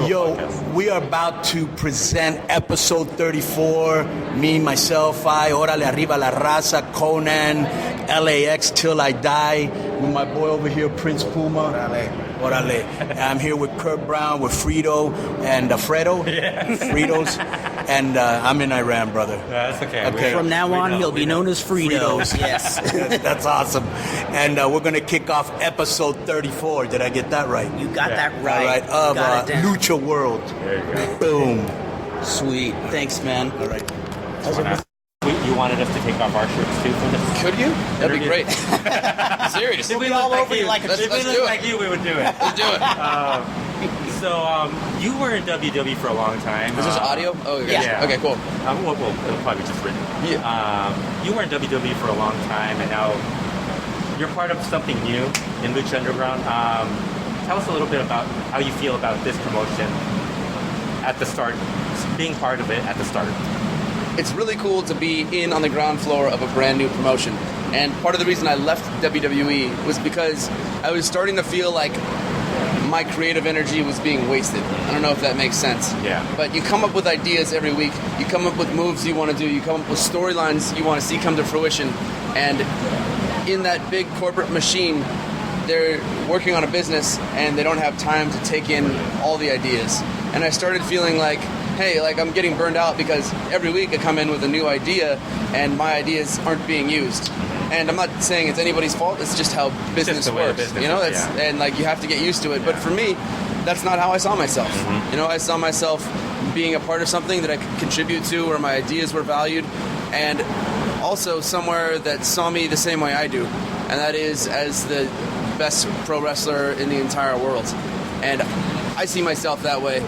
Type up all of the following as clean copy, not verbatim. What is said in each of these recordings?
LuchaWorld Yo, Podcast. we are about to present episode 34. Me, myself, Orale Arriba La Raza, Conan, LAX Till I Die. With my boy over here, Prince Puma. Orale. I'm here with Kurt Brown, with Frito and Fredo. Yes. Fritos. And I'm in Iran, brother. That's okay. Okay. From now on, he'll be known as Fritos. Yes. That's awesome. And we're going to kick off episode 34. Did I get that right? You got that All right. right. Of Got it down. LuchaWorld. There you go. Boom. Sweet. Thanks, man. All right. You wanted us to take off our shirts too for this? Could you? That'd be great. Serious. If we all look over you like a if we let's look do it. like you, we would do it. Let's do it. So you were in WWE for a long time. Is this audio? Oh, okay. Yeah. Okay, cool. Well, it'll probably just written. Yeah. You were in WWE for a long time, and now you're part of something new in Lucha Underground. Tell us a little bit about how you feel about this promotion at the start, being part of it at the start. It's really cool to be in on the ground floor of a brand new promotion. And part of the reason I left WWE was because I was starting to feel like my creative energy was being wasted. I don't know if that makes sense. Yeah. But you come up with ideas every week. You come up with moves you want to do. You come up with storylines you want to see come to fruition. And in that big corporate machine, they're working on a business and they don't have time to take in all the ideas. And I started feeling like, hey, like I'm getting burned out because every week I come in with a new idea and my ideas aren't being used. And I'm not saying it's anybody's fault. It's just how business the way works. business You know, is, that's yeah. and like you have to get used to it. But for me, that's not how I saw myself. Mm-hmm. You know, I saw myself being a part of something that I could contribute to, where my ideas were valued, and also somewhere that saw me the same way I do, and that is as the best pro wrestler in the entire world. And I see myself that way.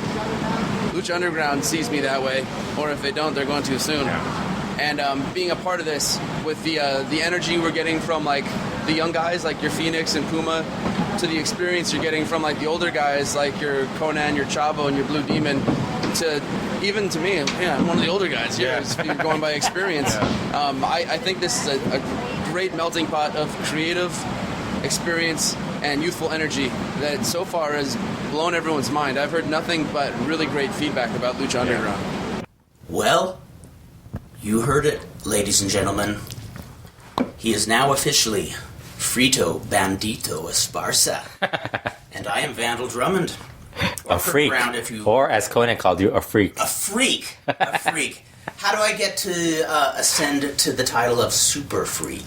Lucha Underground sees me that way, or if they don't, they're going too soon. Yeah. And being a part of this with the energy we're getting from like the young guys like your Phoenix and Puma, to the experience you're getting from like the older guys like your Conan, your Chavo, and your Blue Demon, to even to me, yeah, I'm one of the older guys here. Yeah. You're going by experience. Yeah. I think this is a great melting pot of creative experience and youthful energy that so far has blown everyone's mind. I've heard nothing but really great feedback about Lucha Underground. Well, you heard it, ladies and gentlemen. He is now officially Frito Bandito Esparza. And I am Vandal Drummond. A freak. Brown, if you... Or, as Conan called you, a freak. A freak. A freak. How do I get to ascend to the title of Super Freak?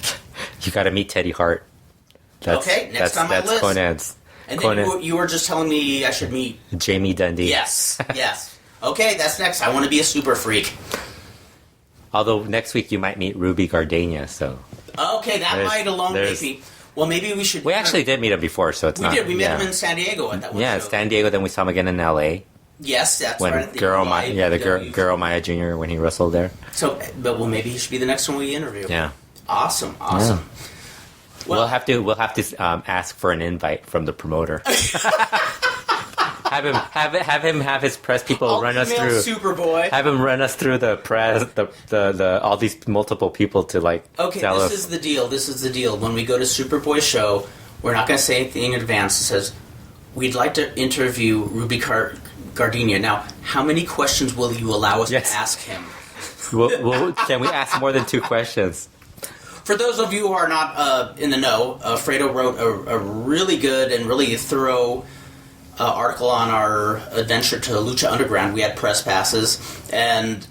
You gotta meet Teddy Hart. Okay, next on my that's list. Conan's. And Conan, then you were just telling me I should meet... Jamie Dundee. Yes, yes. Okay, that's next. I want to be a super freak. Although next week you might meet Ruby Gardenia, so... Okay, that There's- might alone there's- maybe. Well, maybe we should... We actually did meet him before, so it's We not... did. We met yeah. him in San Diego at that one Yeah, show. San Diego, then we saw him again in L.A. Yes, that's when right. Guro Maya Jr. when he wrestled there. So, but well, maybe he should be the next one we interview. Yeah. Awesome. Yeah. Well, We'll have to ask for an invite from the promoter. have him have his press people I'll run us email through. Superboy. Have him run us through the press, the all these multiple people to like Okay, tell this us. is the deal. This is the deal. When we go to Superboy's show, we're not going to say anything in advance. It says, we'd like to interview Ruby Gardenia. Now, how many questions will you allow us Yes. to ask him? Can we ask more than 2 questions? For those of you who are not in the know, Fredo wrote a really good and really thorough article on our adventure to Lucha Underground. We had press passes, and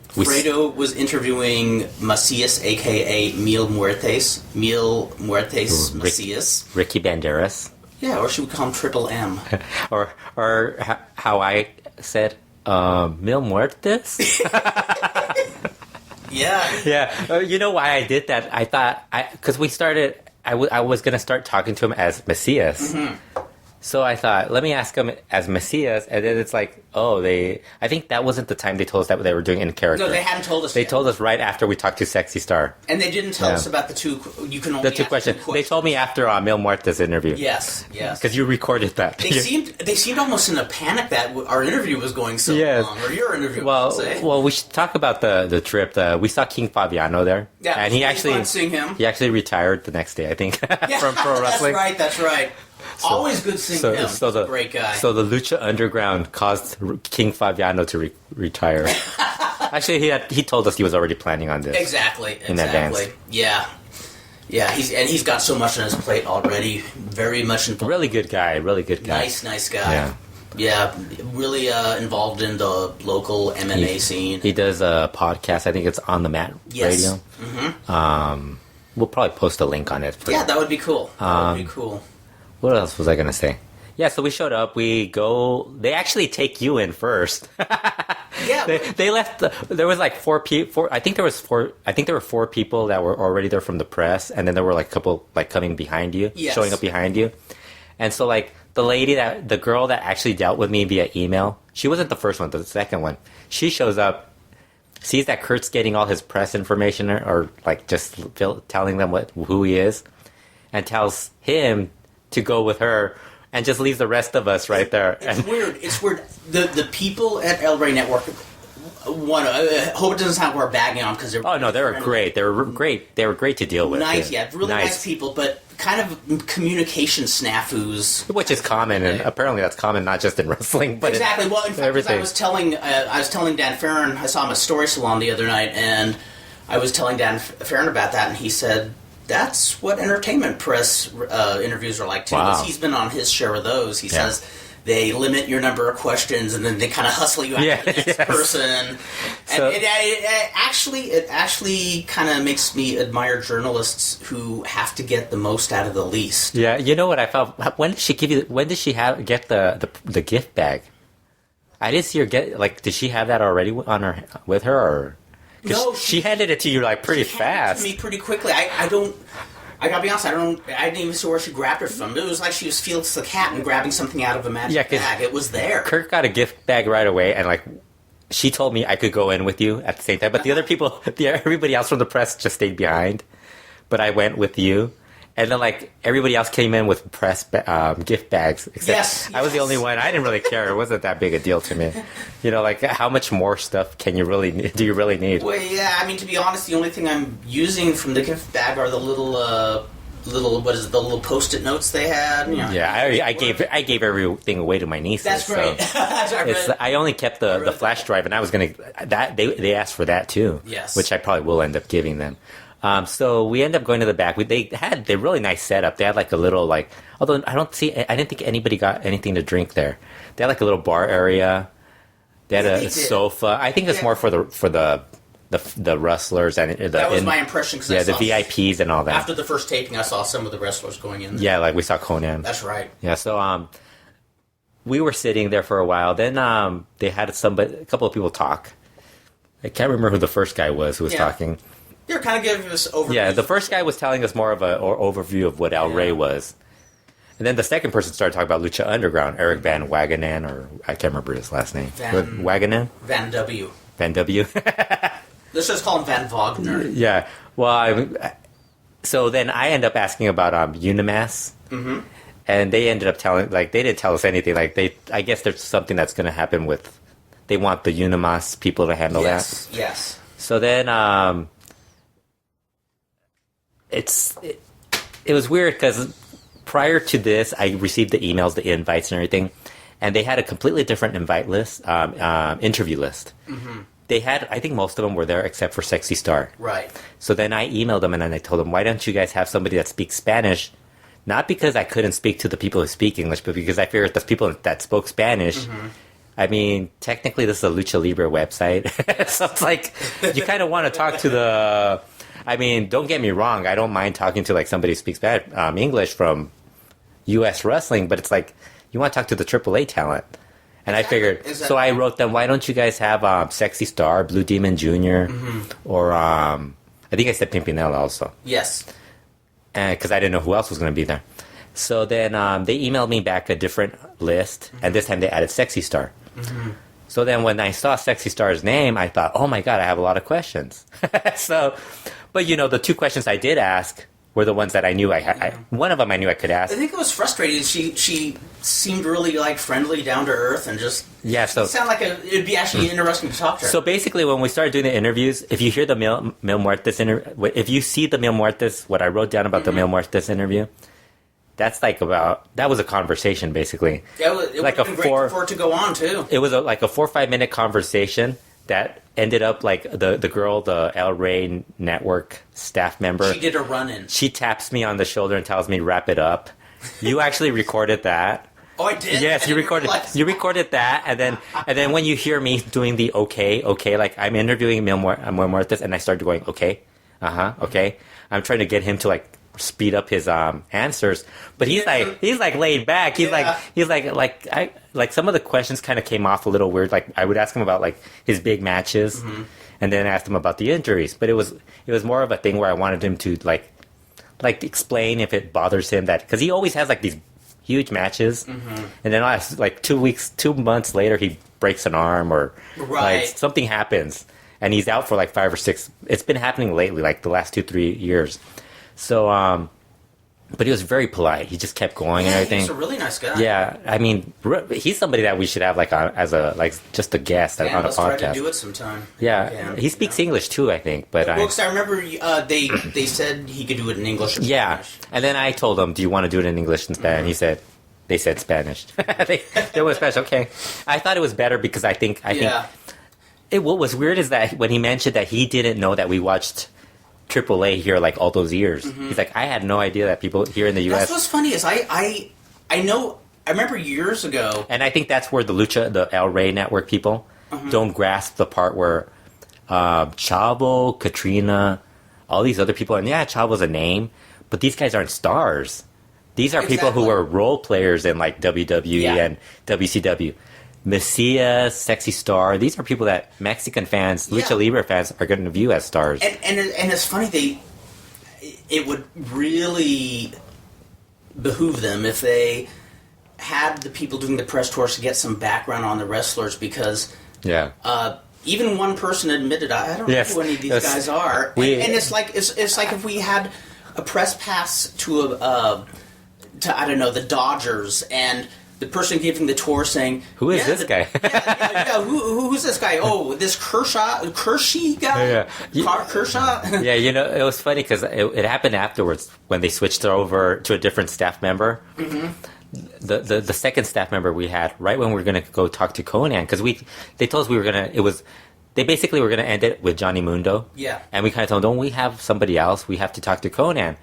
Fredo was interviewing Macias, a.k.a. Mil Muertes Macias. Ricky Banderas, Yeah, or should we call him Triple M? or how I said, Mil Muertes. Yeah. Yeah, you know why I did that? I thought because we started. I was gonna start talking to him as Macias. Mm-hmm. So I thought, let me ask him as Macias, and then it's like, I think that wasn't the time they told us that they were doing in character. No, they hadn't told us They yet. told us right after we talked to Sexy Star. And they didn't tell us about the two... You can only The two ask questions. They told me after Mil Muertes interview. Yes, yes. Because you recorded that. They seemed almost in a panic that our interview was going so Yes. long, or your interview, I should say. Well, we should talk about the trip. We saw King Fabiano there. Yeah, and it was fun seeing him. He actually retired the next day, I think, Yeah, from pro wrestling. That's right. Always good seeing him. He's a great guy. So the Lucha Underground caused King Fabiano to retire. Actually, he told us he was already planning on this. Exactly. In advance. Yeah. Yeah, he's got so much on his plate already. Very much involved. Really good guy. Nice guy. Yeah, really involved in the local MMA scene. He does a podcast. I think it's On the Mat Radio. Mm-hmm. We'll probably post a link on it. That would be cool. What else was I going to say? Yeah, so we showed up. We go. They actually take you in first. Yeah, they left. There was like four people. I think there were four people that were already there from the press, and then there were like a couple like coming behind you, showing up behind you. And so like the girl that actually dealt with me via email, she wasn't the first one, but the second one. She shows up, sees that Kurt's getting all his press information or like just telling them who he is, and tells him to go with her. And just leaves the rest of us right there. It's weird. The people at El Rey Network. I hope it doesn't sound like we're bagging on because they're. Oh no, they were great. They were great. They were great to deal with. Nice, really nice people, but kind of communication snafus, which is common, and apparently that's common not just in wrestling, but exactly. Well, in fact, everything. I was telling Dan Farron. I saw him at Story Salon the other night, and I was telling Dan Farron about that, and he said, that's what entertainment press interviews are like, too. Wow. He's been on his share of those. He says they limit your number of questions, and then they kind of hustle you after the next person. So, and it actually kind of makes me admire journalists who have to get the most out of the least. Yeah, you know what I felt? When did she get the gift bag? I didn't see her get, like, did she have that already with her, or... No, she handed it to you like pretty fast. It to me pretty quickly. I gotta be honest. I didn't even see where she grabbed it from. It was like she was Felix the Cat and grabbing something out of a magic bag. It was there. Kirk got a gift bag right away, and like she told me I could go in with you at the same time. But the other people, everybody else from the press just stayed behind. But I went with you. And then, like, everybody else came in with press gift bags. Except I was the only one. I didn't really care. It wasn't that big a deal to me. You know, like, how much more stuff do you really need? Well, yeah, I mean, to be honest, the only thing I'm using from the gift bag are the little Post-it notes they had. You know, yeah, I gave everything away to my nieces. That's great. So I only kept the flash drive, and I was going to... They asked for that, too. Yes. Which I probably will end up giving them. So we end up going to the back. They had a really nice setup. They had like a little although I didn't think anybody got anything to drink there. They had like a little bar area. They had a sofa. I think it's more for the wrestlers and that was my impression. The VIPs and all that. After the first taping, I saw some of the wrestlers going in there. Yeah, like we saw Conan. That's right. Yeah, so we were sitting there for a while. Then they had a couple of people talk. I can't remember who the first guy was who was talking. They're kind of giving us overview. Yeah, the first guy was telling us more of an overview of what El Rey was. And then the second person started talking about Lucha Underground, Eric Van Wagenen, or I can't remember his last name. Wagenen? Van W. Van W. Let's just call him Van Wagner. Yeah. Well, so then I end up asking about Unimass. Mm-hmm. And they ended up they didn't tell us anything. Like, I guess there's something that's going to happen with, they want the Unimass people to handle that. Yes. So then, it was weird because prior to this, I received the emails, the invites, and everything, and they had a completely different invite list, interview list. Mm-hmm. They had, I think most of them were there except for Sexy Star. Right. So then I emailed them and then I told them, why don't you guys have somebody that speaks Spanish? Not because I couldn't speak to the people who speak English, but because I figured the people that spoke Spanish. Mm-hmm. I mean, technically, this is a Lucha Libre website, so it's like you kind of want to talk to the. I mean, don't get me wrong. I don't mind talking to like somebody who speaks English from U.S. wrestling, but it's like you want to talk to the AAA talent. And I figured, so I wrote them, why don't you guys have Sexy Star, Blue Demon Jr., or I think I said Pimpinella also. Yes. Because I didn't know who else was going to be there. So then they emailed me back a different list, and this time they added Sexy Star. Mm-hmm. So then when I saw Sexy Star's name, I thought, oh my God, I have a lot of questions. But you know, the two questions I did ask were the ones that I knew one of them I knew I could ask. I think it was frustrating. She seemed really like friendly, down to earth, and just it sounded like it'd be actually interesting to talk to her. So basically, when we started doing the interviews, if you hear the Mil Muertes if you see the Mil Muertes, what I wrote down about the Mil Muertes interview, that's like that was a conversation basically. Yeah, it like would have been great for it to go on too. It was like a 4 or 5 minute conversation that ended up like the girl, the El Rey Network staff member. She did a run-in. She taps me on the shoulder and tells me, "Wrap it up." You actually recorded that. Oh, I did. Yes, you recorded. You recorded that, and then when you hear me doing the okay, like I'm interviewing Mil Muertes, and I started going okay, okay. I'm trying to get him to like speed up his answers, but he's like laid back. He's like some of the questions kind of came off a little weird. Like I would ask him about like his big matches, and then asked him about the injuries. But it was more of a thing where I wanted him to like explain if it bothers him that, because he always has like these huge matches, and then like 2 months later he breaks an arm or like something happens, and he's out for like 5 or 6. It's been happening lately, like the last 2-3 years. So, but he was very polite. He just kept going and everything. He's a really nice guy. Yeah, I mean, he's somebody that we should have like as just a guest on a let's podcast. try to do it sometime. Yeah, he speaks English too, I think. But because I remember they said he could do it in English. Or Spanish. And then I told him, "Do you want to do it in English and Spanish?" He said, "They said Spanish." they were Spanish. Okay, I thought it was better because I think. What was weird is that when he mentioned that he didn't know that we watched AAA here like all those years. He's like, I had no idea that people here in the U.S. That's what's funny is I know. I remember years ago, and I think that's where the El Rey Network people don't grasp the part where Chavo, Katrina, all these other people, and Chavo's a name, but these guys aren't stars. These are people who were role players in like WWE and WCW. Messias, Sexy Star. These are people that Mexican fans, Lucha Libre fans, are going to view as stars. And it's funny, it would really behoove them if they had the people doing the press tours to get some background on the wrestlers, because even one person admitted, I don't know who any of these guys are. And it's like if we had a press pass to I don't know, the Dodgers, and the person giving the tour saying, "Who is this guy?" Who's this guy? Oh, this Kershey guy. Kershaw. Yeah, it was funny because it happened afterwards when they switched over to a different staff member. The second staff member we had right when we were going to go talk to Conan, because they told us we were going to. They basically were going to end it with Johnny Mundo. Yeah. And we kind of told them, don't we have somebody else? We have to talk to Conan.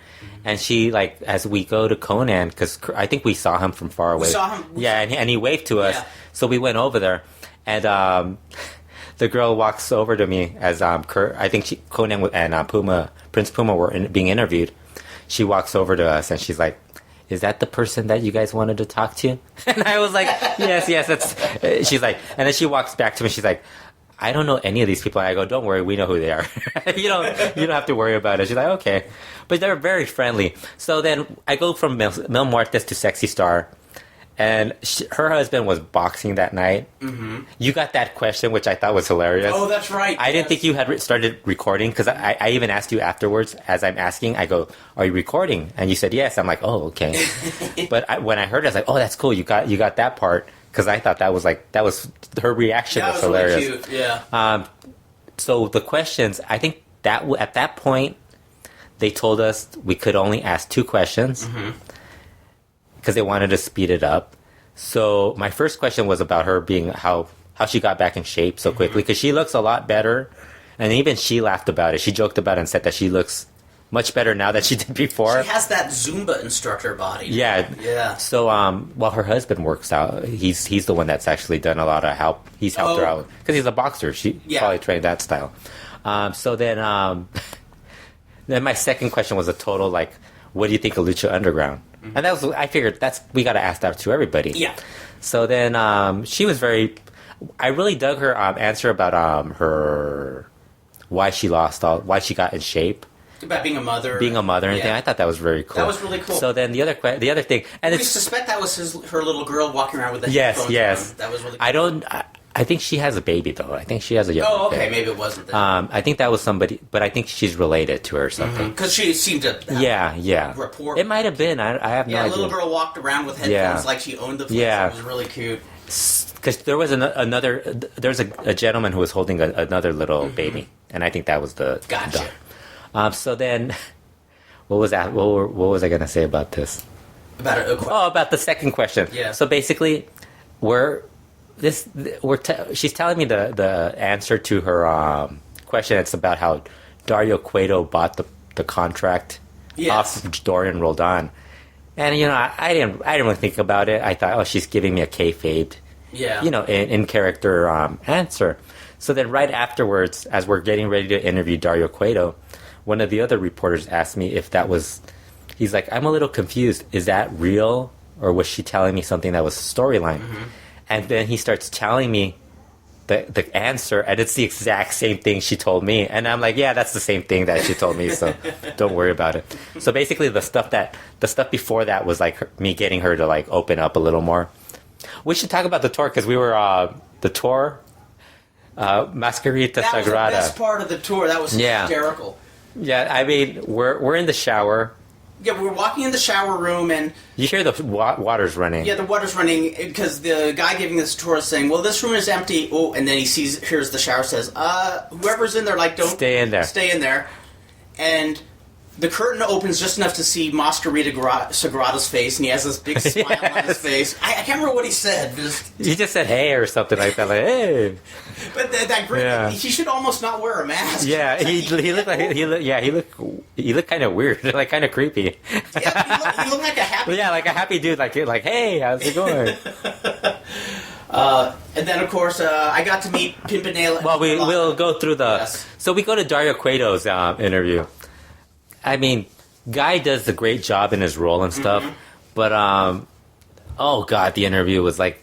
And she, like, as we go to Conan, because I think we saw him from far away. We saw him. And he waved to us. So we went over there. And the girl walks over to me as I think Conan and Prince Puma were being interviewed. She walks over to us and she's like, "Is that the person that you guys wanted to talk to?" And I was like, yes, that's... She's like... And then she walks back to me. She's like, "I don't know any of these people." And I go, "Don't worry, we know who they are." you don't have to worry about it. She's like, "Okay." But they're very friendly. So then I go from Mil Muertes to Sexy Star, and her husband was boxing that night. You got that question, which I thought was hilarious. Oh, that's right. I didn't think you had started recording, because I even asked you afterwards as I'm asking. I go, "Are you recording?" And you said yes. I'm like, "Oh, okay." But when I heard it, I was like, "Oh, that's cool. You got that part." Because I thought that was her reaction was hilarious. Really cute. Yeah. So the questions, I think that at that point, they told us we could only ask 2 questions because they wanted to speed it up. So my first question was about her being how she got back in shape so quickly, because she looks a lot better, and even she laughed about it. She joked about it and said that she looks much better now than she did before. She has that Zumba instructor body. Yeah. So while her husband works out, he's the one that's actually done a lot of help. He's helped her out because he's a boxer. She probably trained that style. So then my second question was a total like, what do you think of Lucha Underground? And that was, I figured we got to ask that to everybody. Yeah. So then she was I really dug her answer about her why she got in shape. About being a mother. And everything. I thought that was very cool. That was really cool. So then the other thing, and we suspect that was her little girl walking around with the headphones on. That was really cool. I think she has a baby though. I think she has a young. Oh, okay. baby. Maybe it wasn't that. I think that was somebody, but I think she's related to her or something. Because she seemed to. Have rapport. It might have been. I have no idea. Yeah, a little girl walked around with headphones like she owned the place. Yeah. It was really cute. Because there was there's a gentleman who was holding another little baby, and I think that was the. Gotcha. So then, what was that? What was I going to say about this? About the second question. Yeah. So basically, she's telling me the answer to her question. It's about how Dario Cueto bought the contract off of Dorian Roldan, and I didn't really think about it. I thought, she's giving me a kayfabe, in character answer. So then, right afterwards, as we're getting ready to interview Dario Cueto, one of the other reporters asked me if that was. He's like, I'm a little confused. Is that real, or was she telling me something that was a storyline? Mm-hmm. And then he starts telling me the answer, and it's the exact same thing she told me. And I'm like, yeah, that's the same thing that she told me, so don't worry about it. So basically, the stuff before that was like me getting her to like open up a little more. We should talk about the tour, because we were the tour, Mascarita Sagrada. That was the best part of the tour. That was hysterical. Yeah, I mean, we're in the shower. Yeah, we're walking in the shower room, and you hear the water's running. Yeah, the water's running, because the guy giving this tour is saying, well, this room is empty. Oh, and then hears the shower, says, whoever's in there, like, don't... Stay in there. Stay in there. And the curtain opens just enough to see Mascarita Sagrada's face, and he has this big smile on his face. I can't remember what he said. He just said, hey, or something like that, like, hey. But that great, he should almost not wear a mask. Yeah, he looked kind of weird, like kind of creepy. Yeah, he looked like a happy. Yeah, like a happy dude, like hey, how's it going? And then of course I got to meet Pimpinela. Well, we'll go through the. Yes. So we go to Dario Cueto's interview. I mean, guy does a great job in his role and stuff, but oh god, the interview was like.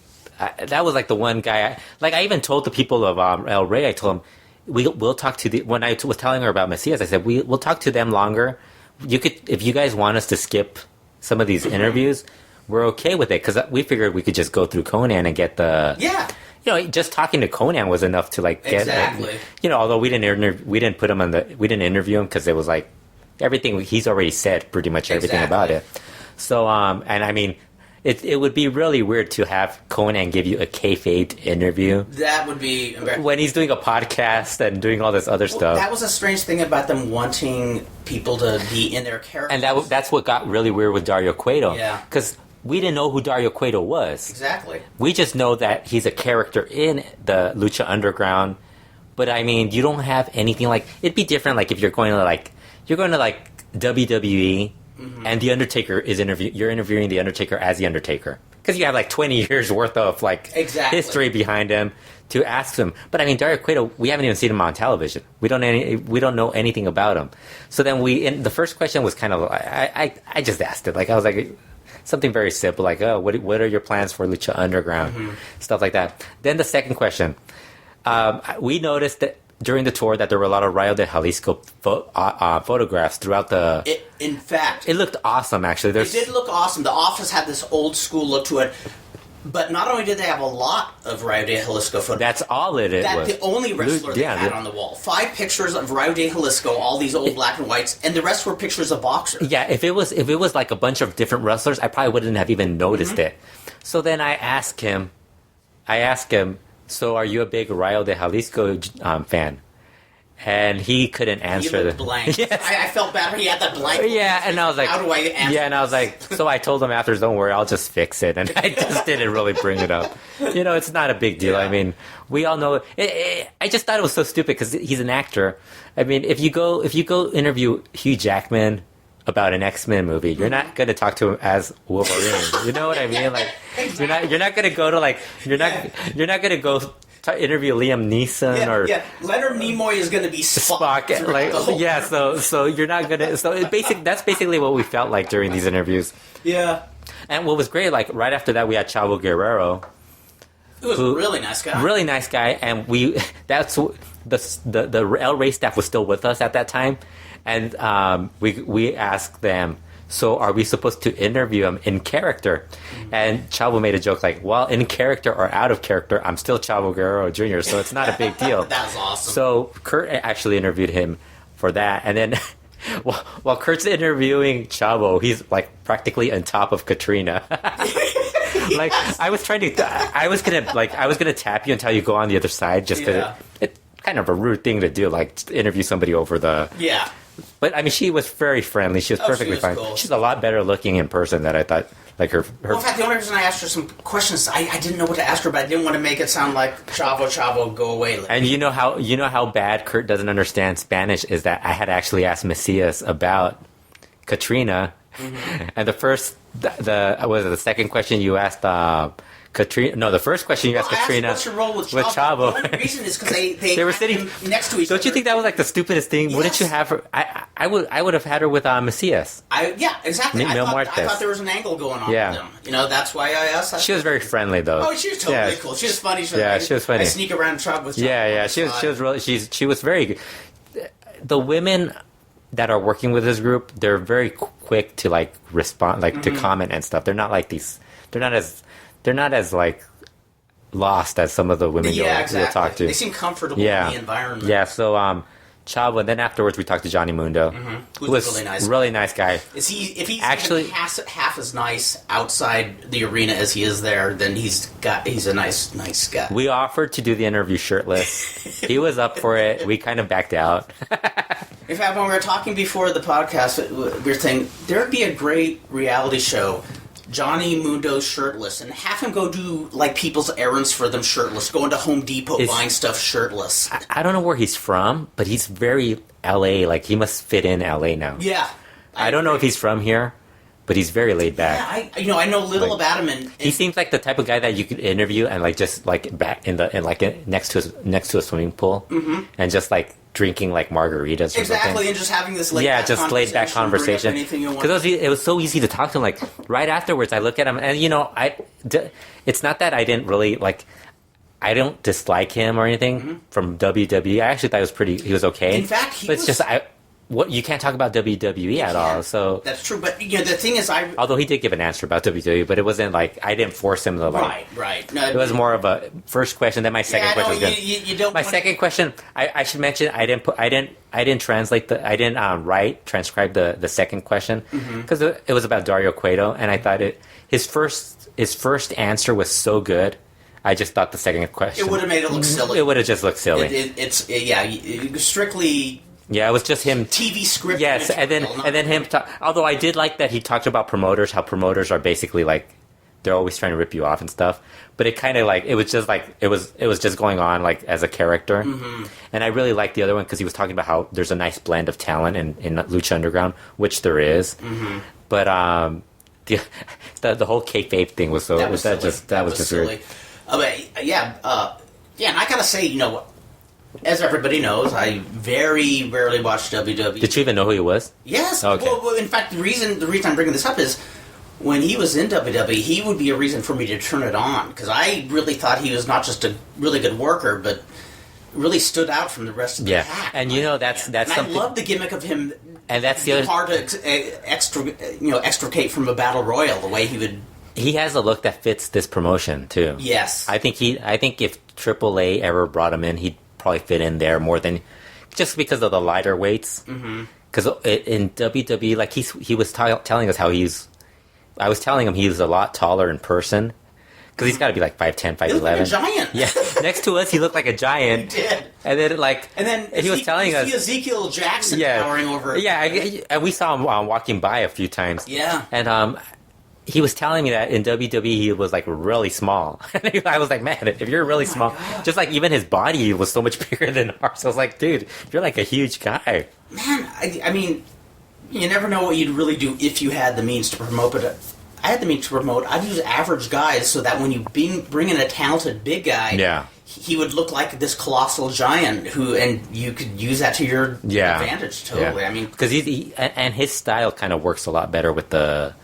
That was like the one guy. I even told the people of El Rey. I told them we'll talk to when I was telling her about Macias. I said we'll talk to them longer. You could, if you guys want us to skip some of these interviews, we're okay with it, because we figured we could just go through Conan and get the just talking to Conan was enough to like get although we didn't put him on we didn't interview him, because it was like everything he's already said pretty much everything about it. So and I mean. It would be really weird to have Conan give you a kayfabe interview. That would be embarrassing. When he's doing a podcast and doing all this other stuff. That was a strange thing about them wanting people to be in their characters. And that's what got really weird with Dario Cueto. Yeah. Because we didn't know who Dario Cueto was. Exactly. We just know that he's a character in the Lucha Underground. But I mean, you don't have anything like... It'd be different like if you're going to WWE... Mm-hmm. And the Undertaker is you're interviewing the Undertaker as the Undertaker, because you have like 20 years worth of like history behind him to ask him. But I mean, Dario Cueto, we haven't even seen him on television. We don't know anything about him. So then the first question was kind of I just asked it, like I was like something very simple, like what are your plans for Lucha Underground, stuff like that. Then the second question, we noticed that during the tour that there were a lot of Rayo de Jalisco photographs throughout the... In fact... It looked awesome, actually. It did look awesome. The office had this old school look to it. But not only did they have a lot of Rayo de Jalisco photographs... That's all it was. That's the only wrestler they had on the wall. 5 pictures of Rayo de Jalisco, all these old black and whites, and the rest were pictures of boxers. Yeah, if it was like a bunch of different wrestlers, I probably wouldn't have even noticed it. So then I asked him... So are you a big Rayo de Jalisco fan? And he couldn't answer. He looked blank. Yes. I felt bad. He had that blank. Yeah, and I was like, how do I answer? Yeah, and I was like, so I told him after, don't worry, I'll just fix it. And I just didn't really bring it up. It's not a big deal. Yeah. I mean, we all know. I just thought it was so stupid because he's an actor. I mean, if you go interview Hugh Jackman about an X-Men movie, you're not going to talk to him as Wolverine. You know what I mean? Like, exactly. You're not going to go to like you're not going to go to interview Liam Neeson or Leonard Nimoy is going to be Spock. So you're not going to. So that's basically what we felt like during these interviews. Yeah. And what was great, like right after that, we had Chavo Guerrero. Who was a really nice guy. Really nice guy, and that's the El Rey staff was still with us at that time. And we asked them, so are we supposed to interview him in character? Mm-hmm. And Chavo made a joke like, well, in character or out of character, I'm still Chavo Guerrero Jr., so it's not a big deal. That was awesome. So Kurt actually interviewed him for that. And then while Kurt's interviewing Chavo, he's like practically on top of Katrina. Like I was gonna tap you until you go on the other side, just it's kind of a rude thing to do, like to interview somebody over the But I mean, she was very friendly. She was perfectly was fine. cool. She's a lot better looking in person than I thought. Like her. Well, in fact, the only reason I asked her some questions, I didn't know what to ask her, but I didn't want to make it sound like Chavo, go away. And you know how bad Kurt doesn't understand Spanish is that I had actually asked Macias about Katrina, and the second question you asked Katrina. No, the first question you asked Katrina. What's your role with with Chavo? Chavo. The only reason is because they were had sitting him next to each other. Don't you think that was like the stupidest thing? Yes. Wouldn't you have her? I would have had her with Macias. Yeah, exactly. Mil I Muertes. thought there was an angle going on Yeah. with them. You know, that's why I asked that. She was very friendly though. Oh, she was totally cool. She was funny. She was funny. I sneak around and talk with Chavo. Yeah. She was really. She was very good. The women that are working with this group, they're very quick to like respond, like to comment and stuff. They're not like these. They're not as like lost as some of the women you'll talk to. They seem comfortable in the environment. Yeah. So Chavo, and then afterwards we talked to Johnny Mundo, who was a really nice guy. If he's actually even half as nice outside the arena as he is there, then he's a nice guy. We offered to do the interview shirtless. He was up for it. We kind of backed out. In fact, when we were talking before the podcast, we were saying there would be a great reality show, Johnny Mundo shirtless, and have him go do like people's errands for them shirtless, going to Home Depot buying stuff shirtless. I don't know where he's from, but he's very LA. Like he must fit in LA now. Yeah. I don't know if he's from here, but he's very laid back. Yeah, I know little about him, and he seems like the type of guy that you could interview and like just like back next to a swimming pool, and just like drinking like margaritas or something. And just having this laid back conversation. Because it was so easy to talk to him. Like right afterwards, I look at him, and it's not that I didn't really like. I don't dislike him or anything from WWE. I actually thought he was okay. In fact, you can't talk about WWE at all. So that's true. But the thing is, although he did give an answer about WWE, but it wasn't like I didn't force him to like. Right. No, it was more of a first question. Then my second question was good. You don't. My second question, I should mention, I didn't transcribe the second question because it was about Dario Cueto, and I thought his first answer was so good. I just thought the second question it would have made it look silly. It would have just looked silly. It's strictly. Yeah, it was just him. TV script. Yes, and then him. Although I did like that he talked about promoters, how promoters are basically like they're always trying to rip you off and stuff. But it kind of like it was just going on like as a character. And I really liked the other one because he was talking about how there's a nice blend of talent in Lucha Underground, which there is. But the whole kayfabe thing was so that was just silly. weird. And I gotta say, as everybody knows, I very rarely watch WWE. Did you even know who he was? Yes. Okay. Well, in fact, the reason I'm bringing this up is when he was in WWE, he would be a reason for me to turn it on because I really thought he was not just a really good worker, but really stood out from the rest of the pack. And that's and something. I love the gimmick of him. And that's the other hard to extricate from a battle royal. The way he would. He has a look that fits this promotion too. Yes. I think if AAA ever brought him in, he'd probably fit in there more than just because of the lighter weights. Because in WWE, like he was telling us how I was telling him he's a lot taller in person because he's got to be like 5'10", 5'11". He looked like a giant. Yeah, next to us he looked like a giant. He did. And then he was telling us Ezekiel Jackson towering over. Yeah, and we saw him walking by a few times. Yeah, and he was telling me that in WWE he was like really small. I was like, man, if you're really small, just like even his body was so much bigger than ours. I was like, dude, you're like a huge guy. Man, I mean, you never know what you'd really do if you had the means to promote. But I had the means to promote. I'd use average guys so that when you bring in a talented big guy, he would look like this colossal giant and you could use that to your advantage. Totally. I mean, because and his style kind of works a lot better with the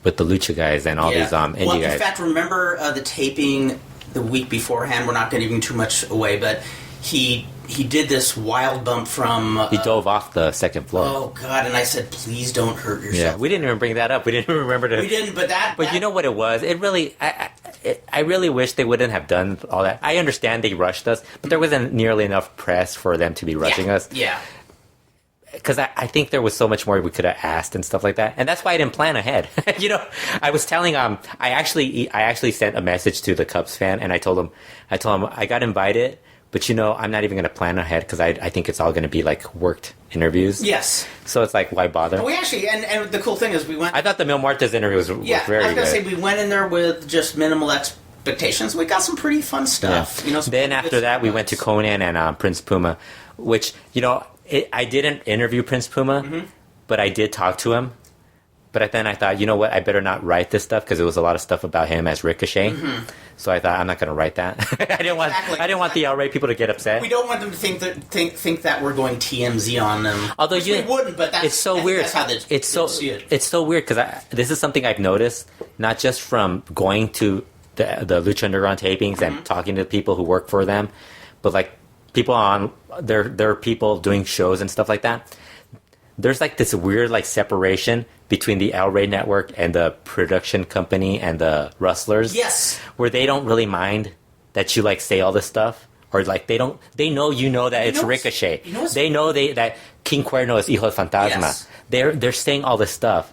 Lucha guys and all these indie guys. In fact, remember the taping the week beforehand? We're not going to give too much away, but he did this wild bump from... he dove off the second floor. Oh, God, and I said, please don't hurt yourself. Yeah, we didn't even bring that up. We didn't even remember to... We didn't, but But you know what it was? It really... I really wish they wouldn't have done all that. I understand they rushed us, but there wasn't nearly enough press for them to be rushing us. Yeah. Because I think there was so much more we could have asked and stuff like that, and that's why I didn't plan ahead. I was telling I actually sent a message to the Cubs fan, and I told him I got invited, but I'm not even going to plan ahead because I think it's all going to be like worked interviews. Yes. So it's like, why bother? We actually, and the cool thing is we went... I thought the Mil Muertes interview was very good. I was going to say, we went in there with just minimal expectations. We got some pretty fun stuff. Yeah. Then after that, we went to Conan and Prince Puma, which, I didn't interview Prince Puma, but I did talk to him. But then I thought, you know what, I better not write this stuff because it was a lot of stuff about him as Ricochet. So I thought, I'm not going to write that. I didn't want the outright people to get upset. We don't want them to think that we're going TMZ on them. Although we wouldn't, but it's so weird. That's how they see it. It's so weird because this is something I've noticed, not just from going to the Lucha Underground tapings and talking to people who work for them, but like people on there are people doing shows and stuff like that. There's like this weird like separation between the El Rey network and the production company and the wrestlers. Yes. Where they don't really mind that you like say all this stuff. Or like they know that it's Ricochet. They know that King Cuerno is Hijo de Fantasma. Yes. They're saying all this stuff.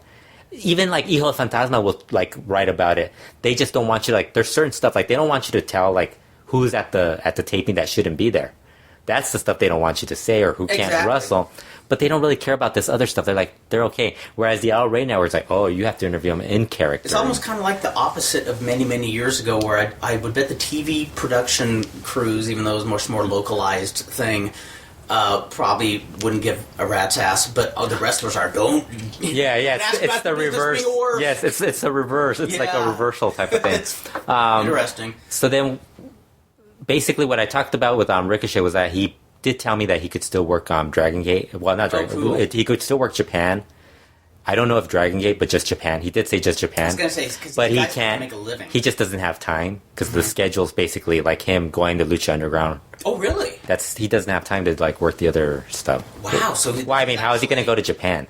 Even like Hijo de Fantasma will like write about it. They just don't want you like there's certain stuff like they don't want you to tell like who's at the taping that shouldn't be there. That's the stuff they don't want you to say or who can't wrestle. But they don't really care about this other stuff. They're okay. Whereas the El Rey Network's like, oh, you have to interview them in character. It's almost kind of like the opposite of many, many years ago where I would bet the TV production crews, even though it was a much more localized thing, probably wouldn't give a rat's ass. But the wrestlers don't. Yeah, it's the reverse. Yes, it's a reverse. It's like a reversal type of thing. It's interesting. So then, basically what I talked about with Ricochet was that he did tell me that he could still work Dragon Gate. Well, not Dragon cool. He could still work Japan. I don't know if Dragon Gate, but just Japan. He did say just Japan. I was going to say, because but he can't make a living. He just doesn't have time because the schedule's basically like him going to Lucha Underground. Oh, really? He doesn't have time to like work the other stuff. Wow. So how is he going to go to Japan?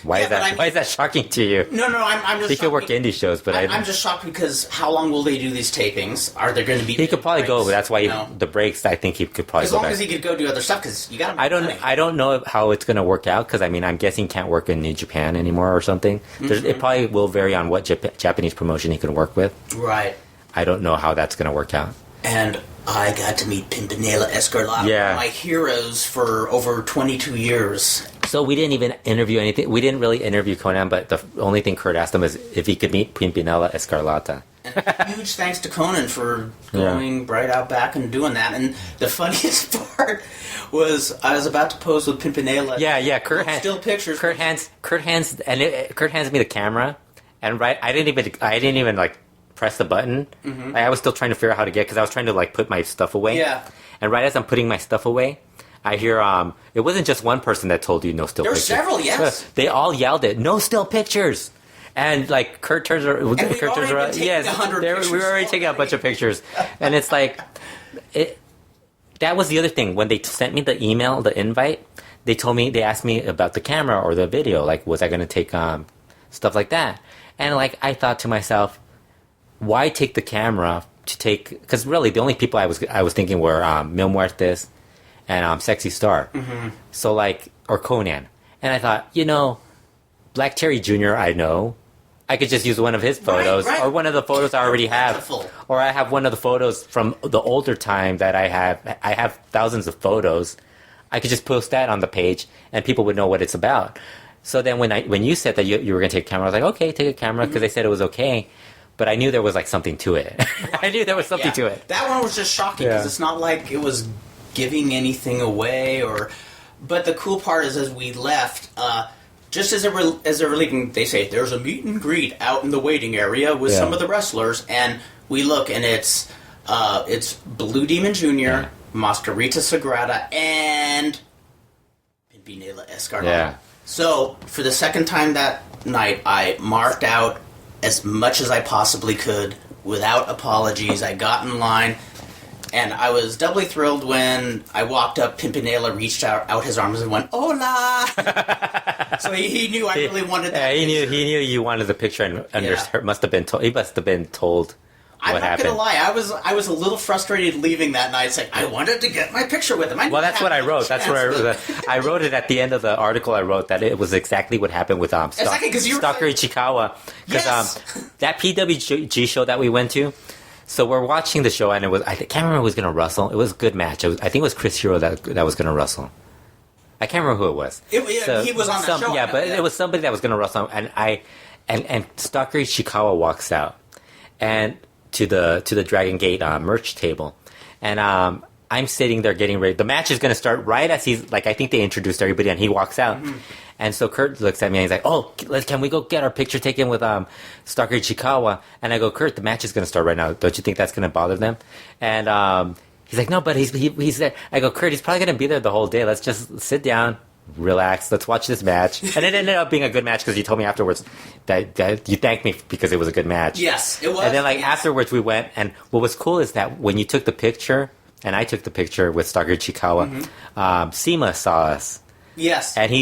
Why is that shocking to you? No, I'm just. He could work indie shows, but I'm just shocked because how long will they do these tapings? Are there going to be? He could probably breaks? go, but that's why the breaks. I think he could probably as go long back. as he could go do other stuff because you got. I don't know how it's going to work out because I'm guessing he can't work in New Japan anymore or something. It probably will vary on what Japanese promotion he can work with. Right. I don't know how that's going to work out. And I got to meet Pimpinela Escarlata, one of my heroes for over 22 years. So we didn't even interview anything. We didn't really interview Conan, but the only thing Kurt asked him is if he could meet Pimpinela Escarlata. And huge thanks to Conan for going right out back and doing that. And the funniest part was I was about to pose with Pimpinela. Yeah. Kurt still pictures. Kurt hands me the camera, and I didn't even like press the button. I was still trying to figure out how to get because I was trying to like put my stuff away. Yeah. And right as I'm putting my stuff away, I hear it wasn't just one person that told you no still pictures. There were several, yes. They all yelled it, no still pictures. And like Kurt turns around. Yes, we were already taking a bunch of pictures, and it's like that was the other thing when they sent me the email, the invite. They asked me about the camera or the video, like was I going to take stuff like that, and like I thought to myself, why take the camera to take? Because really the only people I was thinking were Mil Muertes and Sexy Star, so like or Conan, and I thought Black Terry Jr. I know. I could just use one of his photos or one of the photos I already have. Or I have one of the photos from the older time that I have. I have thousands of photos. I could just post that on the page and people would know what it's about. So then when you said that you were going to take a camera, I was like, okay, take a camera because they said it was okay. But I knew there was like something to it. I knew there was something to it. That one was just shocking because it's not like it was giving anything away But the cool part is as we left... just as they're leaving, they say, there's a meet and greet out in the waiting area with some of the wrestlers, and we look, and it's Blue Demon Jr., Mascarita Sagrada, and Pimpinela Escarlata. Yeah. So, for the second time that night, I marked out as much as I possibly could without apologies. I got in line, and I was doubly thrilled when I walked up. Pimpinela reached out his arms and went, "Hola!" So he knew I really wanted that. He knew you wanted the picture, and he must have been told what happened. I'm not gonna lie, I was a little frustrated leaving that night. It's like I wanted to get my picture with him. Well, that's what I wrote. I wrote it at the end of the article. I wrote that it was exactly what happened with Stalker Ichikawa. Because that PWG show that we went to. So we're watching the show, and I can't remember who was going to wrestle. It was a good match. I think it was Chris Hero that was going to wrestle. I can't remember who it was. He was on that show. Yeah, but it was somebody that was going to wrestle, and Stalker Ishikawa walks out and to the Dragon Gate merch table, and I'm sitting there getting ready. The match is going to start right as he's like, I think they introduced everybody, and he walks out. Mm-hmm. And so Kurt looks at me and he's like, "Oh, can we go get our picture taken with Stalker Ishikawa?" And I go, "Kurt, the match is going to start right now. Don't you think that's going to bother them?" And he's like, "No, but he's there." I go, "Kurt, he's probably going to be there the whole day. Let's just sit down, relax. Let's watch this match." And it ended up being a good match because you told me afterwards that you thanked me because it was a good match. Yes, it was. And then afterwards we went, and what was cool is that when you took the picture, and I took the picture with Stalker Ishikawa, Seema saw us. Yes. And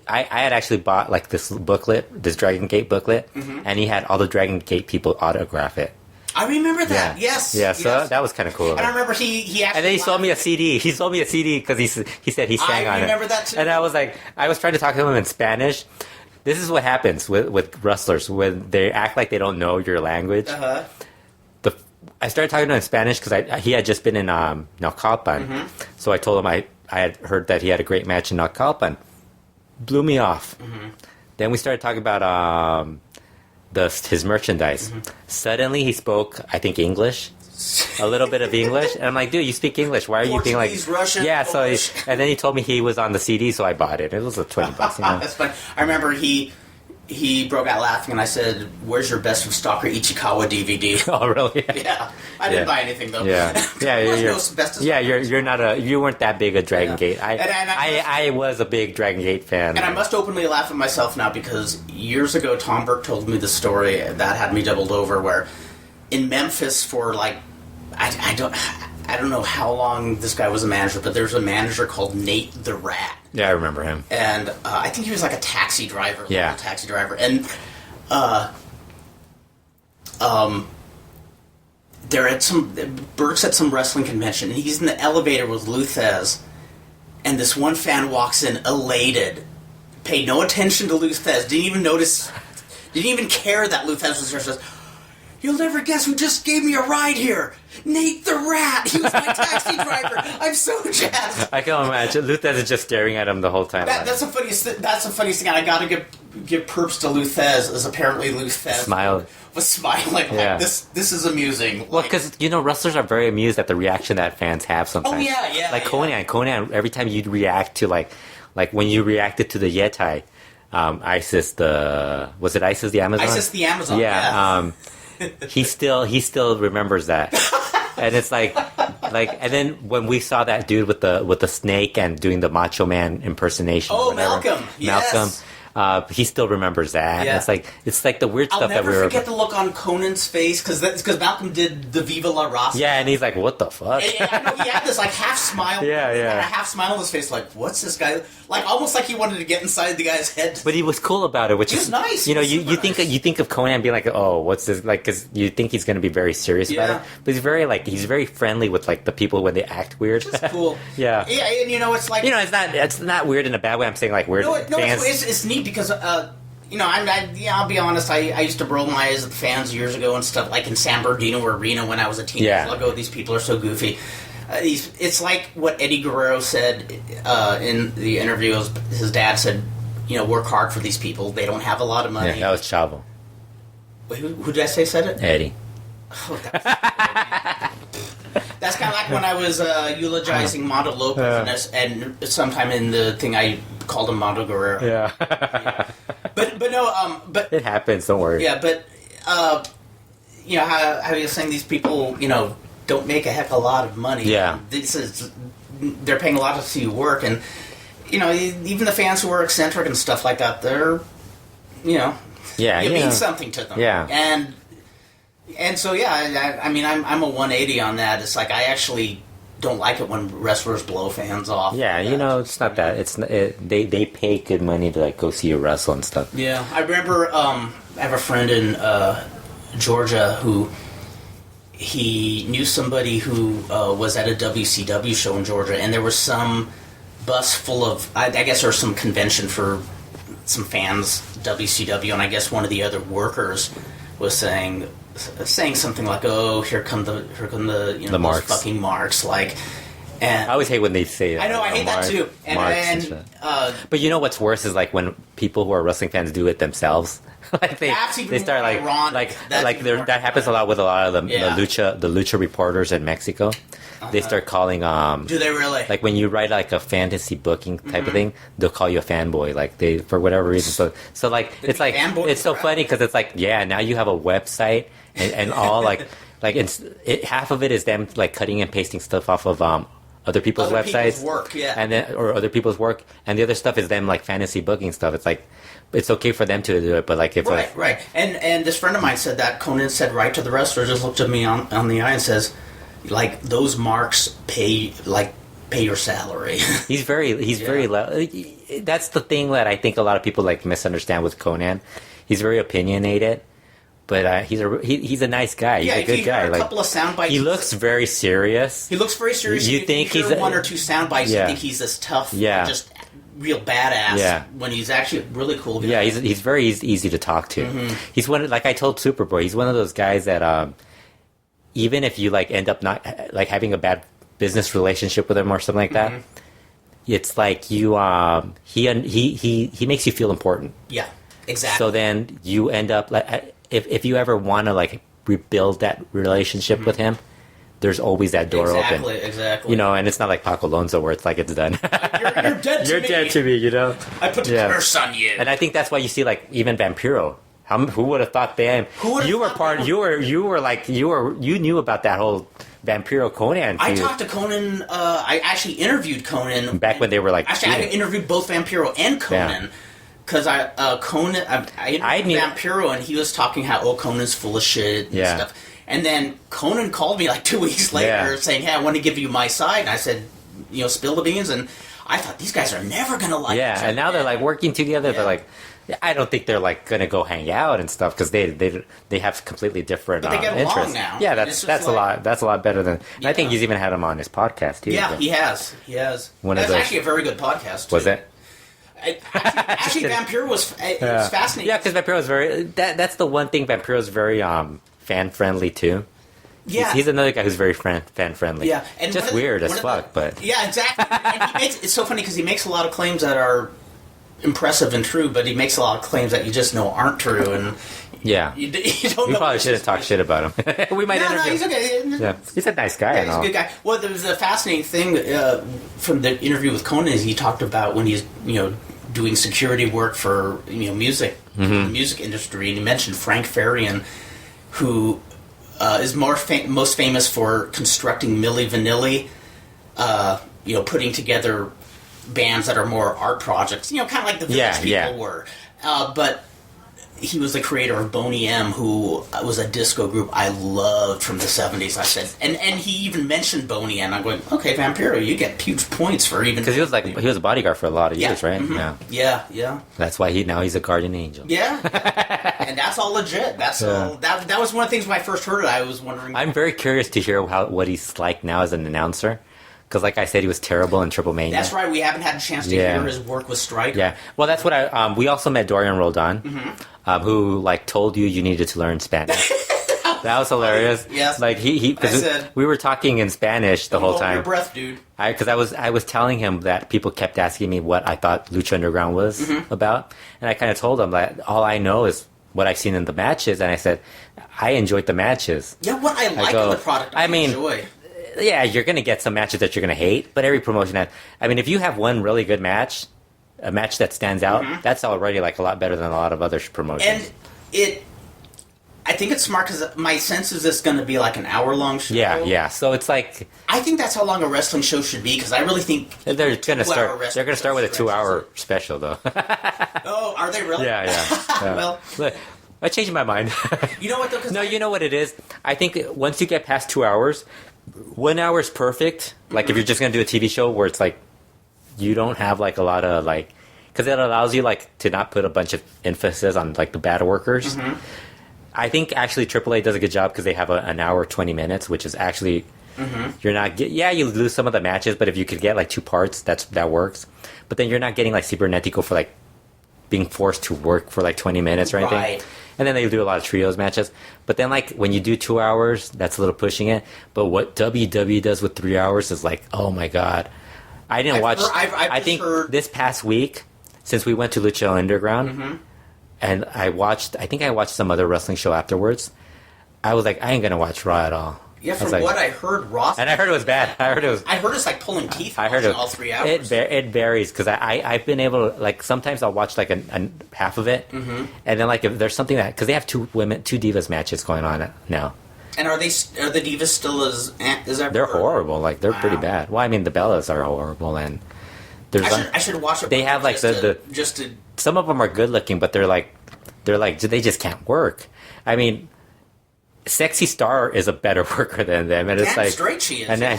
I had actually bought like this booklet, this Dragon Gate booklet, and he had all the Dragon Gate people autograph it. I remember that. Yeah. Yes. Yeah. So yes. that was kind of cool. And I remember he actually. And then he sold me a CD. He sold me a CD because he said he sang on it. I remember that too. And I was like, I was trying to talk to him in Spanish. This is what happens with wrestlers when they act like they don't know your language. Uh-huh. I started talking to him in Spanish because he had just been in Naucalpan. So I told him I had heard that he had a great match in Naucalpan. Blew me off. Then we started talking about his merchandise. Suddenly he spoke, I think, English. A little bit of English. And I'm like, dude, you speak English. Why are you being like... Russian, yeah, Polish. And then he told me he was on the CD, so I bought it. It was like $20. You know? That's funny. I remember he broke out laughing, and I said, "Where's your Best of Stalker Ichikawa DVD?" Oh, really? Yeah, I didn't buy anything though. Yeah, yeah. You weren't that big a Dragon Yeah. Gate. I was a big Dragon Gate fan. And I must openly laugh at myself now because years ago Tom Burke told me the story that had me doubled over. Where in Memphis for like I don't know how long this guy was a manager, but there's a manager called Nate the Rat. Yeah, I remember him. And I think he was like a taxi driver. Yeah. Local taxi driver. And Burke's at some wrestling convention, and he's in the elevator with Luthez, and this one fan walks in elated, paid no attention to Luthez, didn't even care that Luthez was there, says, "You'll never guess who just gave me a ride here. Nate the Rat. He was my taxi driver. I'm so jazzed." I can imagine. Luthez is just staring at him the whole time. That's the funniest thing. And I gotta give perps to Luthez, as apparently Luthez was smiling. Yeah. Like, this is amusing. Well, because, wrestlers are very amused at the reaction that fans have sometimes. Oh, yeah. Like Conan, every time you'd react to, like when you reacted to the Yetai, Isis was it Isis the Amazon? Isis the Amazon, yeah. He still remembers that. And it's like, and then when we saw that dude with the snake and doing the Macho Man impersonation. Oh, Malcolm. Yes. Malcolm. He still remembers that. Yeah. It's like the weird stuff that we were. I'll never forget the look on Conan's face because Malcolm did the Viva La Raza. Yeah, and he's like, "What the fuck?" And I know he had this like half smile. Yeah. And a half smile on his face, like, "What's this guy?" Like almost like he wanted to get inside the guy's head. But he was cool about it, which is nice. You think of Conan being like, "Oh, what's this?" Like, because you think he's going to be very serious about it, but he's very friendly with like the people when they act weird. Which is cool. Yeah, and it's like it's not weird in a bad way. I'm saying like weird. No, fans. it's neat because. I'll be honest. I used to roll my eyes at the fans years ago and stuff, like in San Bernardino Arena when I was a teenager. Yeah. Like, oh, these people are so goofy. It's like what Eddie Guerrero said in the interview. His dad said, work hard for these people. They don't have a lot of money. Yeah, that was Chavo. Wait, who did I say said it? Eddie. Oh, that's kind of like when I was eulogizing Mondo Lopez, and sometime in the thing I called him Mondo Guerrero. Yeah. But it happens. Don't worry. Yeah, but how you're saying these people, don't make a heck of a lot of money. Yeah. They're paying a lot to see you work, and even the fans who are eccentric and stuff like that, they're, it means something to them. Yeah. And so I'm a 180 on that. It's like I actually don't like it when wrestlers blow fans off. Yeah, it's not that. They pay good money to like go see you wrestle and stuff. Yeah, I remember. I have a friend in Georgia who he knew somebody who was at a WCW show in Georgia, and there was some bus full of. I guess there was some convention for some fans WCW, and I guess one of the other workers was saying, saying something like, "Oh, here come the The those marks. fucking marks." Like, and I always hate when they say that. I know, I hate that too. But you know what's worse is like when people who are wrestling fans do it themselves. Like That's even they start more like ironic. That's like even more that happens a lot with a lot of the lucha reporters in Mexico. They start calling do they really? like when you write like a fantasy booking type of thing, they'll call you a fanboy. Like they for whatever reason. So like it's like fanboy it's so crap. funny because it's like now you have a website and all like half of it is them like cutting and pasting stuff off of other people's Other websites, people's work, yeah. and then or other people's work, and the other stuff is them like fantasy booking stuff. It's like it's okay for them to do it, but like if Right. And this friend of mine said that Conan said right to the wrestler, just looked at me on the eye and says, like, those marks pay your salary. he's very loud. That's the thing that I think a lot of people like misunderstand with Conan. He's very opinionated, but he's a nice guy. He's a good guy. A couple of sound bites. He looks very serious. He looks very serious. You If think you he's hear one or two sound bites, Yeah. you think he's this tough, Yeah. just real badass. Yeah. When he's actually a really cool guy. Yeah, he's very easy to talk to. He's like I told Superboy, he's one of those guys that even if you like end up not like having a bad business relationship with him or something like that, it's like you he makes you feel important. Yeah, exactly. So then you end up like if you ever want to like rebuild that relationship with him, there's always that door open. Exactly. You know, and it's not like Paco Alonso where it's like it's done. You're dead to You're me. dead to me, you know. I put the curse on you. And I think that's why you see like even Vampiro. Who would have thought them? Who would've You were thought part. them? You knew about that whole Vampiro Conan. I feud. talked to Conan. I actually interviewed Conan Back when they were, like, Actually, I feuding. interviewed both Vampiro and Conan because I interviewed Vampiro and he was talking how Conan's full of shit and stuff. And then Conan called me like 2 weeks later saying, "Hey, I want to give you my side." And I said, "Spill the beans." And I thought these guys are never gonna like. each Yeah, other. and now they're like working together. They're like. I don't think they're like gonna go hang out and stuff because they have completely different But they get along interests. now. Yeah, It's just that's a like- lot. That's a lot better than. And I think he's even had him on his podcast too. Yeah, but- he has. He has. One of That's those- actually a very good podcast. Too. Was it? Actually, Vampiro was fascinating. Yeah, because Vampiro is very. That's the one thing Vampiro is very fan friendly too. Yeah. He's another guy who's very fan friendly. Yeah, and just weird as fuck, but yeah, exactly. And it's so funny because he makes a lot of claims that are impressive and true, but he makes a lot of claims that you just know aren't true, and yeah, you don't we know. probably shouldn't talk shit about him. We might No, interview. he's okay. Yeah, he's a nice guy. Yeah, and he's a all. good guy. Well, there was a fascinating thing from the interview with Conan is he talked about when he's doing security work for music, the music industry, and he mentioned Frank Farian, who is most famous for constructing Milli Vanilli, putting together bands that are more art projects, kind of like the Village People were. But he was the creator of Boney M, who was a disco group I loved from the 70s. I said, and he even mentioned Boney M. I'm going, okay, Vampiro, you get huge points for even Because he was a bodyguard for a lot of years, right? Yeah. That's why now he's a guardian angel. Yeah, and that's all legit. That's all. That was one of the things when I first heard it. I was wondering. I'm very curious to hear what he's like now as an announcer. Because, like I said, he was terrible in Triple Mania. That's right. We haven't had a chance to hear his work with Stryker. Yeah. Well, that's what we also met Dorian Roldan, who told you needed to learn Spanish. That was hilarious. Yes. Like we were talking in Spanish the whole Hold time. your breath, dude. Because I was telling him that people kept asking me what I thought Lucha Underground was about, and I kind of told him that all I know is what I've seen in the matches, and I said I enjoyed the matches. Yeah, what I like of the product, I enjoy. Yeah, you're going to get some matches that you're going to hate, but every promotion has... I mean, if you have one really good match, a match that stands out, that's already a lot better than a lot of other promotions. And I think it's smart because my sense is it's going to be like an hour-long show. Yeah. So it's like... I think that's how long a wrestling show should be because I really think... They're going to start with a 2-hour special, though. Oh, are they really? Yeah. Well... Look, I changed my mind. You know what, though? No, you know what it is? I think once you get past 2 hours... 1 hour is perfect. Like if you're just gonna do a TV show where it's like you don't have a lot of because it allows you to not put a bunch of emphasis on the bad workers. I think actually AAA does a good job because they have an hour 20 minutes, which is actually you're not you lose some of the matches, but if you could get 2 parts, that works. But then you're not getting cybernetico for being forced to work for 20 minutes or anything. Right. And then they do a lot of trios matches. But then, like, when you do 2 hours, that's a little pushing it. But what WWE does with 3 hours is like, oh my God. I didn't watch. I think this past week, since we went to Lucha Underground, and I think I watched some other wrestling show afterwards. I was like, I ain't gonna watch Raw at all. Yeah, from what I heard, Ross. And I heard it was bad. I heard it's like pulling teeth. I heard it all 3 hours. It varies because I've been able to, like, sometimes I'll watch like a half of it, and then like if there's something that, because they have two divas matches going on now. And are the divas still as ever? They're horrible. Like, they're pretty bad. Well, I mean, the Bellas are horrible, and there's I should watch it. They have like just to some of them are good looking, but they're like they just can't work. I mean, Sexy Star is a better worker than them, and it's like straight she is. And then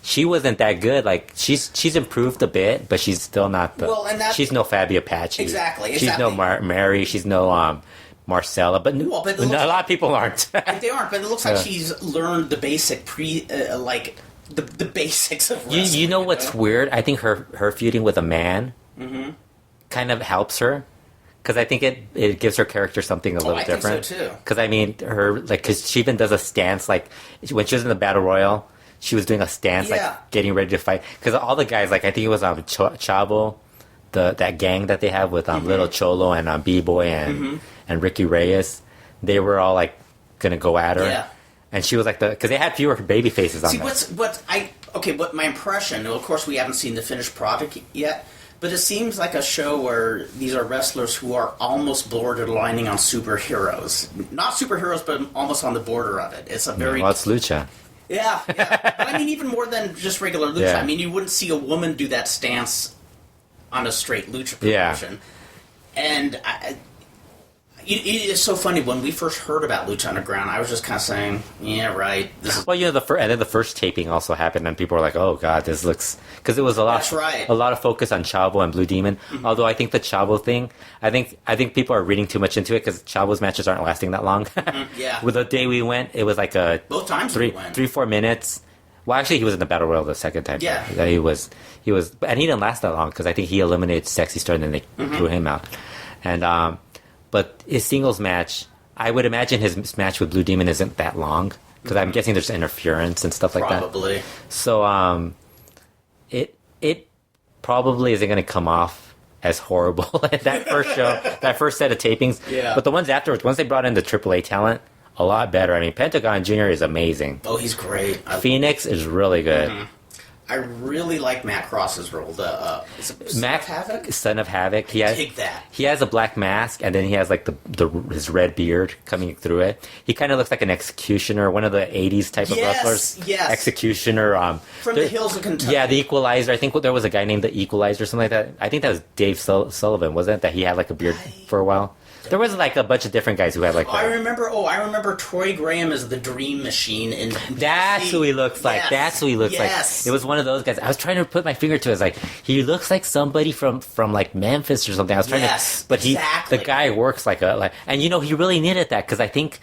she wasn't that good. Like, she's improved a bit, but she's still not the. She's no Fabi Apache. Exactly. She's no Mary. She's no Marcella. But, a lot of people aren't. They aren't. But it looks like she's learned the basic the basics of wrestling. You know what's weird? I think her feuding with a man kind of helps her. Because I think it gives her character something a little different. I think so too. Because I mean, because she even does a stance, like when she was in the Battle Royal, she was doing a stance, like getting ready to fight. Because all the guys, like I think it was Chavo, that gang that they have with Little Cholo and B-Boy and Ricky Reyes, they were all like gonna go at her. Yeah. And she was like because they had fewer baby faces on. See, what my impression? Of course, we haven't seen the finished product yet. But it seems like a show where these are wrestlers who are almost borderlining on superheroes. Not superheroes, but almost on the border of it. It's a very... Well, it's Lucha. Yeah. But I mean, even more than just regular Lucha. Yeah. I mean, you wouldn't see a woman do that stance on a straight Lucha promotion. Yeah. And it is so funny. When we first heard about Lucha Underground, I was just kind of saying, yeah, right. Well, you know, and then the first taping also happened, and people were like, "Oh God, this looks," because it was a lot. That's right. A lot of focus on Chavo and Blue Demon. Although I think the Chavo thing, I think people are reading too much into it because Chavo's matches aren't lasting that long. Yeah. With the day we went, it was like both times 3-4 minutes. Well, actually, he was in the Battle Royal the second time. Yeah. He was, and he didn't last that long because I think he eliminated Sexy Star and then they threw him out. And but his singles match, I would imagine his match with Blue Demon isn't that long because I'm guessing there's interference and stuff like that. Probably. So it probably isn't going to come off as horrible at that first show, that first set of tapings. Yeah. But the ones afterwards, once they brought in the AAA talent, a lot better. I mean, Pentagon Jr. is amazing. Oh, he's great. Phoenix is really good. I really like Matt Cross's role. Son of Havoc. He has, take that. He has a black mask, and then he has like his red beard coming through it. He kind of looks like an executioner, one of the '80s type of wrestlers. Yes, executioner. From the hills of Kentucky. Yeah, the Equalizer. I think there was a guy named the Equalizer or something like that. I think that was Dave Sullivan, wasn't it? That he had like a beard for a while. There was like a bunch of different guys who had like that. I remember Troy Graham as the Dream Machine in That's who he looks like. Yes. That's who he looks like. It was one of those guys. I was trying to put my finger to it. I was like, he looks like somebody from like Memphis or something. I was trying to, but the guy works and you know, he really needed that because I think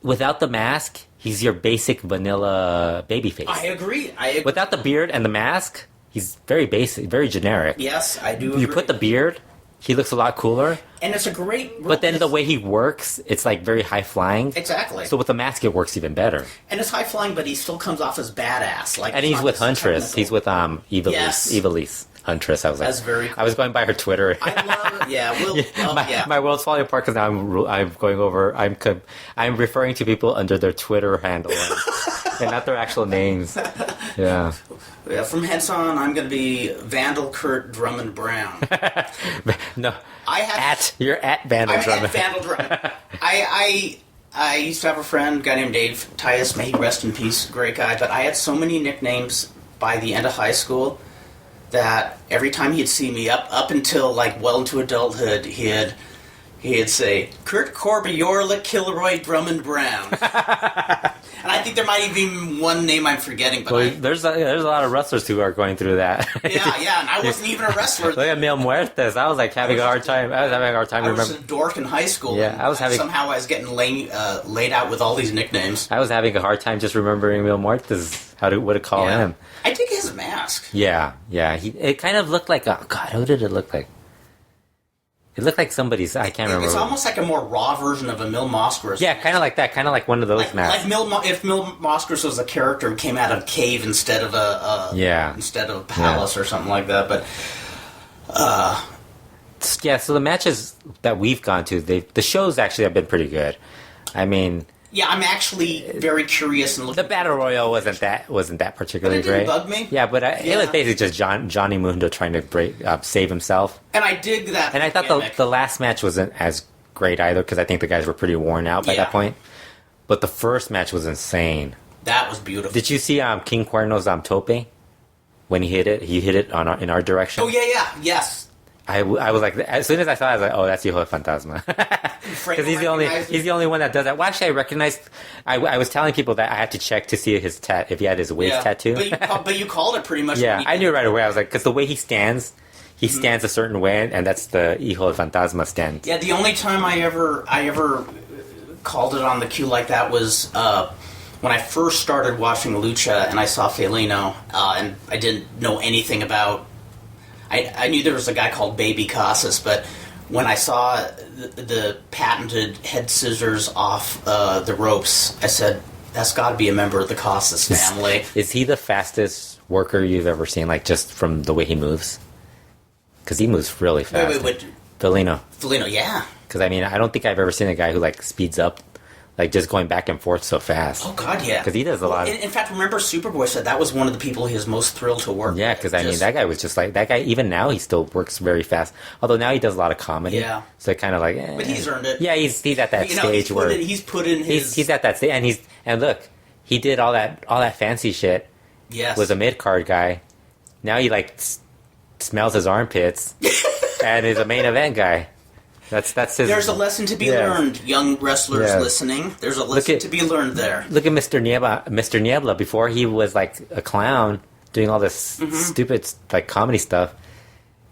without the mask, he's your basic vanilla babyface. I agree. Without the beard and the mask, he's very basic, very generic. Yes, I do agree. You put the beard, he looks a lot cooler. And it's a great... But then the way he works, it's like very high-flying. Exactly. So with the mask, it works even better. And it's high-flying, but he still comes off as badass. And he's with Huntress. He's with Evilise. Huntress. I was like... That's very cool. I was going by her Twitter. I love it. Yeah, my world's falling apart because now I'm going over... I'm referring to people under their Twitter handle and not their actual names. Yeah. Yeah, from hence on, I'm going to be Vandal Kurt Drummond Brown. No, you're at Vandal Drummond. I'm at Vandal Drummond. I used to have a friend, a guy named Dave Tias, may he rest in peace, great guy, but I had so many nicknames by the end of high school that every time he'd see me up until like well into adulthood, he'd say, Kurt Corbiorla Kilroy Drummond Brown. And I think there might even be one name I'm forgetting. But there's a lot of wrestlers who are going through that. Yeah, and I wasn't even a wrestler. Look at Mil Muertes. I was like having a hard time. I was a dork in high school. Yeah, somehow I was getting laid out with all these nicknames. I was having a hard time just remembering Mil Muertes. What to call him. I think he has a mask. Yeah. It kind of looked like God. Who did it look like? It looked like somebody's. I can't remember. It's almost like a more raw version of a Mil Mosquera. Yeah, kind of like that. Kind of like one of those masks. Like if Mil Mosquera was a character who came out of a cave instead of instead of a palace or something like that. But yeah, so the matches that we've gone to, the shows actually have been pretty good. I mean, yeah, I'm actually very curious and looking. the battle royal wasn't that particularly But it didn't great. bug me. Yeah, but it was basically just Johnny Mundo trying to save himself. And I dig that. And I thought the last match wasn't as great either because I think the guys were pretty worn out by that point. But the first match was insane. That was beautiful. Did you see King Cuerno's tope when he hit it? He hit it in our direction. Oh yes. I was like, as soon as I saw it, I was like, oh, that's Hijo de Fantasma. Because he's the only one that does that. Well, actually, I recognized. I was telling people that I had to check to see his if he had his waist tattoo. But you called it pretty much. Yeah, I knew right away. I was like, because the way he stands a certain way, and that's the Hijo de Fantasma stand. Yeah, the only time I ever called it on the cue like that was when I first started watching Lucha, and I saw Felino, and I didn't know anything about. I knew there was a guy called Baby Casas, but when I saw the patented head scissors off the ropes, I said, that's got to be a member of the Casas family. Is he the fastest worker you've ever seen, like, just from the way he moves? Because he moves really fast. Wait. Felino, yeah. Because, I mean, I don't think I've ever seen a guy who, like, speeds up, like, just going back and forth so fast. Oh, God, yeah. Because he does a lot. In fact, remember Superboy said that was one of the people he was most thrilled to work with. Yeah, because, I mean, that guy was just like, that guy, even now, he still works very fast. Although now he does a lot of comedy. Yeah. So it kind of like, But he's earned it. Yeah, he's at that stage where... He's put in his... He's at that stage, and look, he did all that fancy shit. Yes. Was a mid-card guy. Now he, like, smells his armpits and is a main event guy. That's his... There's a lesson to be learned, young wrestlers listening. There's a lesson to be learned there. Look at Mr. Niebla. Before he was, like, a clown doing all this stupid, like, comedy stuff.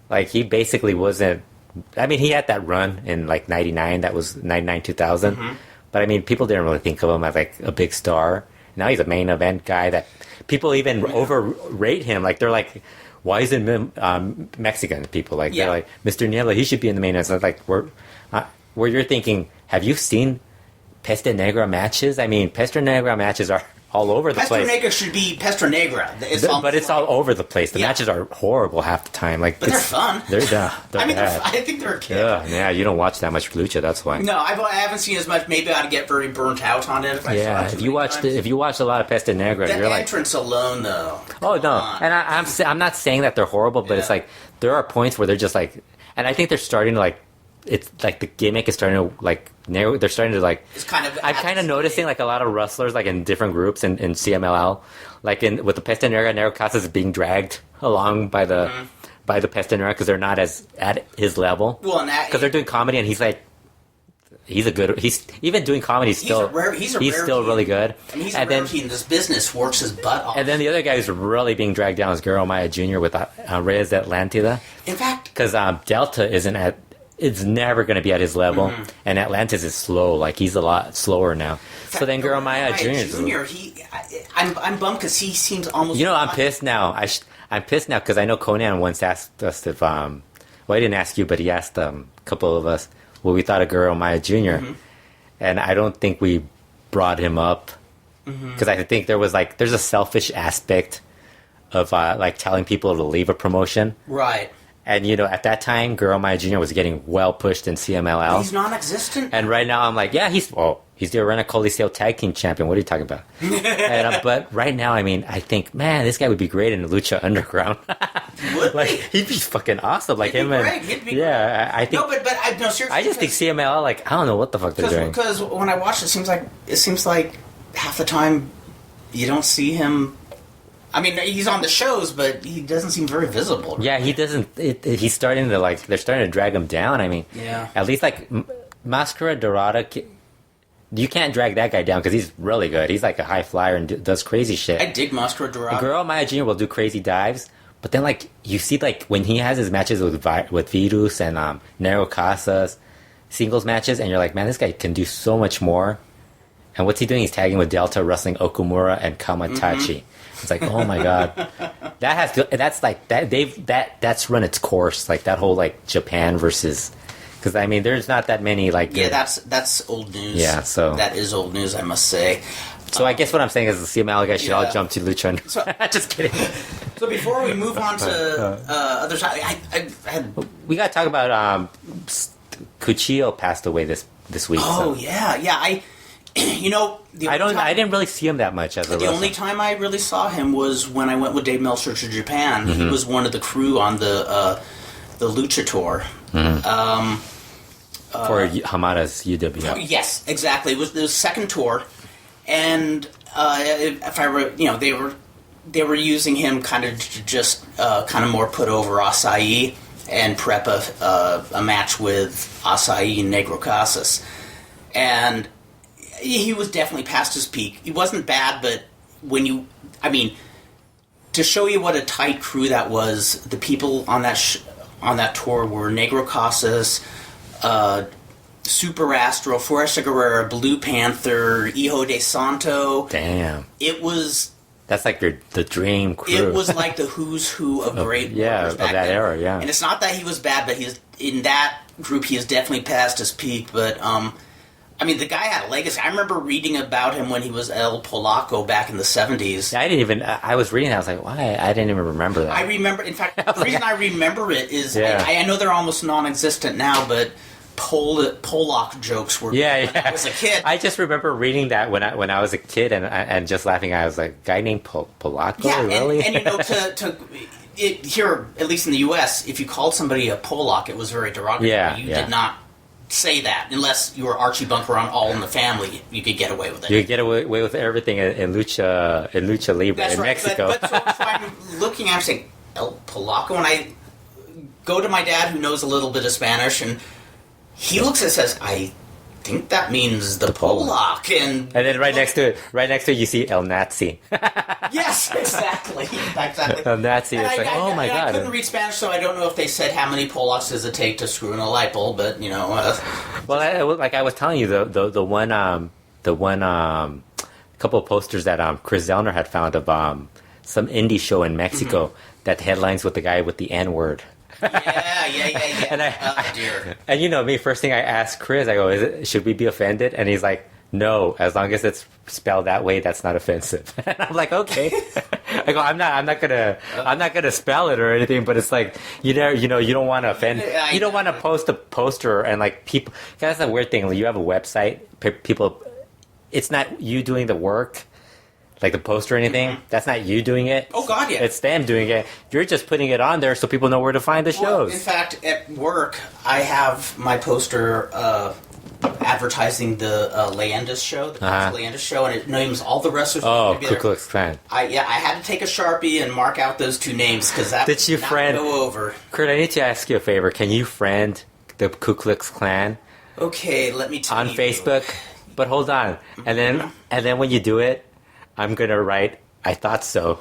Like, he basically wasn't... I mean, he had that run in, like, 99. That was 99, 2000. But, I mean, people didn't really think of him as, like, a big star. Now he's a main event guy that people even overrate him. Like, they're like... Why isn't Mexican people they're like Mr. Niebla? He should be in the main event. So like where you're thinking, have you seen Peste Negra matches? I mean, Peste Negra matches are all over the place. Peste Negra should be Peste Negra. But it's all over the place. The matches are horrible half the time. Like, but they're fun. They're I mean, bad. I think they're a kid. Yeah, you don't watch that much lucha. That's why. No, I haven't seen as much. Maybe I'd get very burnt out on it. If you watch a lot of Peste Negra, the you're like entrance alone, though. Oh no, and I'm not saying that they're horrible, but it's like there are points where they're just like, and I think they're starting to like. It's like the gimmick is starting to like narrow. They're starting to like. It's kind of. I'm kind of noticing like a lot of wrestlers like in different groups in CMLL, like with the Peste Negra, Nero Casas is being dragged along by the Peste Negra because they're not as at his level. Well, because they're doing comedy and he's even doing comedy. He's still really good. I mean, he's a rarity in this business. Works his butt off. And then the other guy who's really being dragged down is Guerrero Maya Jr. with Reyes Atlantida. In fact, because Delta isn't at. It's never going to be at his level, and Atlantis is slow. Like he's a lot slower now. So then, Guerrero Maya Jr. I'm bummed because he seems almost. You know, I'm pissed now. I'm pissed now because I know Conan once asked us if well, I didn't ask you, but he asked a couple of us what we thought of Guerrero Maya Jr. And I don't think we brought him up because I think there's a selfish aspect of like telling people to leave a promotion, right? And, you know, at that time, Guerrero Maya Jr. was getting well pushed in CMLL. He's non-existent? And right now, I'm like, yeah, he's the Arena Coliseo Tag Team Champion. What are you talking about? But right now, I mean, I think, man, this guy would be great in Lucha Underground. Would like, he'd be fucking awesome. Like he'd him and... He'd be yeah, I think... No, but no, seriously. I just think CMLL, like, I don't know what the fuck they're doing. Because when I watch it seems like half the time you don't see him... I mean, he's on the shows, but he doesn't seem very visible. Right? Yeah, he doesn't. He's starting to like. They're starting to drag him down. I mean, at least like Mascara Dorada. You can't drag that guy down because he's really good. He's like a high flyer and does crazy shit. I dig Mascara Dorada. Guerrero Maya Jr. will do crazy dives, but then like you see like when he has his matches with Virus and Nero Casas, singles matches, and you're like, man, this guy can do so much more. And what's he doing? He's tagging with Delta, wrestling Okumura and Kamatachi. It's like, oh my god, that's run its course. Like that whole like Japan versus Because I mean, there's not that many like. Yeah, that's old news. Yeah, so that is old news, I must say. So I guess what I'm saying is the CML guys should all jump to Lucha. So, just kidding. So before we move on to other side, I had. We got to talk about Cuchillo passed away this week. Oh so. yeah. I didn't really see him that much as a The wrestler. only time I really saw him was when I went with Dave Meltzer to Japan. He was one of the crew on the Lucha tour. For Hamada's UWF. Yes, exactly. It was the second tour, and if I they were using him kind of to just kind of more put over Acai and prep a match with Acai and Negro Casas, and he was definitely past his peak. He wasn't bad, but to show you what a tight crew that was, the people on that tour were Negro Casas, Super Astro, Fuerza Guerrera, Blue Panther, Hijo de Santo. Damn. It was... That's like the dream crew. It was like the who's who of great warriors back that then. era, yeah. And it's not that he was bad, but in that group he is definitely past his peak, but... the guy had a legacy. I remember reading about him when he was El Polaco back in the 70s. Yeah, I was reading that. I was like, why? I didn't even remember that. I remember, in fact, the reason I remember it is, Yeah. I know they're almost non-existent now, but Polak jokes were when I was a kid. I just remember reading that when I was a kid and just laughing. I was like, guy named Polaco? Yeah, really? and here, at least in the U.S., if you called somebody a Polak, it was very derogatory. Yeah, you did not say that unless you were Archie Bunker on All in the Family. You could get away with it. You could get away with everything in Lucha Libre That's in right. Mexico. So I'm looking at him saying, El Polaco, and I go to my dad who knows a little bit of Spanish, and he looks and says, I think that means the Polak. And then right next to it, you see El Nazi. yes, exactly. El Nazi. And It's like, oh my God. I couldn't read Spanish, so I don't know if they said how many Polacks does it take to screw in a light bulb, but, Well, I was telling you, the one couple of posters that Chris Zellner had found of some indie show in Mexico that headlines with the guy with the N-word. Yeah. And oh, dear. And you know me, first thing I asked Chris, I go, should we be offended? And he's like, no, as long as it's spelled that way, that's not offensive. And I'm like, okay. I go, I'm not gonna spell it or anything, but it's like, you don't want to offend, you don't want to post a poster and like people, that's a weird thing. Like, you have a website, people, it's not you doing the work. Like the poster or anything, that's not you doing it. Oh, God, yeah. It's them doing it. You're just putting it on there so people know where to find the shows. In fact, at work, I have my poster advertising the Leyendas show, the Leyendas show, and it names all the wrestlers. Oh, Ku Klux Klan. I had to take a Sharpie and mark out those two names because that Did you would not friend go over. Kurt, I need to ask you a favor. Can you friend the Ku Klux Klan Okay, let me tell on you. Facebook? But hold on. And then when you do it, I'm going to write, I thought so.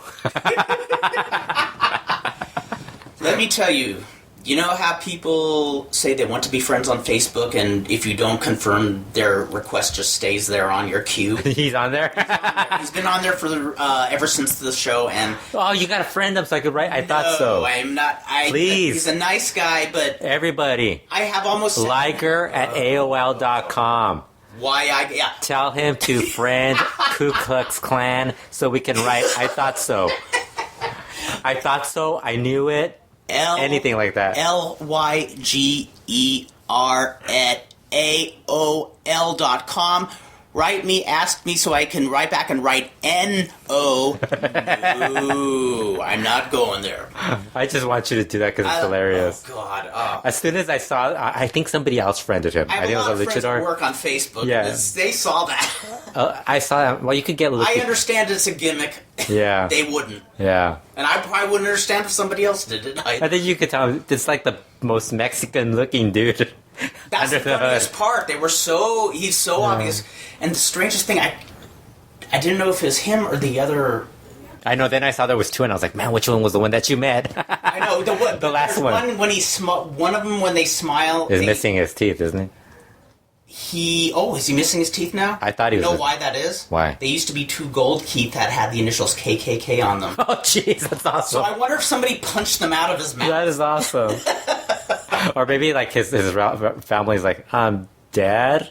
Let me tell you. You know how people say they want to be friends on Facebook, and if you don't confirm, their request just stays there on your queue? He's on there? He's been on there for ever since the show, and... Oh, you got to friend him so I could write, I thought so. No, I'm not... Please. He's a nice guy, but... Everybody. I have almost... Liker at AOL.com. Yeah. Tell him to friend Ku Klux Klan so we can write, I thought so. I thought so, I knew it. Anything like that. LYGER@AOL.com. Write me, ask me so I can write back and write N-O. No, I'm not going there. I just want you to do that because it's hilarious. Oh, God. As soon as I saw it, I think somebody else friended him. I have think a lot of it was friends that work on Facebook. Yeah. They saw that. I saw that. Well, you could get... I understand it's a gimmick. Yeah. They wouldn't. Yeah. And I probably wouldn't understand if somebody else did it. I think you could tell it's like the most Mexican-looking dude. That's the funniest part. He's so obvious. And the strangest thing, I didn't know if it was him or the other. I know. Then I saw there was two, and I was like, "Man, which one was the one that you met?" I know the last one. When one of them when they smile is missing his teeth, isn't he? Is he missing his teeth now? I thought he was. You know why that is? Why? They used to be two gold teeth that had the initials KKK on them. Oh, jeez, that's awesome. So I wonder if somebody punched them out of his mouth. That is awesome. Or maybe like his family's like, Dad,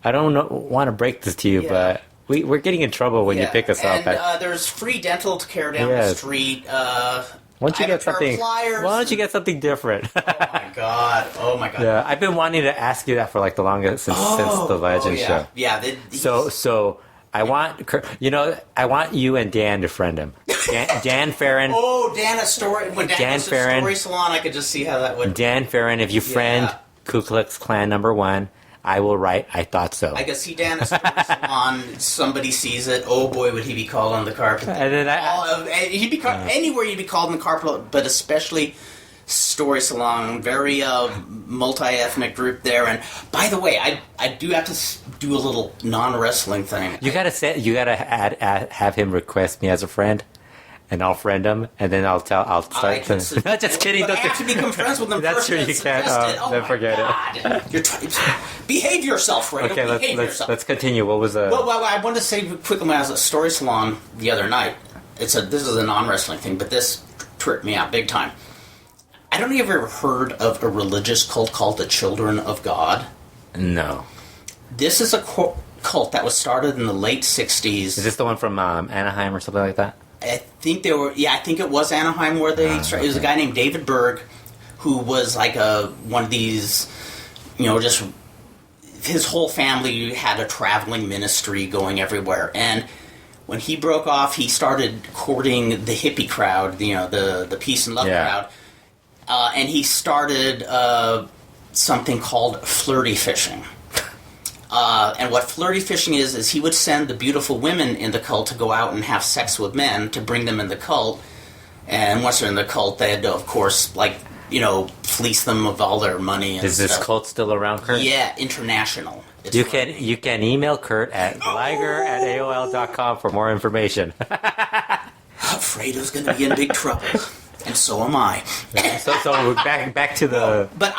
I don't want to break this to you, Yeah. but we're getting in trouble when you pick us up. And there's free dental care down the street. Why don't you I have get a pair of something? pliers. Why don't you get something different? Oh my god. Yeah, I've been wanting to ask you that for like the longest since the Legend yeah. show. Yeah. So I want I want you and Dan to friend him. Dan Farron. Oh, Dan, a story. When Dan was Farron. a story salon, I could just see how that would. Dan Farron, if you friend Yeah. Ku Klux Klan #1, I will write. I thought so. I could see Dan a story salon. Somebody sees it. Oh boy, would he be called on the carpet? And then He'd be called anywhere. You'd be called on the carpet, but especially story salon. Very multi-ethnic group there. And by the way, I do have to do a little non-wrestling thing. You gotta have him request me as a friend, and I'll friend him, and then I'll start. Not just kidding. But I have to become friends with them That's first. true. You can't. Then forget it. You're behave yourself, Fredo. Okay, let's continue. What was Well, I wanted to say quickly when I was at Story Salon the other night. This is a non-wrestling thing, but this tripped me out big time. I don't know if you've ever heard of a religious cult called the Children of God. No. This is a cult that was started in the late 60s. Is this the one from Anaheim or something like that? I think they were. Yeah, I think it was Anaheim where they started. It was a guy named David Berg, who was like one of these, just his whole family had a traveling ministry going everywhere. And when he broke off, he started courting the hippie crowd, the peace and love crowd, and he started something called flirty fishing. And what flirty fishing is he would send the beautiful women in the cult to go out and have sex with men to bring them in the cult. And once they're in the cult, they had to, of course, fleece them of all their money and Is this stuff. cult still around, Kurt? Yeah, international. It's You can email Kurt at liger@aol.com for more information. Fredo's going to be in big trouble, and so am I. so back to the. But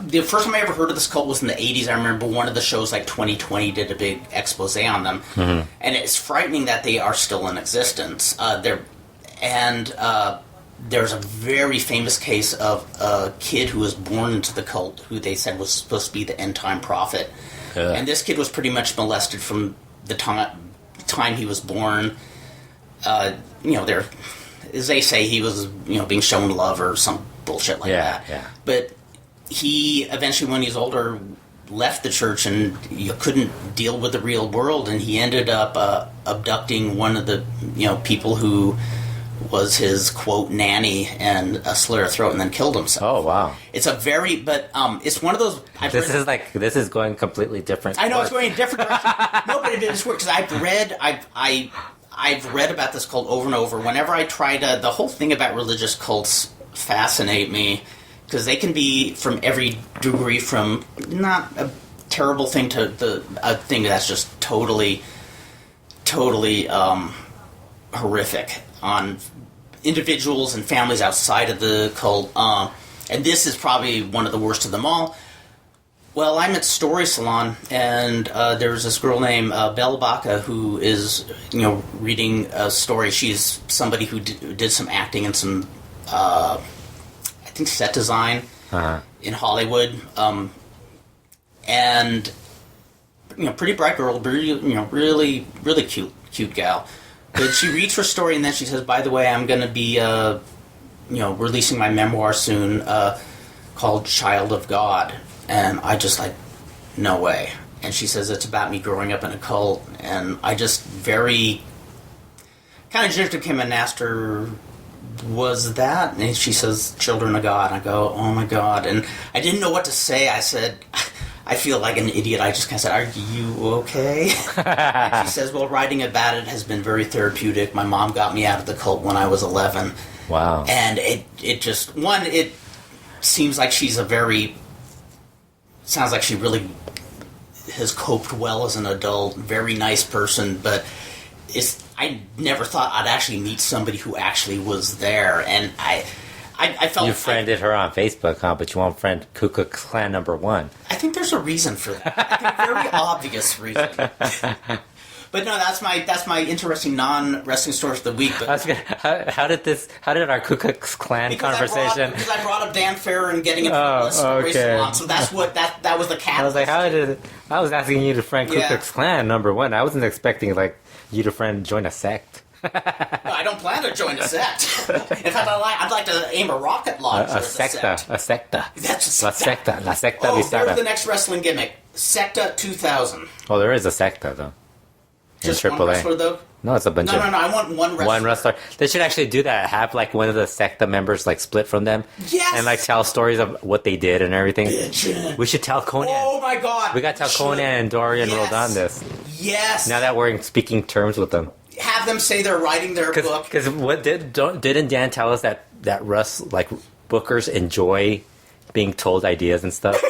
the first time I ever heard of this cult was in the 80s. I remember one of the shows, like 2020, did a big expose on them. Mm-hmm. And it's frightening that they are still in existence. There's a very famous case of a kid who was born into the cult who they said was supposed to be the end-time prophet. And this kid was pretty much molested from the time he was born. As they say, he was, being shown love or some bullshit like that. Yeah. But he eventually, when he was older, left the church and couldn't deal with the real world, and he ended up abducting one of the people who was his quote nanny and slit her throat and then killed himself. Oh wow! It's it's one of those. This is going completely different. I know it's going in a different direction. No, but it is weird because I've read about this cult over and over. Whenever I try to, the whole thing about religious cults fascinate me. Because they can be from every degree, from not a terrible thing to a thing that's just totally horrific on individuals and families outside of the cult. And this is probably one of the worst of them all. Well, I'm at Story Salon, and there's this girl named Bella Baca who is, reading a story. She's somebody who did some acting and some... I think set design in Hollywood, and pretty bright girl, really cute gal. But she reads her story and then she says, "By the way, I'm going to be releasing my memoir soon called Child of God," and I just no way. And she says it's about me growing up in a cult, and I just very kind of jerked him and asked her, "Was that?" And she says, "Children of God." And I go, "Oh my God." And I didn't know what to say. I said, I feel like an idiot. I just kind of said, "Are you okay?" And she says, "Well, writing about it has been very therapeutic. My mom got me out of the cult when I was 11. Wow. And it seems like sounds like she really has coped well as an adult, very nice person, but I never thought I'd actually meet somebody who actually was there, and I felt... You friended her on Facebook, huh? But you won't friend Ku Klux Klan #1. I think there's a reason for that. I think a very obvious reason. But no, that's my interesting non-wrestling story of the week. But how did our Ku Klux Klan conversation? Because I brought up Dan Farrer and getting it from race salon, so that's what that was the catalyst. I was like, I was asking you to friend Ku Klux Klan, number one. I wasn't expecting like you to friend join a sect. No, I don't plan to join a sect. In fact, I'd like to aim a rocket launcher. A secta. That's a La secta. La secta bizarra. There's the next wrestling gimmick. Secta 2000. Oh, there is a secta though. Just in one AAA. wrestler though? No, it's a bunch of... No, I want one wrestler. One wrestler. They should actually do that. Have like one of the secta members like split from them. Yes! And like tell stories of what they did and everything. Bitchin'. We should tell Conan. Oh my god! We got to tell Conan and Dorian Roldan this. Yes! Now that we're in speaking terms with them. Have them say they're writing their book. Because what didn't Dan tell us that Russ, like, bookers enjoy being told ideas and stuff?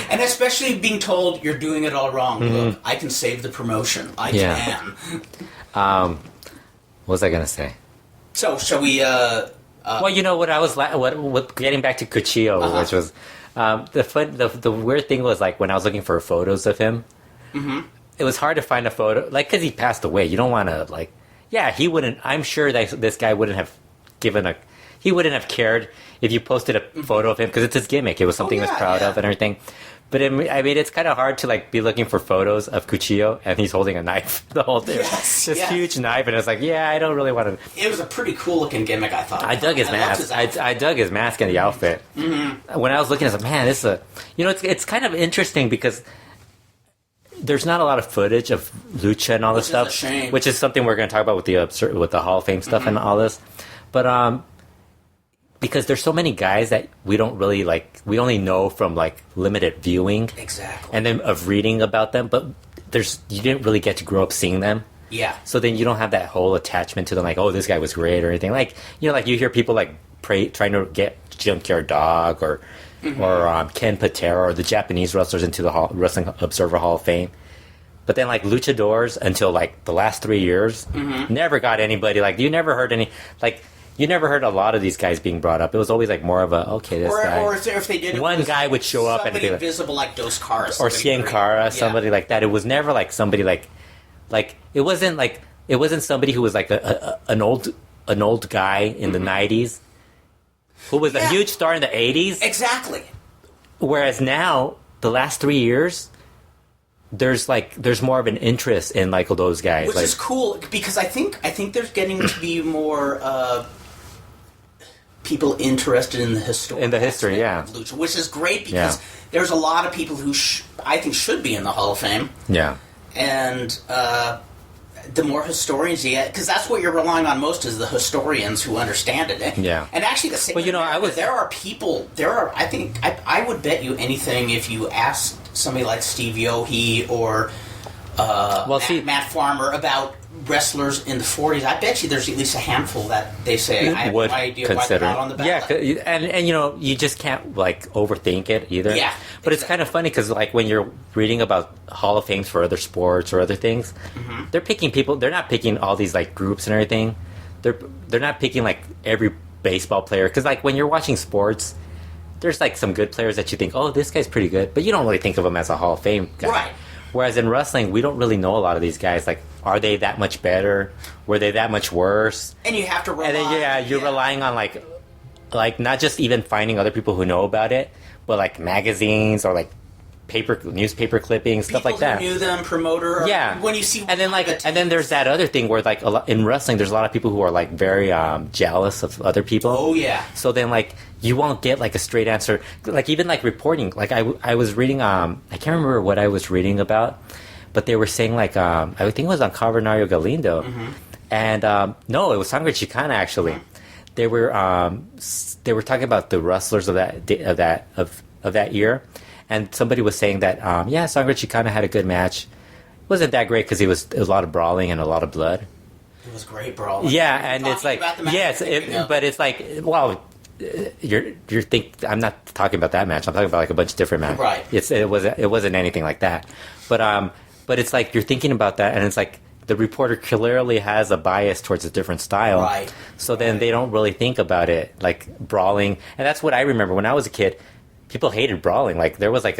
And especially being told you're doing it all wrong. Look, I can save the promotion. I can. What was I going to say? So, shall we... well, you know what I was... what getting back to Cuchillo, which was... the weird thing was, like, when I was looking for photos of him, it was hard to find a photo, like, because he passed away. You don't want to, like... Yeah, he wouldn't... I'm sure that this guy wouldn't have given a... He wouldn't have cared if you posted a photo of him, because it's his gimmick. It was something he was proud of and everything. But I mean, it's kind of hard to, like, be looking for photos of Cuchillo, and he's holding a knife the whole thing. This huge knife, and it's like, yeah, I don't really want to... It was a pretty cool-looking gimmick, I thought. I dug his mask. I dug his mask and the outfit. When I was looking, I was like, man, this is a... You know, it's kind of interesting, because... There's not a lot of footage of Lucha and all this stuff, which is something we're going to talk about with the Hall of Fame stuff and all this. But because there's so many guys that we don't really like, we only know from like limited viewing, and then of reading about them. But you didn't really get to grow up seeing them. Yeah. So then you don't have that whole attachment to them, like, oh, this guy was great or anything. Like, you know, like you hear people like trying to get Junkyard Dog or Ken Patera or the Japanese wrestlers into the Wrestling Observer Hall of Fame. But then, like, luchadors, until, like, the last 3 years, never got anybody. Like, you never heard you never heard a lot of these guys being brought up. It was always, like, more of a, okay, this guy. Or if they did, one guy would show up and be like... invisible, like Dos Caras. Or Cien Cara, somebody like that. It was never, like, somebody, like, it wasn't somebody who was, like, an old guy in the 90s. Who was a huge star in the 80s. Exactly. Whereas now, the last 3 years, there's more of an interest in like those guys. Which is cool, because I think there's getting to be more people interested in the history. In the history, of Lucha, which is great, because there's a lot of people who I think should be in the Hall of Fame. Yeah. And the more historians you get, because that's what you're relying on most, is the historians who understand it. Yeah. And actually, the same. Well, you know, I think I would bet you anything if you asked somebody like Steve Yohe or Matt Farmer about wrestlers in the 40s. I bet you there's at least a handful that they say, I have no idea why they're not on the ballot. Yeah, and you know, you just can't like overthink it either. Yeah. But it's kind of funny, because like when you're reading about Hall of Fames for other sports or other things, they're picking people. They're not picking all these like groups and everything. They're not picking like every baseball player, because like when you're watching sports, there's like some good players that you think, oh, this guy's pretty good, but you don't really think of him as a Hall of Fame guy. Right. Whereas in wrestling, we don't really know a lot of these guys. Like, are they that much better? Were they that much worse? And you have to rely. And then you're relying on like not just even finding other people who know about it, but like magazines or like newspaper clippings, stuff like that. People who knew them, promoter. Yeah. When you see, and then there's that other thing where like in wrestling, there's a lot of people who are like very jealous of other people. Oh yeah. So then like you won't get like a straight answer. Like even like reporting. Like I was reading I can't remember what I was reading about, but they were saying like I think it was on Cavernario Galindo, and no, it was Sangre Chicana actually. They were talking about the wrestlers of that year. And somebody was saying that, Sangre Chicana had a good match. It wasn't that great because it was a lot of brawling and a lot of blood. It was great brawling. Yeah, and it's like, but it's like, well, I'm not talking about that match. I'm talking about like a bunch of different matches. Right. It wasn't anything like that. But it's like you're thinking about that, and it's like the reporter clearly has a bias towards a different style. Right. So then they don't really think about it like brawling, and that's what I remember when I was a kid. people hated brawling. Like there was a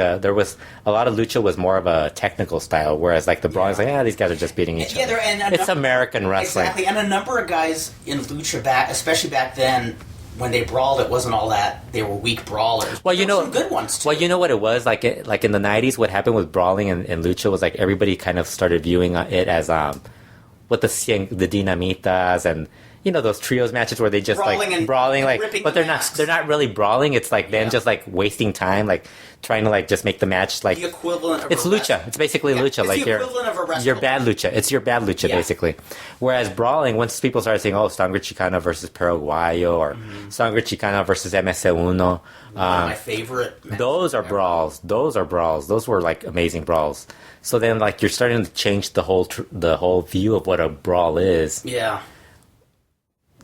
lot of lucha was more of a technical style, whereas like the brawling is like, these guys are just beating each other. It's American wrestling. Exactly, and a number of guys in lucha especially back then, when they brawled, it wasn't all that. They were weak brawlers. Well, some good ones too. Well, you know what it was like in the 90s. What happened with brawling and lucha was like everybody kind of started viewing it as what the dinamitas and those trios matches where they just brawling but they're not really brawling. It's like them just like wasting time, like trying to like just make the match like the equivalent of it's lucha. It's basically lucha. It's like the equivalent of a wrestling your bad lucha. It's your bad lucha basically. Whereas brawling, once people started saying, Sangre Chicana versus Paraguayo or Sangre Chicana versus MS1, one of my favorite matches those are ever. brawls. Those were like amazing brawls. So then like you're starting to change the whole view of what a brawl is. Yeah.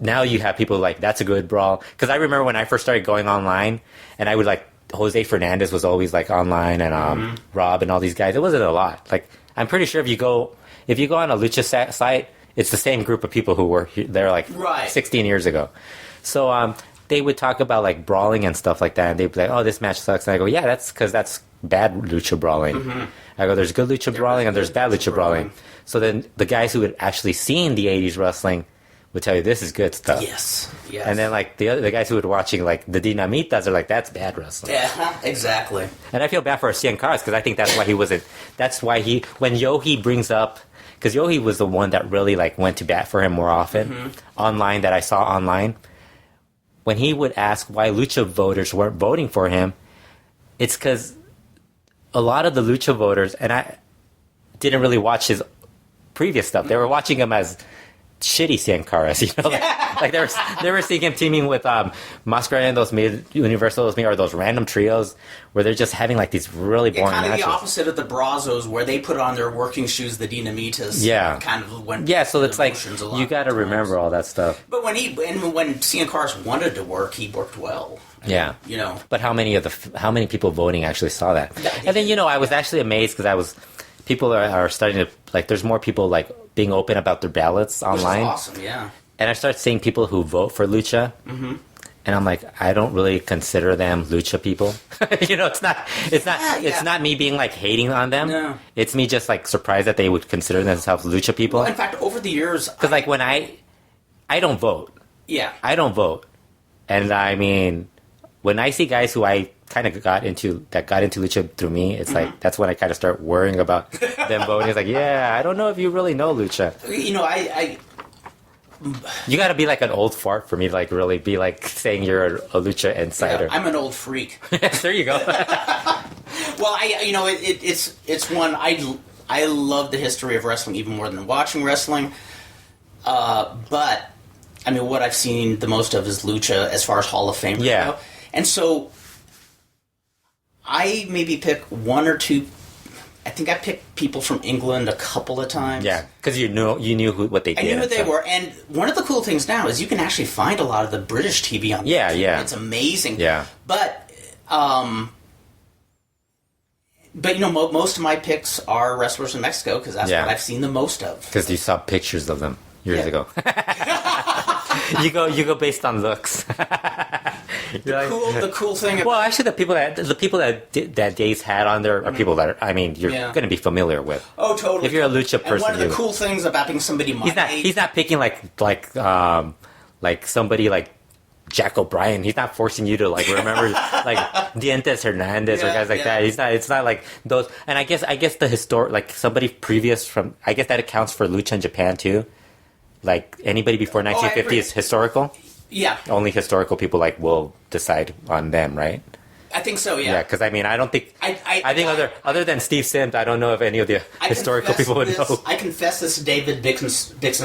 Now you have people like, that's a good brawl. Because I remember when I first started going online, and I would like, Jose Fernandez was always like online, and Rob and all these guys. It wasn't a lot. Like, I'm pretty sure if you go on a lucha site, it's the same group of people who were there like 16 years ago. So they would talk about like brawling and stuff like that, and they'd be like, this match sucks. And I go, yeah, that's because that's bad lucha brawling. I go, there's good lucha brawling and there's bad lucha brawling. So then the guys who had actually seen the 80s wrestling would tell you this is good stuff. Yes. And then like the guys who were watching like the Dinamitas are like, that's bad wrestling. Yeah, exactly. And I feel bad for Cien Caras because I think that's why he wasn't. That's why when Yohi brings up, because Yohi was the one that really like went to bat for him more often online, that I saw online. When he would ask why lucha voters weren't voting for him, it's because a lot of the lucha voters, and I didn't really watch his previous stuff. They were watching him as shitty Cien Caras, like they were seeing him teaming with Mascara and those Universal or those random trios where they're just having like these really boring kind of matches. the opposite of the Brazos, where they put on their working shoes, the Dinamitas. Kind of went. Yeah, so it's like you got to remember all that stuff. But when Cien Caras wanted to work, he worked well. But how many people voting actually saw that? And then I was actually amazed because people are starting to like. There's more people like being open about their ballots online. Which is awesome, yeah. And I start seeing people who vote for lucha, and I'm like, I don't really consider them lucha people. It's not me being like hating on them. No. It's me just like surprised that they would consider themselves lucha people. Well, in fact, over the years, because like when I don't vote. Yeah. I don't vote, and I mean, when I see guys who I kind of got into lucha through me, it's like that's when I kind of start worrying about them voting. It's like, I don't know if you really know lucha. You got to be like an old fart for me to like really be like saying you're a lucha insider. Yeah, I'm an old freak. There you go. Well, it's one I love the history of wrestling even more than watching wrestling. But I mean, what I've seen the most of is lucha as far as Hall of Fame. Yeah. And so I maybe pick one or two. I think I picked people from England a couple of times. Yeah, because you knew what they did. I knew who they were, and one of the cool things now is you can actually find a lot of the British TV on. Yeah, YouTube. yeah, it's amazing. Yeah, but most of my picks are wrestlers from Mexico because that's what I've seen the most of. Because you saw pictures of them years ago. You go based on looks. The cool thing. Well, actually, the people that Dave's had on there are people that you're going to be familiar with. Oh, totally. If you're a lucha person, and one of the cool things about being somebody my age, he's not picking like somebody like Jack O'Brien. He's not forcing you to like remember like Dientes Hernandez or guys like that. It's not like those. And I guess the historic, like somebody previous from, I guess that accounts for lucha in Japan too. Like anybody before 1950 is historical. Yeah. Only historical people like will decide on them, right? I think so. Yeah. Yeah, because I mean, I don't think. I think other than Steve Sims, I don't know if any of the historical people would know. I confess this to David Dixon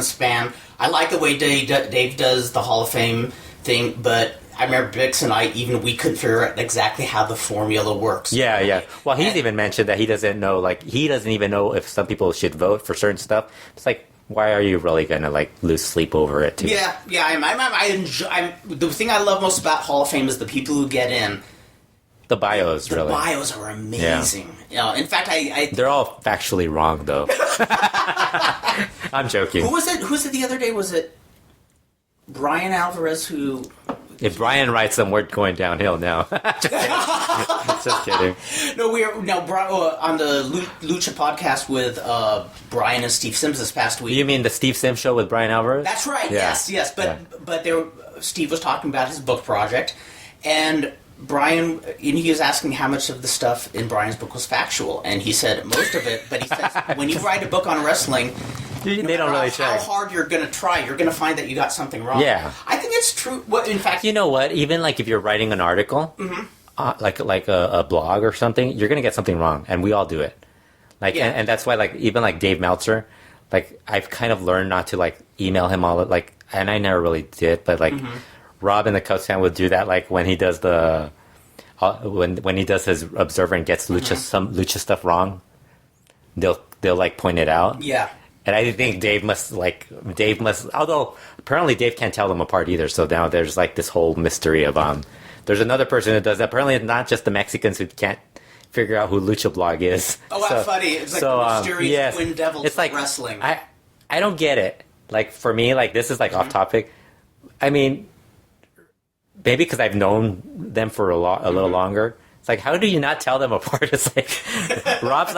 Span. I like the way Dave does the Hall of Fame thing, but I remember Bix and we couldn't figure out exactly how the formula works. Yeah. Well, he's even mentioned that he doesn't know. Like, he doesn't even know if some people should vote for certain stuff. It's like, why are you really gonna like lose sleep over it too? Yeah. I enjoy. The thing I love most about Hall of Fame is the people who get in. The bios, the bios are amazing. Yeah. In fact, they're all factually wrong, though. I'm joking. Who was it the other day? Was it Brian Alvarez who If Brian writes them, we're going downhill now. Just kidding. No, on the Lucha podcast with Brian and Steve Sims this past week. You mean the Steve Sims show with Brian Alvarez? That's right. Yeah. Yes. Yeah. But Steve was talking about his book project, and Brian, and he was asking how much of the stuff in Brian's book was factual, and he said most of it. But he says when you write a book on wrestling, They don't really how check. hard you're going to try, you're going to find that you got something wrong. Yeah. I think it's true. Well, in fact, You know what? Even like if you're writing an article, like a blog or something, you're gonna get something wrong, and we all do it. Like, Yeah. and that's why like even like Dave Meltzer, like I've kind of learned not to like email him all like, and I never really did, but like Rob in the Cubs fan would do that, like when he does the when he does his Observer and gets some lucha stuff wrong, they'll like point it out. yeah. And I think Dave must, although apparently Dave can't tell them apart either. So now there's like this whole mystery of, there's another person who does that. Apparently it's not just the Mexicans who can't figure out who Lucha Blog is. Oh, that's funny. It's like the mysterious twin devils it's of like, wrestling. I don't get it. Like for me, like this is like off topic. I mean, maybe because I've known them for a little longer. It's like, how do you not tell them apart? It's like, Rob's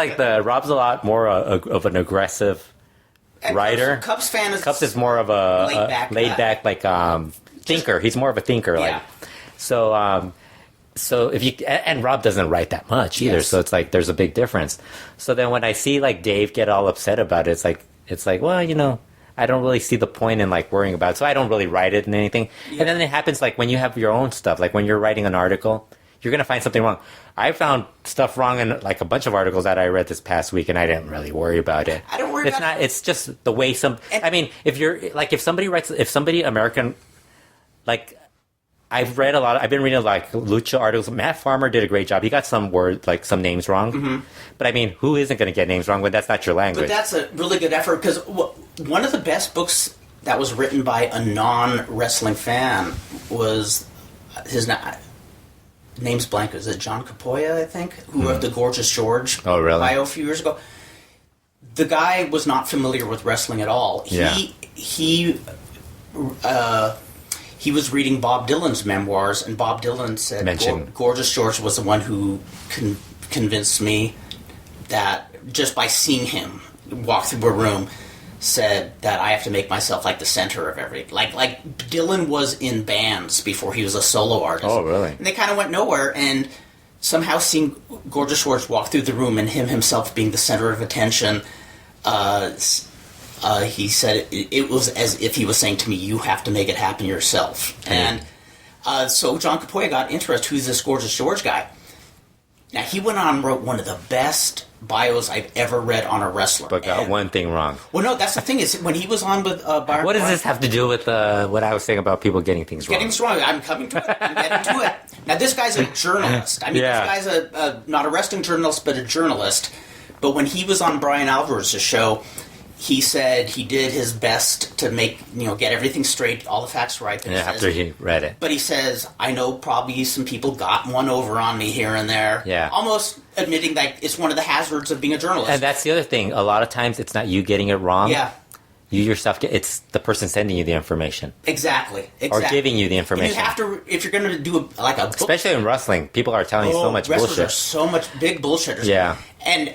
a lot more of an aggressive writer. Cubs fan is Cubs is more of a laid back, like thinker. He's more of a thinker. Yeah. Like so if you and Rob doesn't write that much either. Yes. So it's like there's a big difference. So then when I see like Dave get all upset about it, it's like well, you know, I don't really see the point in like worrying about it. So I don't really write it in anything. Yeah. And then it happens like when you have your own stuff, like when you're writing an article, you're going to find something wrong. I found stuff wrong in like a bunch of articles that I read this past week, and I didn't really worry about it. I don't worry it's about not. It's just the way I mean, if somebody American, like I've been reading like lucha articles. Matt Farmer did a great job. He got some some names wrong. But I mean, who isn't going to get names wrong when that's not your language? But that's a really good effort because one of the best books that was written by a non-wrestling fan was his name's blank. Is it John Capoya, I think, who wrote the Gorgeous George bio a few years ago? The guy was not familiar with wrestling at all. He was reading Bob Dylan's memoirs, and Bob Dylan said Gorgeous George was the one who convinced me that just by seeing him walk through a room, said that I have to make myself like the center of everything. Like Dylan was in bands before he was a solo artist. Oh, really? And they kind of went nowhere, and somehow seeing Gorgeous George walk through the room and him himself being the center of attention, he said it was as if he was saying to me, you have to make it happen yourself. And so John Capoya got interested, who's this Gorgeous George guy? Now, he went on and wrote one of the best bios I've ever read on a wrestler. But got one thing wrong. Well, no, that's the thing is when he was on with Byron. What does this have to do with what I was saying about people getting things wrong? Getting things wrong. I'm coming to it. I'm getting to it. Now, this guy's a journalist. I mean, Yeah. this guy's not a wrestling journalist, but a journalist. But when he was on Brian Alvarez's show, he said he did his best to get everything straight, all the facts right. Yeah, after he read it. But he says, I know probably some people got one over on me here and there. Yeah. Almost admitting that it's one of the hazards of being a journalist. And that's the other thing. A lot of times it's not you getting it wrong. Yeah. You yourself it's the person sending you the information. Exactly. Or giving you the information. And you have to, if you're going to do a book. Especially in wrestling, people are telling you so much wrestlers bullshit. are so much big bullshitters. Yeah. And,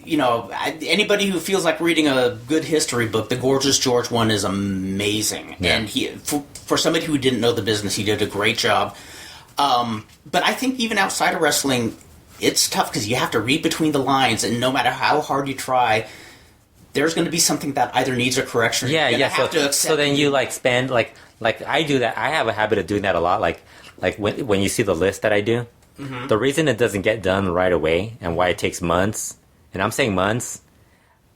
anybody who feels like reading a good history book, the Gorgeous George one is amazing. Yeah. And for somebody who didn't know the business, he did a great job. But I think even outside of wrestling, it's tough because you have to read between the lines, and no matter how hard you try, there's going to be something that either needs a correction. Yeah, you're yeah. gonna have to accept So then you spend like I do that. I have a habit of doing that a lot. Like when you see the list that I do, the reason it doesn't get done right away and why it takes months, and I'm saying months.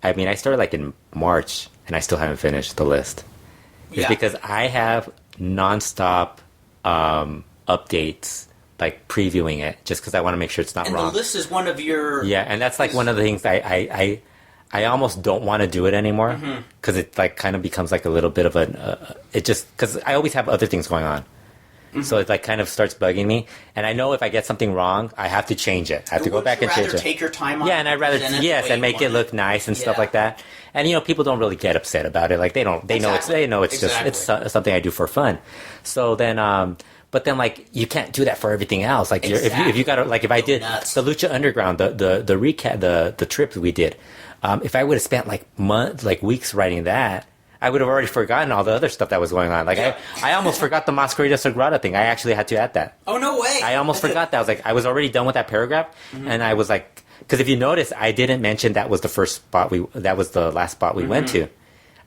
I mean, I started in March and I still haven't finished the list. It's Yeah. because I have nonstop updates, previewing it, just because I want to make sure it's not And wrong. the list is one of your... Yeah, and that's one of the things I almost don't want to do it anymore because it kind of becomes a little bit of because I always have other things going on. So it kind of starts bugging me, and I know if I get something wrong, I have to change it. I have to go back and change it. Take your time on Yeah, and I'd rather present it the way and make you it want look nice and stuff Yeah. like that. And people don't really get upset about it. They know it's Exactly. just something I do for fun. So then, But then, like, you can't do that for everything else. Like, Exactly. if you got to, like, if I did nuts. the Lucha Underground, the recap, the trip we did, if I would have spent like months, like weeks writing that, I would have already forgotten all the other stuff that was going on. Like, I almost forgot the Masquerita Sagrada thing. I actually had to add that. Oh, no way. I almost forgot that. I was already done with that paragraph, and I was like, because if you notice, I didn't mention that was the first spot that was the last spot we went to.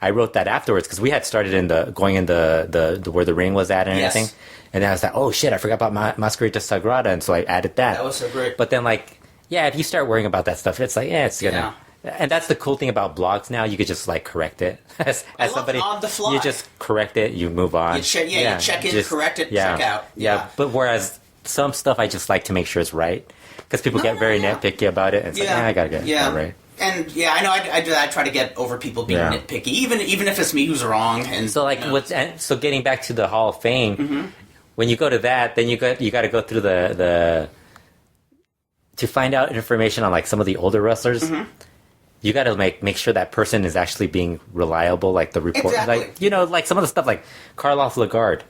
I wrote that afterwards because we had started going in the where the ring was at and Yes. everything, and then I was like, oh shit, I forgot about Masquerita Sagrada, and so I added that. That was so great. But then, like, yeah, if you start worrying about that stuff, it's like, yeah, it's gonna. And that's the cool thing about blogs now. You could just like correct it as love somebody. it on the fly. You just correct it. You move on. You check in, correct it, check out. Yeah. But whereas some stuff, I just like to make sure it's right because people get very nitpicky about it. And it's like, I gotta get it right. And I know I do that. I try to get over people being nitpicky, even if it's me who's wrong. And so, like, so getting back to the Hall of Fame, when you go to that, then you got to go through the to find out information on like some of the older wrestlers. You got to make sure that person is actually being reliable, like the report, Exactly. like like some of the stuff like Karloff Lagarde.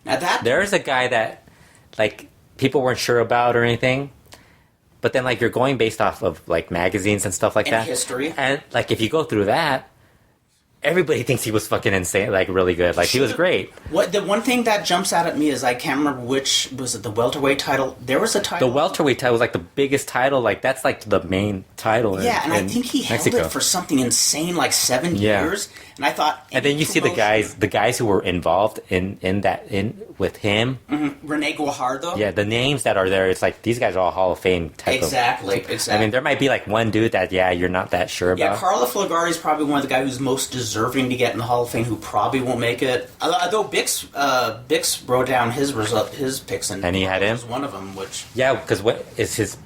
now that There's a guy that like people weren't sure about or anything, but then like you're going based off of like magazines and stuff like And that, history. and like if you go through that, everybody thinks he was fucking insane, like really good, like he was great. What the one thing that jumps out at me is I can't remember which was it, the welterweight title. There was a title. The welterweight title was like the biggest title, like that's like the main title. and I in think he held Mexico. it for something insane, like 7 Yeah. years. And I thought, And then you see the guys who were involved in with him. Rene Guajardo. Yeah, the names that are there, it's like these guys are all Hall of Fame type Exactly. of. I mean, there might be like one dude that you're not that sure Yeah, about. Karloff Lagarde is probably one of the guys who's most deserving to get in the Hall of Fame, who probably won't make it. Although Bix wrote down his picks, and he had him? was one of them. Which Yeah, because what is his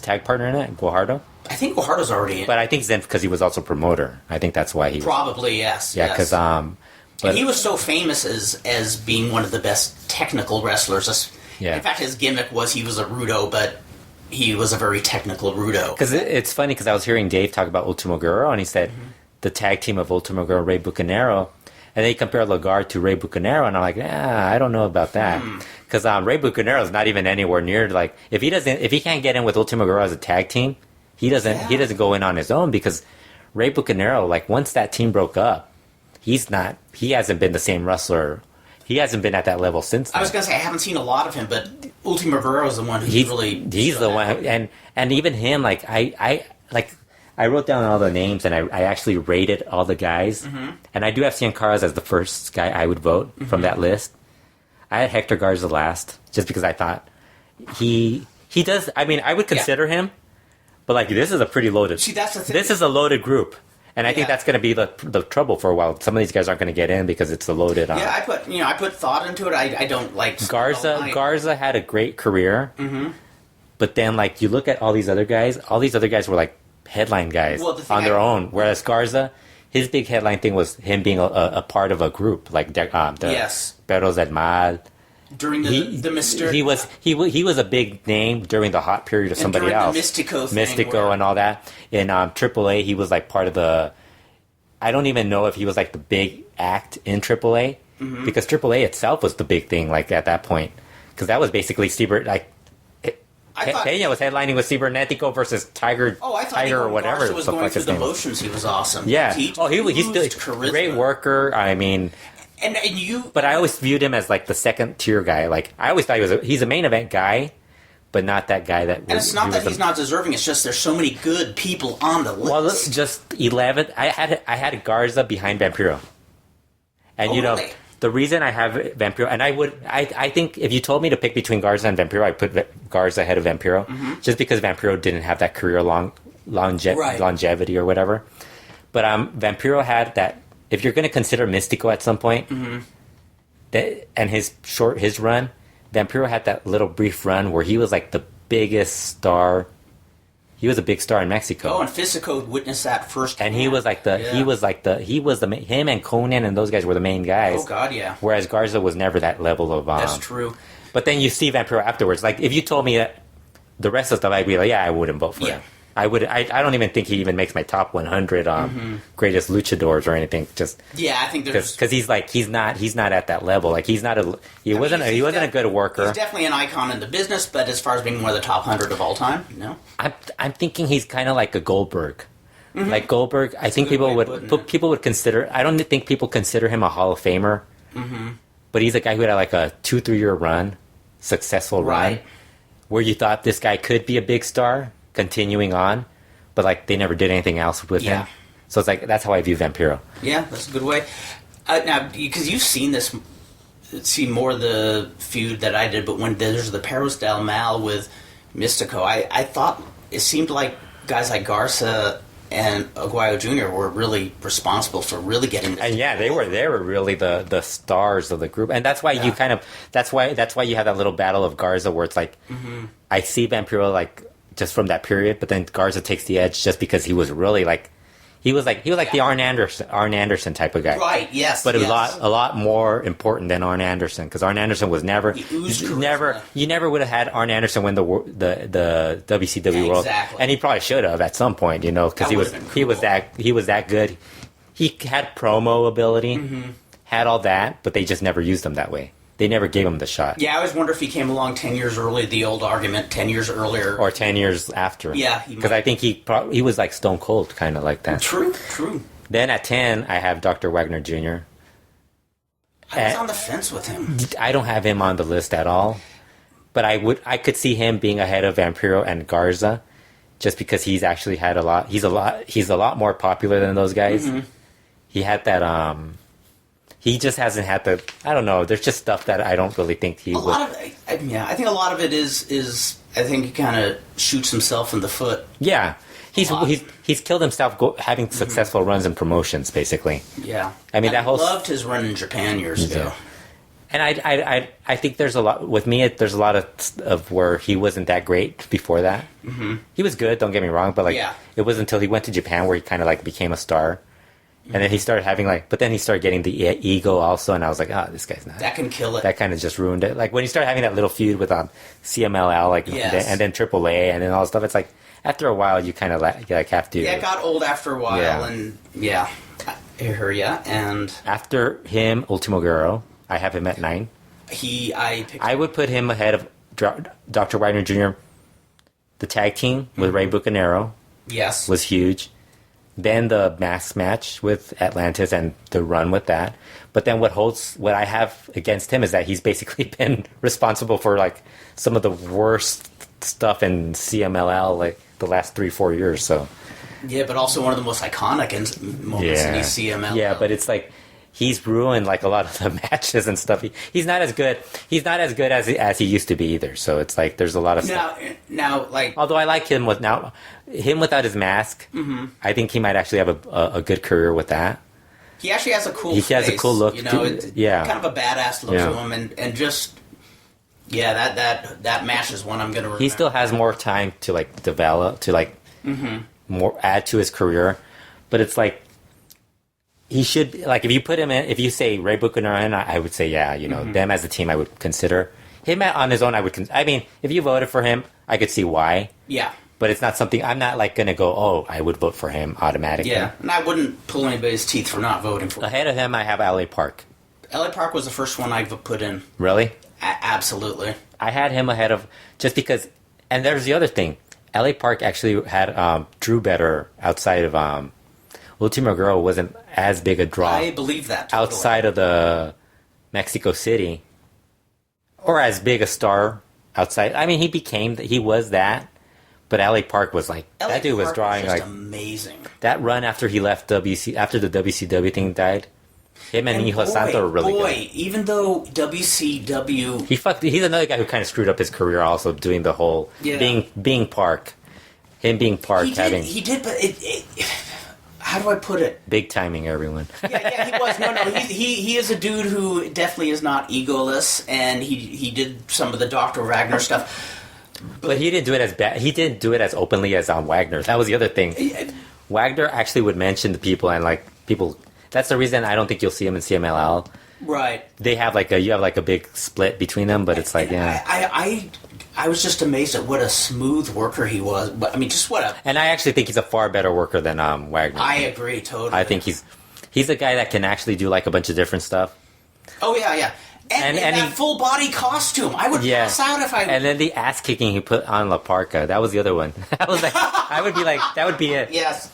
tag partner in it, Guajardo? I think Guajardo's already in. But I think it's in because he was also promoter. I think that's why he. Probably yes. Yeah, yes. because And but he was so famous as being one of the best technical wrestlers. Yeah. In fact, his gimmick was he was a rudo, but he was a very technical rudo. because it's funny because I was hearing Dave talk about Ultimo Guerrero and he said the tag team of Ultimo Guerrero, Rey Bucanero, and they compared Lagarde to Rey Bucanero, and I'm like, I don't know about that because Rey Bucanero is not even anywhere near like if he can't get in with Ultimo Guerrero as a tag team, he doesn't go in on his own because Rey Bucanero, like once that team broke up, he hasn't been the same wrestler. He hasn't been at that level since then. I was gonna say I haven't seen a lot of him, but Ultimo Guerrero is the one who's he's really the one, and even him, like I wrote down all the names and I actually rated all the guys, and I do have Cien Caras as the first guy I would vote from that list. I had Hector Garza last just because I thought he does. I mean, I would consider him, but like this is a pretty loaded. See, that's the thing. This is a loaded group. And I think Yeah. that's going to be the trouble for a while. Some of these guys aren't going to get in because it's a loaded. Yeah, I put thought into it. I don't like Garza. Garza had a great career, but then like you look at all these other guys. All these other guys were like headline guys Well, the thing on their own. Whereas Garza, his big headline thing was him being a part of a group like the Yes. Perros del Mal. during the Mister. He was a big name during the hot period of somebody during the else. Mystico thing Mystico where- and all that. In AAA, he was like part of the. I don't even know if he was like the big act in AAA because AAA itself was the big thing like at that point because that was basically Steve like. I thought- Peña was headlining with Cibernetico versus Tiger I thought Tiger or when whatever Garza was the going fuck through his the name was. motions. He was awesome. Yeah. he's He's still charisma. great worker. I mean. And you, But I always viewed him as like the second tier guy. Like I always thought he's a main event guy, but not that guy that. and it's not that he's not deserving. It's just there's so many good people on the list. Well, it's just 11. I had Garza behind Vampiro, and Really? the reason I have Vampiro, and I think if you told me to pick between Garza and Vampiro, I'd put Garza ahead of Vampiro, just because Vampiro didn't have that career longevity or whatever. But Vampiro had that. If you're going to consider Mystico at some point, and his run, Vampiro had that little brief run where he was like the biggest star. He was a big star in Mexico. and Fisico witnessed that first. And he was like him and Conan and those guys were the main guys. Oh God, yeah, Whereas Garza was never that level of. that's true. But then you see Vampiro afterwards. Like if you told me that the rest of the stuff, I'd be like, yeah, I wouldn't vote for him. I don't even think he even makes my top 100 greatest luchadors or anything. Just Yeah, I think there's because he's not at that level. Like he wasn't a good worker. He's definitely an icon in the business, but as far as being one of the top 100 of all time, no. I'm thinking he's kind of like a Goldberg. Like Goldberg, I think a good way of putting it. people would consider. I don't think people consider him a Hall of Famer. But he's a guy who had like a 2-3 year run, successful run, Right. where you thought this guy could be a big star, continuing on, but like they never did anything else with Yeah. him. So it's like that's how I view Vampiro. Yeah, that's a good way. Now, because you've seen more of the feud that I did, but when there's the Perros del Mal with Mystico, I thought it seemed like guys like Garza and Aguayo Jr. were really responsible for really getting this. And yeah, they were really the stars of the group, and that's why you kind of that's why you have that little battle of Garza where it's like I see Vampiro like just from that period, but then Garza takes the edge just because he was really like he was like the Arn Anderson type of guy, Right, yes. but yes. a lot more important than Arn Anderson because Arn Anderson was never He oozed you charisma. never would have had Arn Anderson win the WCW World, Exactly. and he probably should have at some point, you know, because That would've been he was that good. He had promo ability, had all that, but they just never used him that way. They never gave him the shot. Yeah, I always wonder if he came along 10 years early, the old argument, 10 years earlier. Or 10 years after. Yeah, he because might. I think he was like Stone Cold, kind of like that. True. Then at 10, I have Dr. Wagner Jr. I was on the fence with him. I don't have him on the list at all, but I could see him being ahead of Vampiro and Garza, just because he's actually had a lot. He's a lot more popular than those guys. He had that. He just hasn't had the. I don't know. There's just stuff that I don't really think he would. I think a lot of it is I think he kind of shoots himself in the foot. Yeah, he's lot. he's killed himself having successful runs and promotions, basically. Yeah, I mean, that whole- loved his run in Japan years ago. And I think there's a lot with me. There's a lot of where he wasn't that great before that. He was good, don't get me wrong, but like Yeah. it wasn't until he went to Japan where he kind of like became a star, and then he started having but then he started getting the ego also, and I was like, this guy's not. That can kill it. That kind of just ruined it. Like when he started having that little feud with CMLL, like Yes. and then AAA, and then all this stuff. It's like after a while, you kind of have to. Yeah, it got old after a while, Yeah. and I hear ya. And After him, Ultimo Guerrero, I have him at 9. I would put him ahead of Dr. Wagner Jr. The tag team with Ray Bucanero yes, was huge. Then the mask match with Atlantis and the run with that. But then what I have against him is that he's basically been responsible for like some of the worst stuff in CMLL like the last 3-4 years. So yeah, but also one of the most iconic moments in CML. yeah, but it's like he's ruined like a lot of the matches and stuff. He's not as good. He's not as good as he used to be either. So it's like there's a lot of stuff. Now, like Although I like him without his mask, I think he might actually have a good career with that. he actually has a cool. He has a face, cool look, You know, too. it's Yeah. kind of a badass look Yeah. to him, and just that match is one I'm gonna remember. He still has more time to like develop to like more add to his career, but it's like he should like if you put him in, if you say Ray Bucanero in, I would say them as a team I would consider him on his own. I mean, if you voted for him, I could see why. Yeah. But it's not something I'm not like gonna go. I would vote for him automatically. Yeah, and I wouldn't pull anybody's teeth for not voting for him. Ahead of him, I have LA Park. LA Park was the first one I put in. Really? Absolutely. I had him ahead of just because. And there's the other thing. LA Park actually had drew better outside of Ultimo Guerrero wasn't as big a draw. I believe that. Totally. Outside of the Mexico City, or as big a star outside. I mean, he was that, but LA Park was like LA that dude was Park drawing just like amazing. that run after he left after the WCW thing died. Him and Hijo Santo are really good. Even though WCW, He's another guy who kind of screwed up his career also doing the whole being Park. Him being Park he did, but it how do I put it? big timing everyone. Yeah, he was. No, he is a dude who definitely is not egoless, and he did some of the Dr. Wagner stuff. But he didn't do it as bad. He didn't do it as openly as Wagner. That was the other thing. Wagner actually would mention the people and like people. That's the reason I don't think you'll see him in CMLL. Right. They have you have a big split between them, but it's like I I was just amazed at what a smooth worker he was. But I mean, just what a. And I actually think he's a far better worker than Wagner. I agree totally. I think he's a guy that can actually do like a bunch of different stuff. Oh yeah. And that full body costume, I would pass out if I. And then the ass kicking he put on La Parka, that was the other one. I was like, I would be like, that would be it. Yes.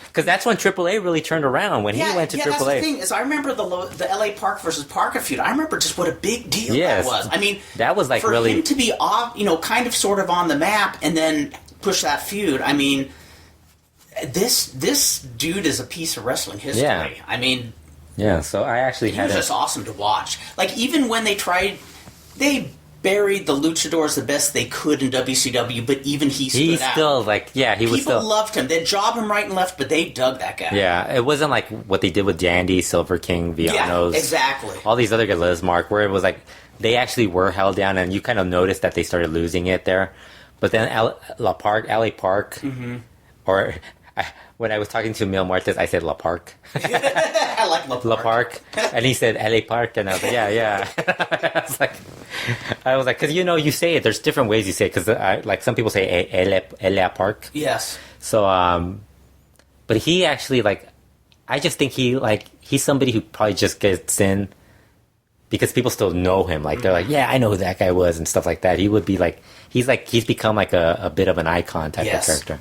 Because that's when AAA really turned around, when he went to AAA. That's the thing, is I remember the LA Park versus Parka feud. I remember just what a big deal that was. I mean, that was like for really him to be off, kind of sort of on the map and then push that feud. I mean, this dude is a piece of wrestling history. Yeah. I mean, yeah. So I actually he was just awesome to watch. Like even when they buried the luchadors the best they could in WCW, but even he stood out. Still he was still. People loved him. They'd job him right and left, but they dug that guy. Yeah, it wasn't like what they did with Dandy, Silver King, Villanos. Yeah, exactly. All these other guys, Liz Mark, where it was like they actually were held down, and you kind of noticed that they started losing it there. But then LA Park, or when I was talking to Mil Martes, I said La Park. I like La Park, and he said LA Park, and I was like, yeah. I was like, because you say it. There's different ways you say it. Because like some people say LA Park. Yes. So, but he actually I just think he's somebody who probably just gets in because people still know him. Like they're like, yeah, I know who that guy was and stuff like that. He would be he's become like a bit of an icon type of character.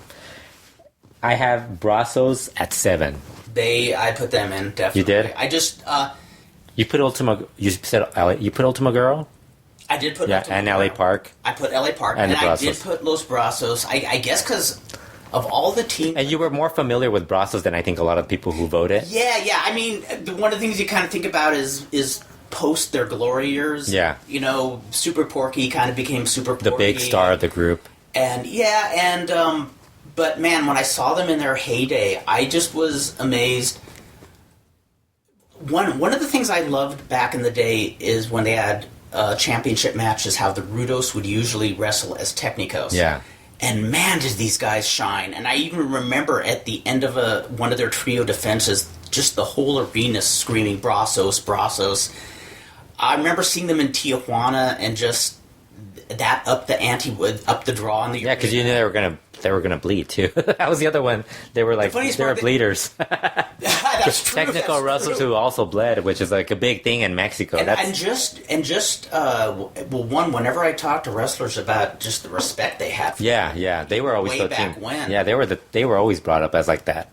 I have Brazos at 7. I put them in, definitely. You did? I just you put Ultima. You said you put Ultima Girl. I did put Ultima and LA Park. I put LA Park and I did put Los Brazos. I guess because of all the teams. And you were more familiar with Brazos than I think a lot of people who voted. Yeah. I mean, one of the things you kind of think about is post their glory years. Yeah. Super Porky kind of became Super Porky. The big star of the group. And but man, when I saw them in their heyday, I just was amazed. One of the things I loved back in the day is when they had championship matches, how the Rudos would usually wrestle as Technicos. Yeah. And man, did these guys shine. And I even remember at the end of one of their trio defenses, just the whole arena screaming, Brazos, Brazos. I remember seeing them in Tijuana and just that up the ante, up the draw in the arena. Yeah, because you knew they were gonna bleed too. That was the other one. They were like they were bleeders. That's true. Technical wrestlers who also bled, which is like a big thing in Mexico. Whenever I talk to wrestlers about just the respect they have. Yeah, they were always way back when. Yeah, they were always brought up as like that.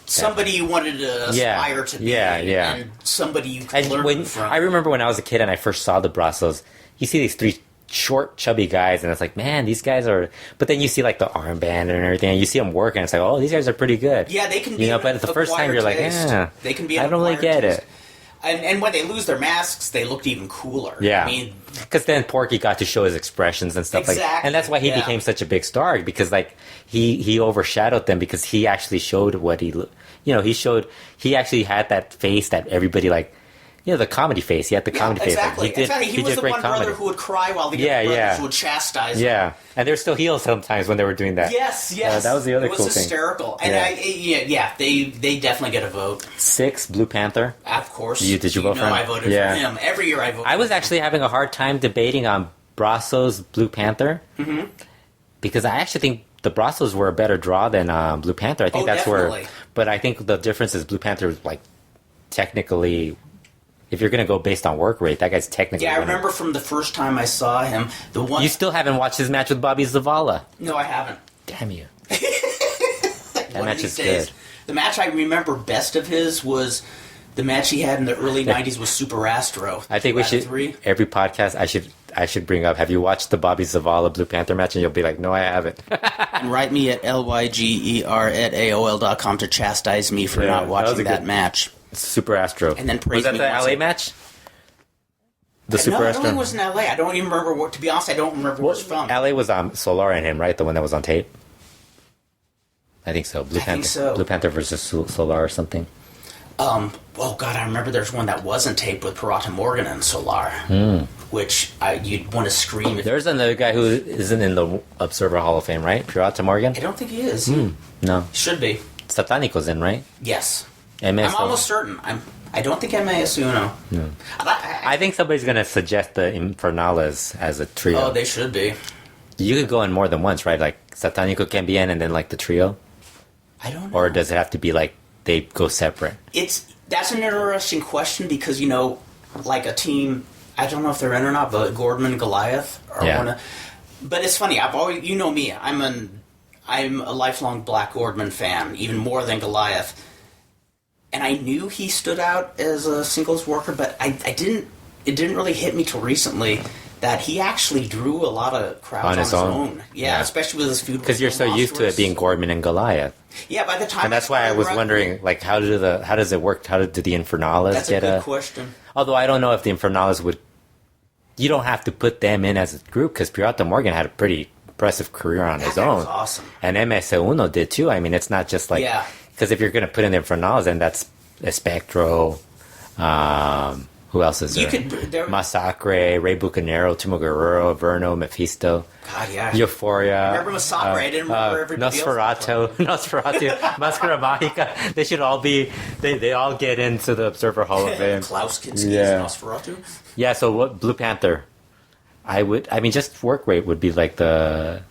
Somebody you wanted to aspire to be. Yeah. And somebody you could learn from. I remember when I was a kid and I first saw the Brazos, you see these 3 short, chubby guys, and it's like, man, these guys are. But then you see like the armband and everything, and you see them work, and it's like, oh, these guys are pretty good. Yeah, they can be. But the first time you're like, they can be. I don't really get it. And when they lose their masks, they looked even cooler. Yeah, I mean, because then Porky got to show his expressions and stuff like that, and that's why he became such a big star because like he overshadowed them because he actually showed what he actually had that face that everybody like. The comedy face. He had the comedy face. Exactly. He was the one brother who would cry while the other brothers would chastise him. Yeah, and they were still heels sometimes when they were doing that. Yes. That was the other cool thing. It was hysterical. And they definitely get a vote. 6, Blue Panther. Of course. Did you vote for him? I voted for him. Every year I voted I was actually having a hard time debating on Brazos, Blue Panther. Mm-hmm. Because I actually think the Brazos were a better draw than Blue Panther. I think that's definitely. But I think the difference is Blue Panther was like technically. If you're going to go based on work rate, that guy's technically. Yeah, I remember from the first time I saw him, the one. You still haven't watched his match with Bobby Zavala. No, I haven't. Damn you. That match is good. The match I remember best of his was the match he had in the early '90s with Super Astro. I think we should. Every podcast, I should bring up. Have you watched the Bobby Zavala Blue Panther match? And you'll be like, no, I haven't. And write me at lyger@aol.com to chastise me for not watching that match. Super Astro. And then was that the LA match? The Super Astro? No, it was in LA. I don't even remember what. To be honest, I don't remember where it's from. LA was Solar and him, right? The one that was on tape. I think so. Blue Panther versus Solar or something. Oh God, I remember there's one that wasn't taped with Pirata Morgan and Solar, which you'd want to scream. There's another guy who isn't in the Observer Hall of Fame, right? Pirata Morgan. I don't think he is. No, he should be. Satanico's in, right? Yes. I'm almost certain. I don't think M.A.S. Uno. No. I think somebody's going to suggest the Infernales as a trio. Oh, they should be. You could go in more than once, right? Like Satánico can be in, and then like the trio, I don't know. or does it have to be like they go separate? That's an interesting question because like a team. I don't know if they're in or not, but Gordman and Goliath are one of. But it's funny. I've always, me. I'm a lifelong Black Gordman fan, even more than Goliath. And I knew he stood out as a singles worker, but I didn't. It didn't really hit me till recently that he actually drew a lot of crowds on his own. Yeah, especially with his feud. Because you're so used to it being Gordman and Goliath. Yeah, by the time. And that's why I was wondering, like, how does it work? How did the Infernales that's get a good question. Although I don't know if the Infernales would. You don't have to put them in as a group because Pirata Morgan had a pretty impressive career on his own. Was awesome. And MS1 did too. I mean, it's not just like because if you're going to put in the Infernales, then that's Espectro. Who else is there? Massacre, Rey Bucanero, Timo Guerrero, Verno, Mephisto. God, yeah. Euphoria. I remember Massacre. I didn't remember everybody Nosferatu, Mascara Mágica. They should all be. They all get into the Observer Hall of Fame. Klaus Kinski is Nosferatu. Yeah. So what? Blue Panther. Just work rate would be like the.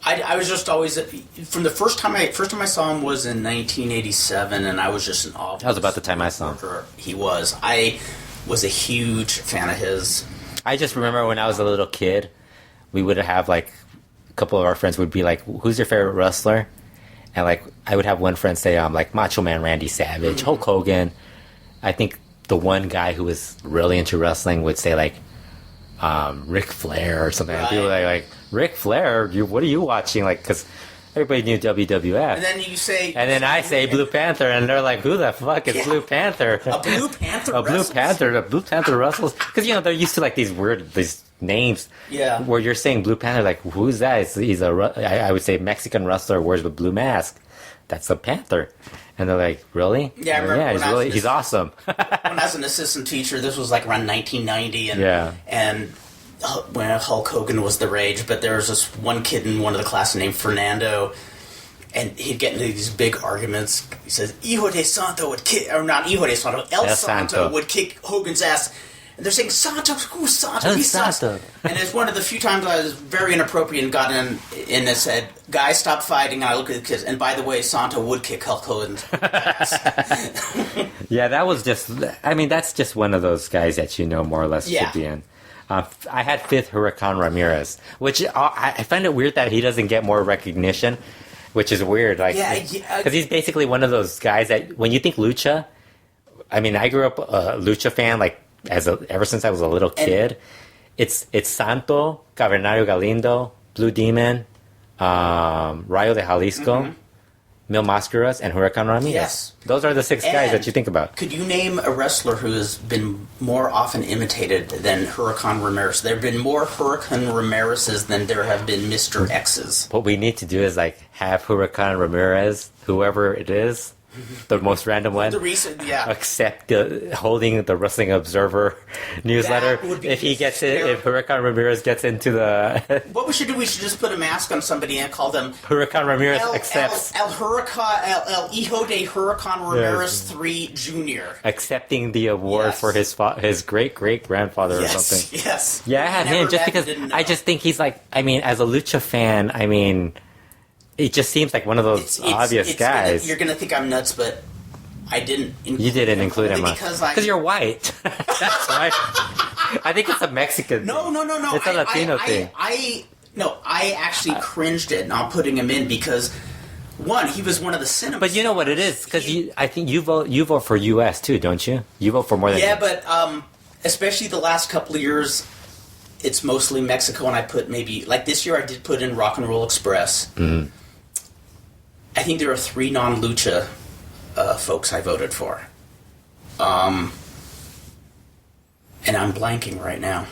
I was just always from the first time I saw him was in 1987, and I was just in awe. That was about the time I saw him. He was. I was a huge fan of his. I just remember when I was a little kid, we would have like a couple of our friends would be like, "Who's your favorite wrestler?" And like I would have one friend say, like Macho Man Randy Savage, Hulk Hogan. I think the one guy who was really into wrestling would say like Ric Flair or something. Right. People like Ric Flair. What are you watching? Like because everybody knew WWF. And then you say... And then I say Blue Panther, and they're like, who the fuck is Blue Panther? A Blue Panther A Blue Panther wrestles? Because, they're used to, like, these names. Yeah. Where you're saying Blue Panther, like, who's that? I would say Mexican wrestler wears a blue mask. That's a Panther. And they're like, really? Yeah, I remember he's awesome. When I was an assistant teacher, this was, like, around 1990. And when Hulk Hogan was the rage, but there was this one kid in one of the classes named Fernando, and he'd get into these big arguments. He says, Hijo de Santo would kick, or not Hijo de Santo, El Santo would kick Hogan's ass. And they're saying, Santo, who's Santo? He's Santo. And it's one of the few times I was very inappropriate and got in and said, guys, stop fighting. And I look at the kids, and by the way, Santo would kick Hulk Hogan's ass. Yeah, that was just, that's just one of those guys that more or less should be in. I had fifth Huracan Ramirez, which I find it weird that he doesn't get more recognition, which is weird. Because he's basically one of those guys that when you think lucha, I grew up a lucha fan ever since I was a little kid. It's Santo, Cavernario Galindo, Blue Demon, Rayo de Jalisco, Mil Mascaras, and Huracan Ramirez. Yes. Those are the six guys that you think about. Could you name a wrestler who has been more often imitated than Huracan Ramirez? There have been more Huracan Ramirez's than there have been Mr. X's. What we need to do is have Huracan Ramirez, whoever it is, the most random one, accept holding the Wrestling Observer newsletter. If he gets it, if Huracan Ramirez gets into the... What we should do, we should just put a mask on somebody and call them... Huracan Ramirez accepts... El Hijo de Huracan Ramirez III Jr. Accepting the award for his great-great-grandfather or something. Yes. Yeah, I had him just because I just think he's as a lucha fan, it just seems like one of those obvious guys. You're going to think I'm nuts, but I didn't include him. You didn't include him. Because you're white. That's why. I think it's a Mexican thing. No. It's a Latino thing. I actually cringed at not putting him in because, one, he was one of the cinema But you know what it is? Because I think you vote for U.S. too, don't you? You vote for more than... Yeah, but especially the last couple of years... It's mostly Mexico, and I put maybe... Like this year, I did put in Rock and Roll Express. Mm-hmm. I think there are 3 non-lucha folks I voted for. And I'm blanking right now.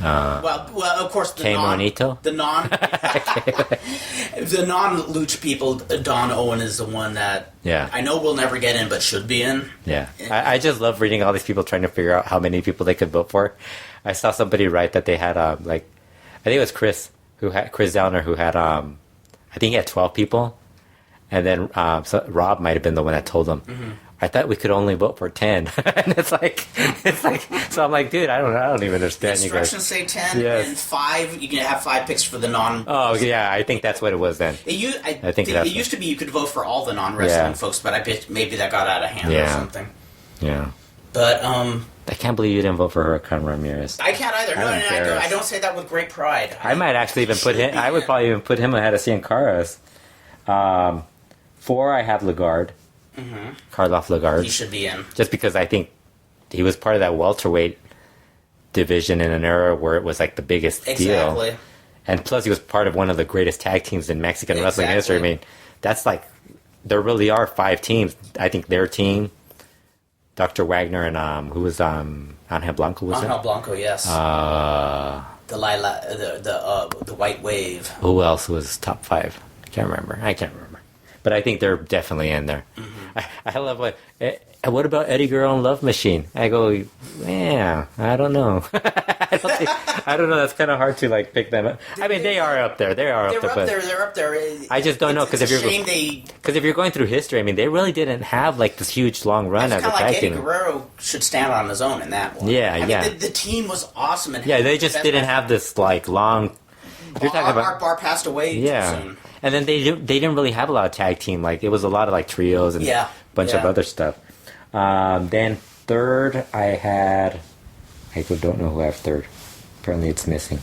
Well, of course, the non-lucha people, Don Owen is the one that I know will never get in, but should be in. Yeah. I just love reading all these people trying to figure out how many people they could vote for. I saw somebody write that they had, I think it was Chris Zellner, who had, I think he had 12 people. And then so Rob might have been the one that told them. Mm-hmm. I thought we could only vote for 10. And it's like, so I'm like, dude, I don't even understand you guys. Instructions say 10 Yes. and 5. You can have 5 picks for the non. Oh, yeah, I think that's what it was then. I think it that's used to be you could vote for all the non-wrestling folks, but I bet maybe that got out of hand or something. Yeah. But I can't believe you didn't vote for Huracan Ramirez. I can't either. No, I'm embarrassed. I don't say that with great pride. I might actually even put him. I would probably even put him ahead of Cian Caras. 4, I have Lagarde. Karloff Lagarde. He should be in. Just because I think he was part of that welterweight division in an era where it was like the biggest deal. And plus, he was part of one of the greatest tag teams in Mexican wrestling history. I mean, that's like, there really are 5 teams. I think their team, Dr. Wagner and who was Angel Blanco, was Angel it? Blanco, yes. The White Wave. Who else was top 5? I can't remember. But I think they're definitely in there. I love what about Eddie Guerrero and Love Machine? I go, yeah, I don't know. I don't know. That's kind of hard to like pick them up. I mean, they are up there. They're up there. I just don't know because if you're going through history, I mean, they really didn't have like this huge long run as a tag Eddie team. Guerrero should stand on his own in that one. Yeah, I mean, the team was awesome. And they just didn't have this like long. You're talking about Art Barr passed away too soon. And then they didn't really have a lot of tag team. Like it was a lot of like trios and a bunch of other stuff. Then 3rd, I don't know who I have 3rd. Apparently it's missing.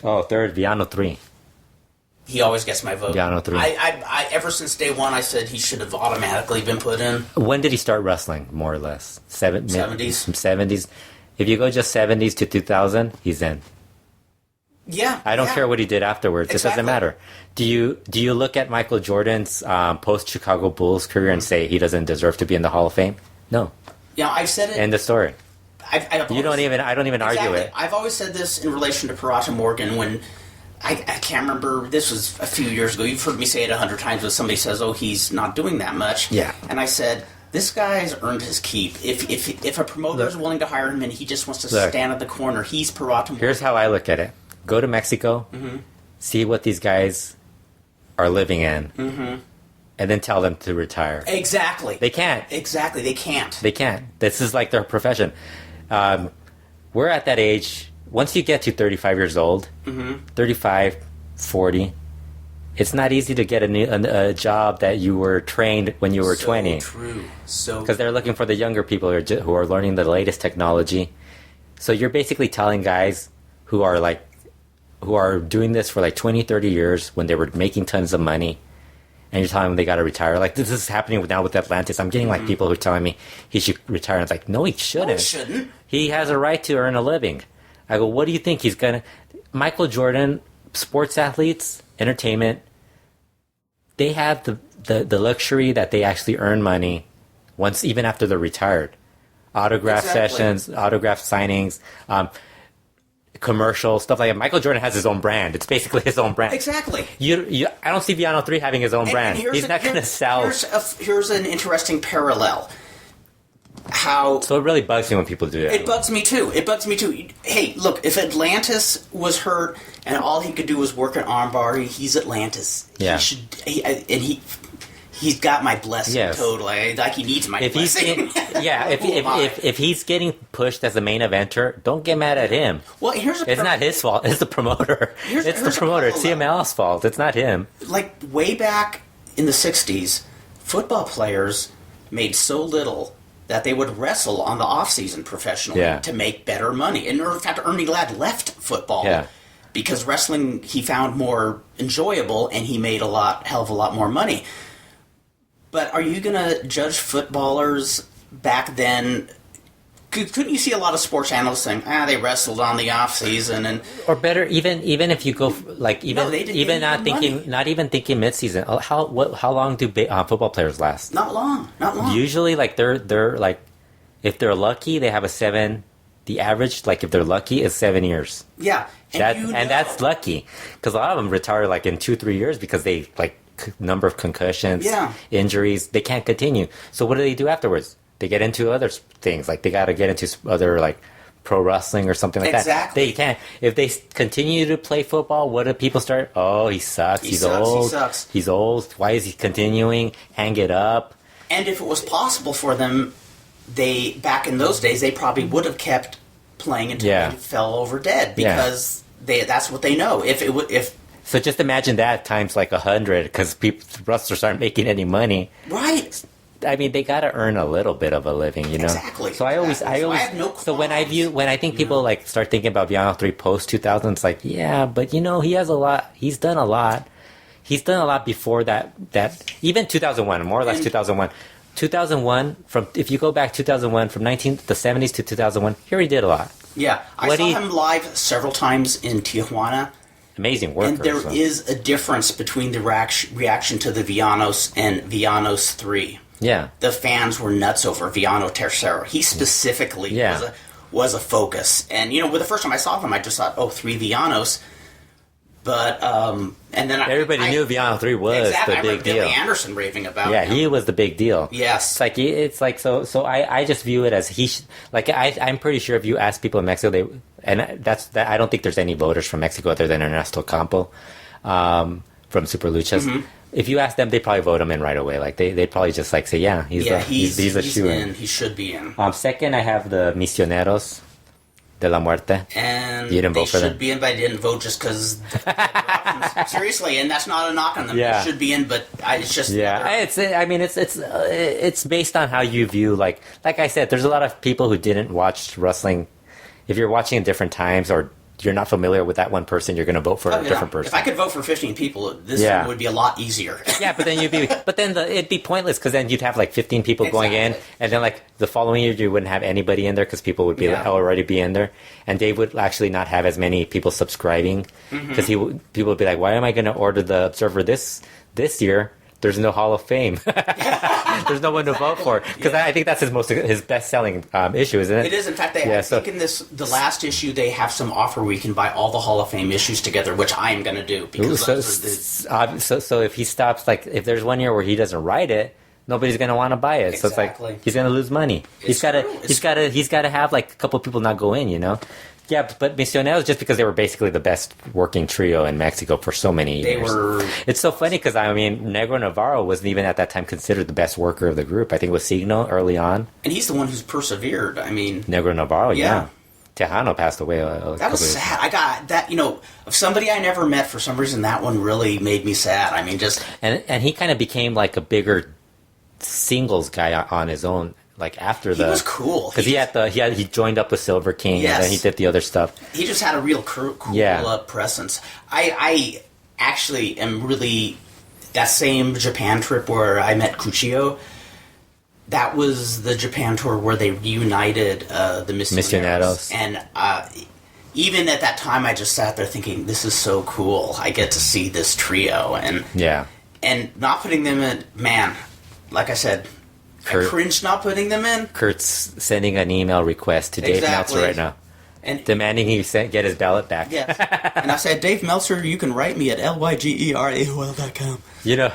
Oh, 3rd, Viano 3. He always gets my vote. Viano 3. I ever since day one, I said he should have automatically been put in. When did he start wrestling, more or less? 70s. 70s. If you go just 70s to 2000, he's in. Yeah. I don't care what he did afterwards. Exactly. It doesn't matter. Do you look at Michael Jordan's post-Chicago Bulls career and say he doesn't deserve to be in the Hall of Fame? No. Yeah, I've said it. End of story. I don't even exactly. argue it. I've always said this in relation to Parata Morgan when I can't remember, this was a few years ago. You've heard me say it 100 times when somebody says, oh, he's not doing that much. Yeah. And I said, this guy's earned his keep. If a promoter is willing to hire him and he just wants to stand at the corner, he's Parata Morgan. Here's how I look at it. Go to Mexico, see what these guys are living in, and then tell them to retire. Exactly. They can't. Exactly. They can't. They can't. This is like their profession. We're at that age. Once you get to 35 years old, 35, 40, it's not easy to get a job that you were trained when you were 20. True. Because they're looking for the younger people who are learning the latest technology. So you're basically telling guys who are doing this for like 20, 30 years when they were making tons of money, and you're telling them they got to retire. Like, this is happening now with Atlantis. I'm getting like people who are telling me he should retire. And it's like, no, he shouldn't. No, he shouldn't. He has a right to earn a living. I go, what do you think he's going to... Michael Jordan, sports athletes, entertainment, they have the luxury that they actually earn money once, even after they're retired. Autograph sessions, autograph signings, commercials, stuff like that. Michael Jordan has his own brand. It's basically his own brand. Exactly. I don't see Viano 3 having his own brand. He's not going to sell. Here's an interesting parallel. So it really bugs me when people do that. It bugs me too. Hey, look, if Atlantis was hurt and all he could do was work an armbar, he's Atlantis. Yeah. He's got my blessing. Yes. Totally. Like he needs my blessing. If he's getting pushed as the main eventer, don't get mad at him. Well, it's not his fault. It's the promoter. It's the promoter. It's CML's fault. It's not him. Like way back in the 60s, football players made so little that they would wrestle on the off-season professionally to make better money. And in fact, Ernie Ladd left football because wrestling he found more enjoyable, and he made hell of a lot more money. But are you going to judge footballers back then? Couldn't you see a lot of sports analysts saying, they wrestled on the off season or better, even if you go not even thinking mid season. How long do football players last? Not long. Usually, like they're like, if they're lucky, they have a 7. The average, like if they're lucky, is 7 years. Yeah, and that's lucky because a lot of them retire like in 2-3 years because they like number of concussions, injuries. They can't continue. So what do they do afterwards? They get into other things, like they got to get into other like pro wrestling or something like that. They can't. If they continue to play football, what do people start? Oh, he sucks. He's old. He's old. Why is he continuing? Hang it up. And if it was possible for them, back in those days, they probably would have kept playing until they fell over dead because that's what they know. So just imagine that times like 100 because wrestlers aren't making any money. Right. I mean, they got to earn a little bit of a living, you know. Exactly. So I always. I have no so when I think people like start thinking about Villano 3 post 2000, it's like, yeah, but you know, he has a lot. He's done a lot. He's done a lot before that. Even 2001, more or less 2001. 2001 if you go back 2001 from the 70s to 2001, he already did a lot. Yeah, I saw him live several times in Tijuana. Amazing worker. And there is a difference between the reaction to the Villanos and Villanos 3. Yeah. The fans were nuts over Villano Tercero. He specifically was a focus. And, you know, the first time I saw him, I just thought, 3 Villanos. But, and then everybody knew Villano 3 was the big deal. Billy Anderson raving about him. He was the big deal. Yes. It's like so I just view it as I'm pretty sure if you ask people in Mexico, I don't think there's any voters from Mexico other than Ernesto Campo from Super Luchas. Mm-hmm. If you ask them, they probably vote him in right away. Like they'd probably just like say, he's a shoo-in. He should be in. Second, I have the Misioneros de la Muerte. And you didn't vote for them. They should be in, but I didn't vote just because. Seriously, and that's not a knock on them. Yeah. They should be in, but it's just. Yeah, it's based on how you view like I said. There's a lot of people who didn't watch wrestling. If you're watching at different times or you're not familiar with that one person, you're going to vote for a different person. If I could vote for 15 people, this would be a lot easier. Yeah, but then it'd be pointless because then you'd have like 15 people going in, and then like the following year you wouldn't have anybody in there because people would be already be in there, and Dave would actually not have as many people subscribing because people would be like, why am I going to order the Observer this year? There's no Hall of Fame. There's no one to vote for because I think that's his best-selling issue, isn't it? It is. In fact, I think in the last issue they have some offer where you can buy all the Hall of Fame issues together, which I am going to do because so if he stops, like if there's one year where he doesn't write it, nobody's going to want to buy it. Exactly. So it's like he's going to lose money. He's got to have like a couple of people not go in, you know. Yeah, but Misioneros, just because they were basically the best working trio in Mexico for so many years. It's so funny because, I mean, Negro Navarro wasn't even at that time considered the best worker of the group. I think it was Signo early on. And he's the one who's persevered. I mean... Negro Navarro, yeah. Tejano passed away. That was sad. I got that, of somebody I never met, for some reason, that one really made me sad. I mean, just... And he kind of became like a bigger singles guy on his own. Like after he was cool because he joined up with Silver King and then he did the other stuff. He just had a real cool presence. I actually am really that same Japan trip where I met Kuchio. That was the Japan tour where they reunited the Misioneros. And even at that time, I just sat there thinking, "This is so cool! I get to see this trio." And not putting them in, man. Like I said. I cringe not putting them in. Kurt's sending an email request to Dave Meltzer right now, and demanding he get his ballot back. Yes. And I said, Dave Meltzer, you can write me at LYGERAOL.com. You know,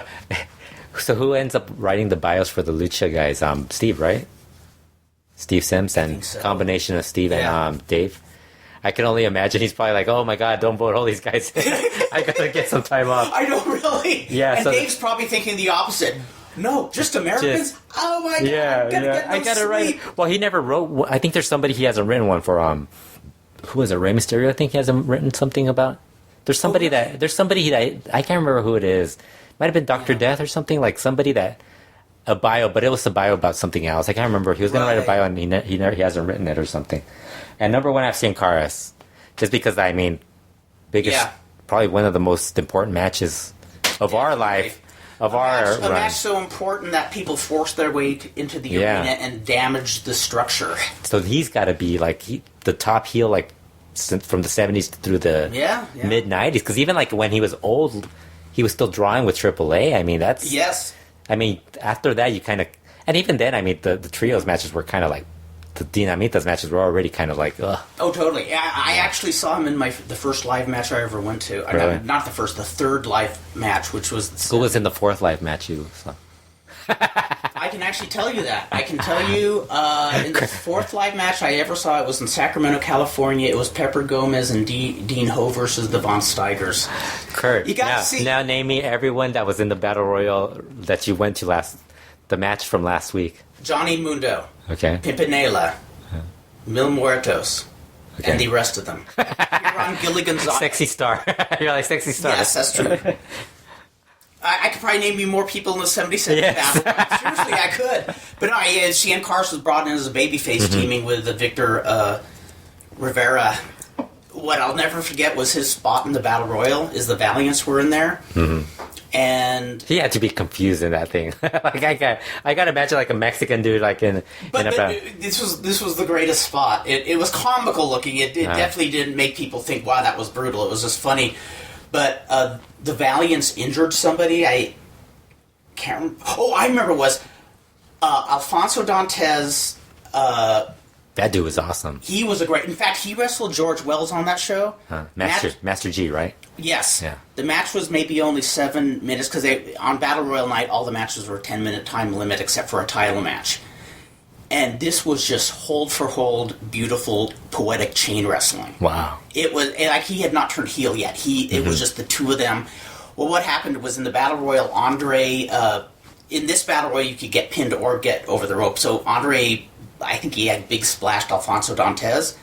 so who ends up writing the bios for the Lucha guys? Steve, right? Steve Sims and combination of Steve and Dave. I can only imagine he's probably like, oh my God, don't vote all these guys. I gotta get some time off. I know, really. Yeah. And Dave's probably thinking the opposite. No, just Americans? Oh my God, I gotta write. Well, he never wrote. I think there's somebody he hasn't written one for. Who is it? Rey Mysterio? I think he hasn't written something about. There's somebody that I can't remember who it is. Might have been Dr. Death or something, like somebody that a bio, but it was a bio about something else. I can't remember. He was going to write a bio and he hasn't written it or something. And number one, I have Sin Caras, just because biggest, probably one of the most important matches of our life. A match so important that people force their way into the arena and damage the structure. So he's got to be like the top heel, like from the 70s through the mid 90s. Because even like when he was old, he was still drawing with AAA. I mean, that's I mean, after that, you kind of, and even then, I mean, the trios matches were kind of like. The Dinamitas matches were already kind of like, ugh. Oh, totally. I actually saw him in the first live match I ever went to. Really? Not the first, the third live match, which was... Who was in the fourth live match you saw? I can actually tell you that. I can tell you in the fourth live match I ever saw, it was in Sacramento, California. It was Pepper Gomez and Dean Ho versus the Von Steigers. Kurt, you got to see... Now name me everyone that was in the Battle Royal that you went to The match from last week. Johnny Mundo, Okay. Pimpinela, Mil Muertos, Okay. and the rest of them. You're on Gilligan's Island. Sexy star. You're like sexy star. Yes, that's true. I could probably name you more people in the 72nd Yes. battle. Seriously, I could. But no, Cien Cars was brought in as a babyface, teaming with Victor Rivera. What I'll never forget was his spot in the Battle Royal, is the Valiants were in there. And He had to be confused in that thing. Like I got to imagine like a Mexican dude like in But, a but this was the greatest spot. It was comical looking. It definitely didn't make people think, wow, that was brutal. It was just funny. But the Valiants injured somebody. I can't remember. Oh, I remember it was Alfonso Dantes. that dude was awesome. He was a great... In fact, he wrestled George Wells on that show. Master G, right? Yes. Yeah. The match was maybe only 7 minutes, because on Battle Royal night, all the matches were a 10-minute time limit, except for a title match. And this was just hold for hold, beautiful, poetic chain wrestling. Wow. It was like he had not turned heel yet. It was just the two of them. Well, what happened was in the Battle Royal, Andre... in this Battle Royal, you could get pinned or get over the rope. So Andre, I think he had big splashed Alfonso Dantes,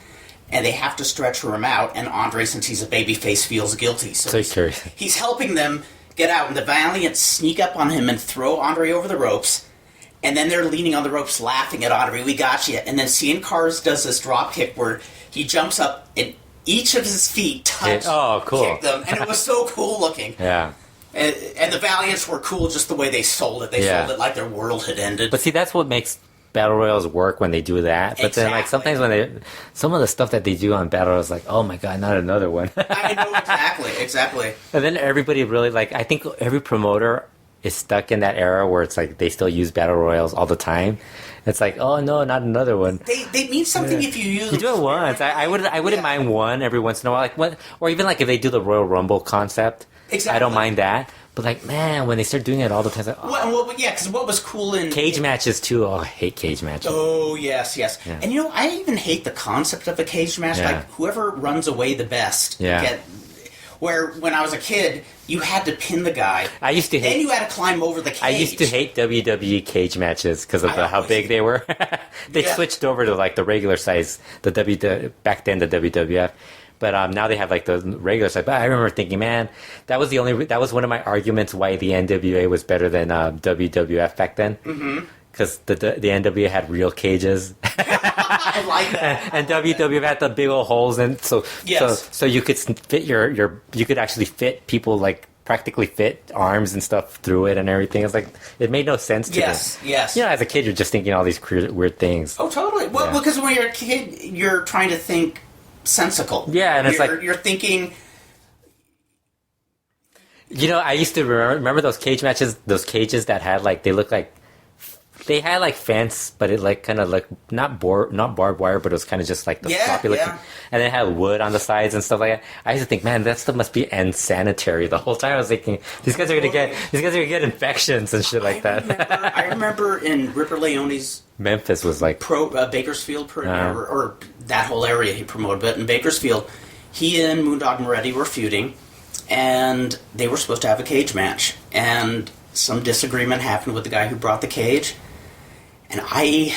and they have to stretch him out. And Andre, since he's a babyface, feels guilty. So he's helping them get out, and the Valiants sneak up on him and throw Andre over the ropes. And then they're leaning on the ropes, laughing at Andre. We got you. And then Cien Cars does this drop kick where he jumps up and each of his feet touch kick them, and it was so cool looking. Yeah. And the Valiants were cool just the way they sold it. They sold it like their world had ended. But see, that's what makes Battle Royals work when they do that. But then, like, sometimes when some of the stuff that they do on Battle Royals, like, oh my god, not another one. I know, exactly. And then everybody really, like, I think every promoter is stuck in that era where it's like they still use Battle Royals all the time. It's like, oh no, not another one. They mean something if you use them. You do it once. I wouldn't mind one every once in a while. Like what, or even like if they do the Royal Rumble concept. Exactly. I don't mind that. But like, man, when they start doing it all the time, it's like, well, because what was cool in cage matches too. Oh, I hate cage matches. Oh yes. Yeah. And I even hate the concept of a cage match. Yeah. Like whoever runs away the best. Yeah. Where when I was a kid, you had to pin the guy. I used to hate. Then you had to climb over the cage. I used to hate WWE cage matches because of how big they were. They switched over to like the regular size, back then the WWF. But now they have like the regular size. But I remember thinking, man, that was one of my arguments why the NWA was better than WWF back then. Because the NWA had real cages. I like that. And WWF had the big old holes, and so you could fit you could actually fit people, like practically fit arms and stuff through it and everything. It's like it made no sense to me. Yes. As a kid, you're just thinking all these weird things. Oh, totally. Well, because when you're a kid, you're trying to think sensical. Yeah, and you're thinking. I used to remember those cage matches. Those cages that had like they had like fence, but it like kind of like not barbed wire, but it was kind of just like the sloppy looking, and it had wood on the sides and stuff like that. I used to think, man, that stuff must be unsanitary. The whole time I was thinking, these guys are gonna get infections and shit like that. I remember in Ripper Leone's Memphis was like Bakersfield, or that whole area he promoted. But in Bakersfield, he and Moondog Moretti were feuding, and they were supposed to have a cage match, and some disagreement happened with the guy who brought the cage. And I'm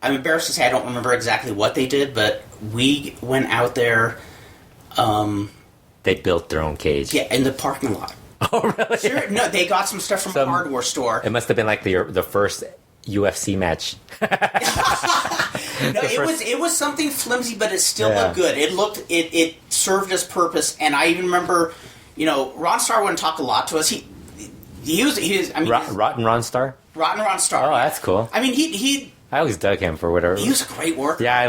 embarrassed to say I don't remember exactly what they did, but we went out there. They built their own cage. Yeah, in the parking lot. Oh, really? Sure. No, they got some stuff from a hardware store. It must have been like the first UFC match. No, it was something flimsy, but it still looked good. It served its purpose, and I even remember, Ron Starr wouldn't talk a lot to us. He was. I mean, Rotten Ron Starr. Rotten Ron Starr. Oh, that's cool. I mean, he. I always dug him for whatever. He was a great worker. Yeah, I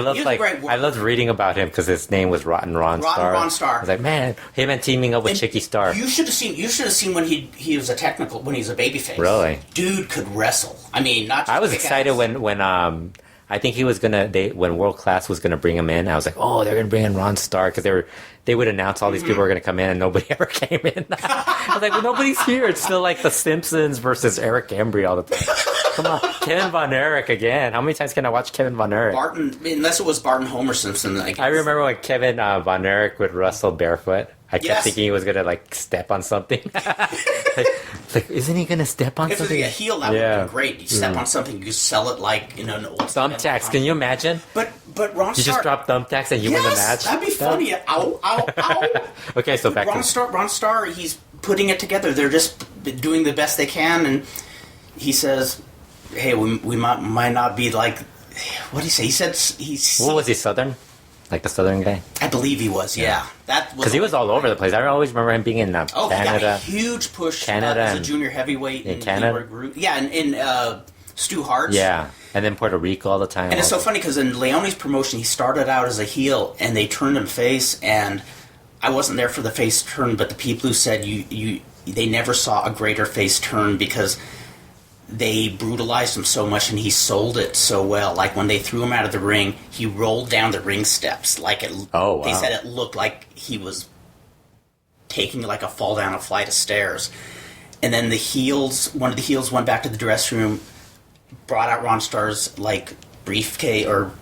loved reading about him because his name was Rotten Ron Starr. Rotten Ron Starr. I was like, man, him and teaming up with Chicky Star. You should have seen when he was a babyface. Really, dude could wrestle. I mean, not. Just I was excited when I think he was when World Class was gonna bring him in. I was like, oh, they're gonna bring in Ron Starr because they would announce all these people were gonna come in and nobody ever came in. I was like, well, nobody's here. It's still like The Simpsons versus Eric Embry all the time. Come on, Kevin Von Erich again. How many times can I watch Kevin Von Erich? Unless it was Barton Homer Simpson. I remember when Kevin Von Erich would wrestle barefoot. I kept thinking he was gonna like step on something. It's like, isn't he gonna step on If it was something? a heel, that would have been great. You step on something, you sell it like an old Thumbtacks. Can you imagine? But Ron You Starr, just drop thumbtacks and you win the match. That'd be funny. Ow, ow, ow. Okay, so back Ron Starr, he's putting it together. They're just doing the best they can, and he says, "Hey, we might not be like." What did he say? He said he's. What was he, Southern? Like the Southern guy? I believe he was. Yeah, that was Because he was all over the place. I always remember him being in Oh, Canada. he got a huge push Canada as a and- junior heavyweight in Canada? in Stu Hart's. Yeah, and then Puerto Rico all the time. And it's so funny because in Leone's promotion, he started out as a heel, and they turned him face. And I wasn't there for the face turn, but the people who said they never saw a greater face turn because they brutalized him so much, and he sold it so well. Like when they threw him out of the ring, he rolled down the ring steps. Like it. Oh, wow. They said it looked like he was taking like a fall down a flight of stairs. And then one of the heels went back to the dressing room, brought out Ron Starr's like briefcase or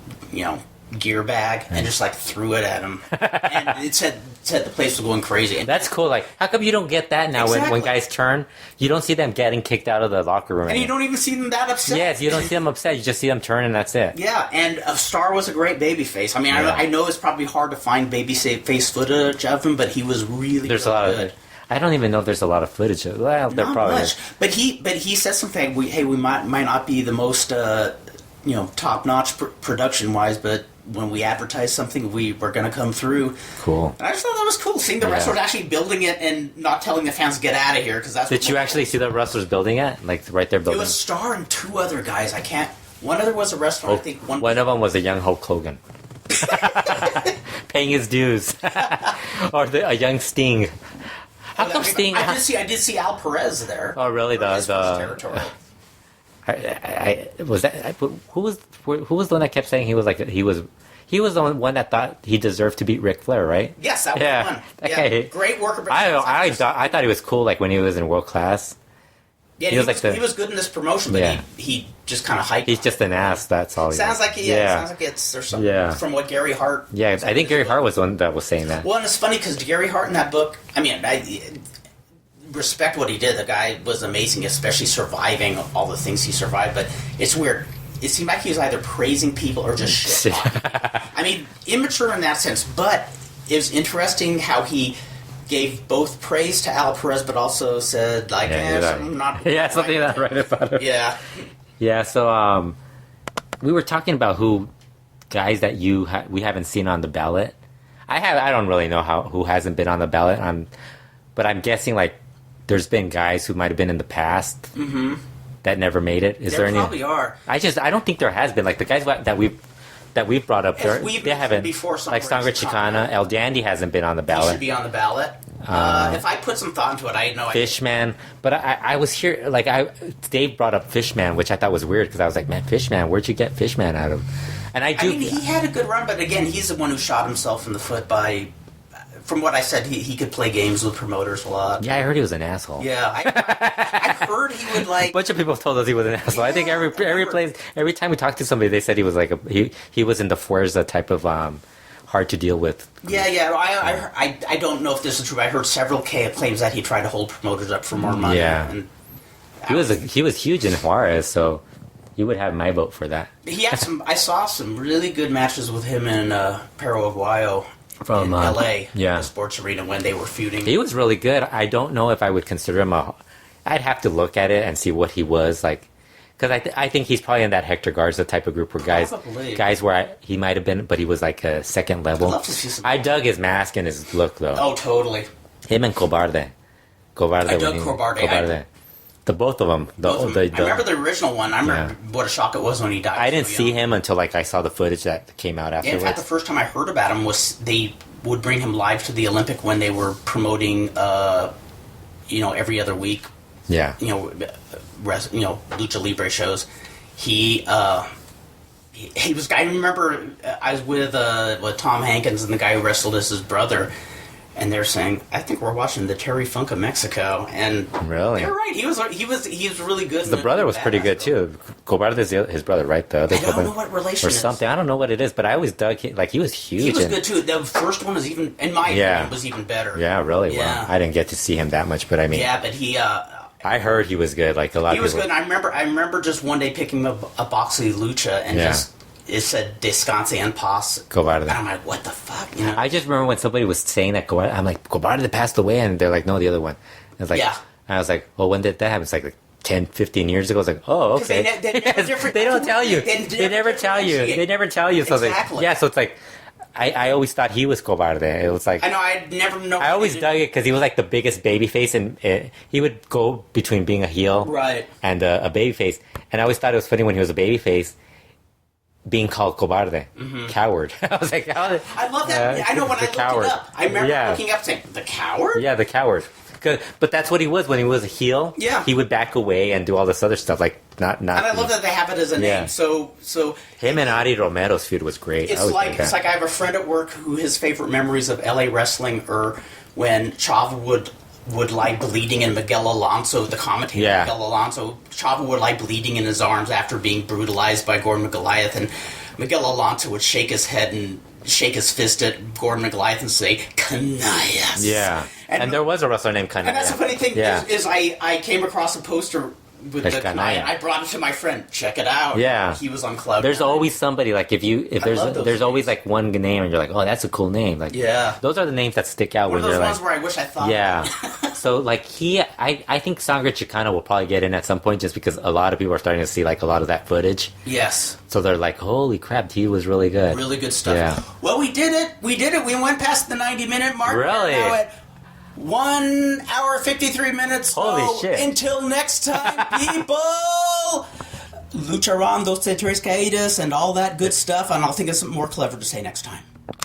gear bag, and just like threw it at him. And it said the place was going crazy. And That's cool. Like, how come you don't get that now when Exactly. guys turn? You don't see them getting kicked out of the locker room. you don't even see them that upset. Yes, you don't see them upset. You just see them turn, and that's it. Yeah, and Starr was a great babyface. I mean, Yeah. I know it's probably hard to find babyface footage of him, but he was really There's really a lot good. of. I don't even know if there's a lot of footage. Well, there Not probably much, is. but he said something. We might not be the most top notch production wise, but when we advertise something, we're going to come through. Cool. And I just thought that was cool, seeing the wrestlers actually building it and not telling the fans get out of here because that's. Did you actually see the wrestlers building it? Like right there It building. was Starr and two other guys. I can't. One other was a wrestler. I think one. One of them was a young Hulk Hogan, paying his dues, or a young Sting. How come Sting? I did see Al Perez there. Oh, really? For his first territory. I was that who was the one that kept saying he was the one that thought he deserved to beat Ric Flair, right? Yes, that was Yeah. the one. Okay. Yeah, great worker. but I thought he was cool, like when he was in World Class. Yeah, he was like he was good in this promotion, but Yeah. he just kind of hyped. He's just an ass. That's all. Sounds like sounds like it's or something. Yeah. From what Gary Hart. Yeah, I think Gary Hart was the one that was saying that. Well, and it's funny because Gary Hart in that book. I mean, I respect what he did. The guy was amazing, especially surviving all the things he survived. But it's weird. It seemed like he was either praising people or just shit talking. I mean, immature in that sense. But it was interesting how he gave both praise to Al Perez, but also said like, something not something not right about it. Yeah. Yeah, so we were talking about who guys that we haven't seen on the ballot. I don't really know who hasn't been on the ballot. But I'm guessing like there's been guys who might have been in the past that never made it. Is there any? Probably are. I don't think there has been like the guys that we've brought up. We've They haven't. before Like Sangre Chicana, El Dandy hasn't been on the He ballot. should be on the ballot. If I put some thought into it, I know. Fishman, but I was here like Dave brought up Fishman, which I thought was weird because I was like, man, Fishman, where'd you get Fishman out of? And I mean, he had a good run, but again, he's the one who shot himself in the foot by. From what I said, he could play games with promoters a lot. Yeah, I heard he was an asshole. Yeah, I heard he would like. A bunch of people told us he was an asshole. I think every time we talked to somebody, they said he was like he was in the Fuerza type of hard to deal with. Yeah. I don't know if this is true. I heard several claims that he tried to hold promoters up for more money. Yeah. And He was huge in Juarez, so you would have my vote for that. he had some. I saw some really good matches with him in Perro Aguayo From in L.A. yeah. the sports arena when they were feuding. He was really good. I don't know if I would consider him I'd have to look at it and see what he was like. Because I think he's probably in that Hector Garza type of group where Probably. guys where he might have been, but he was like a second level. I'd love to see some- I dug his mask and his look though. Oh, totally. Him and Cobarde. I dug Cobarde. The both of them. I remember the original one. I remember what a shock it was when he died. I didn't so see young. him until like I saw the footage that came out Yeah, afterwards. in fact, the first time I heard about him was they would bring him live to the Olympic when they were promoting, every other week. Yeah. Lucha Libre shows. He was. I remember I was with Tom Hankins and the guy who wrestled as his brother, and they're saying, "I think we're watching the Terry Funk of Mexico." And Really? they're right. He was really good. The brother was pretty good too. Cobarde is his brother, right? The other I don't Cobarde. know what relation or it is. something. I don't know what it is, but I always dug him. Like he was huge. He was and- good too. The first one was even, in my opinion, was even better. Yeah, really. Yeah. Wow. I didn't get to see him that much, but I mean, Yeah, but he. I heard he was good. Like a lot He of was people. good. And I remember just one day picking up a box of Lucha and just it said Descanse en Paz. Cobarde. And I'm like, what the fuck? You know? I just remember when somebody was saying that Cobarde. I'm like, Cobarde passed away, and they're like, no, the other one. I was like, Yeah. I was like, well, when did that happen? It's like 10, 15 years ago. I was like, oh, 'Cause okay. they never different- They don't tell you. They never tell you. differentiate. They never tell you. So I was Exactly. like, yeah. So it's like, I always thought he was Cobarde. It was like I know, I never know. I always dug it because he was like the biggest baby face, and he would go between being a heel Right. and a baby face. And I always thought it was funny when he was a baby face being called Cobarde, coward. I was like, how, I love that. I know when I the looked coward. it up. I remember Yeah. looking up saying, the coward? Yeah, the coward. But that's what he was when he was a heel. Yeah. He would back away and do all this other stuff, like not. And I love that they have it as a Yeah. name. So Him and Ari Romero's feud was great. it's like I have a friend at work who his favorite memories of LA wrestling are when Chava would lie bleeding and Miguel Alonso, the commentator Yeah. Miguel Alonso, Chava would lie bleeding in his arms after being brutalized by Gordon Goliath, and Miguel Alonso would shake his head and shake his fist at Gordon Goliath and say, Canallas. Yeah, and there was a wrestler named Canalla. And that's the funny thing is I came across a poster with There's the Canalla, Canalla. and I brought it to my friend. Check it out. Yeah. He was on Cloud There's Nine. always somebody like if love those there's always names. like one name and you're like, oh, that's a cool name. Like Yeah. those are the names that stick out One when of those you're ones like, where I wish I thought. yeah. So like I think Sangre Chicana will probably get in at some point just because a lot of people are starting to see like a lot of that footage. Yes. So they're like, holy crap, he was really good. Really good stuff. Yeah. Well, we did it. We went past the 90-minute mark. Really? We're now at 1 hour 53 minutes. Holy So shit. Until next time, people. Lucharon, dos tres caídas, and all that good stuff. And I'll think of something more clever to say next time.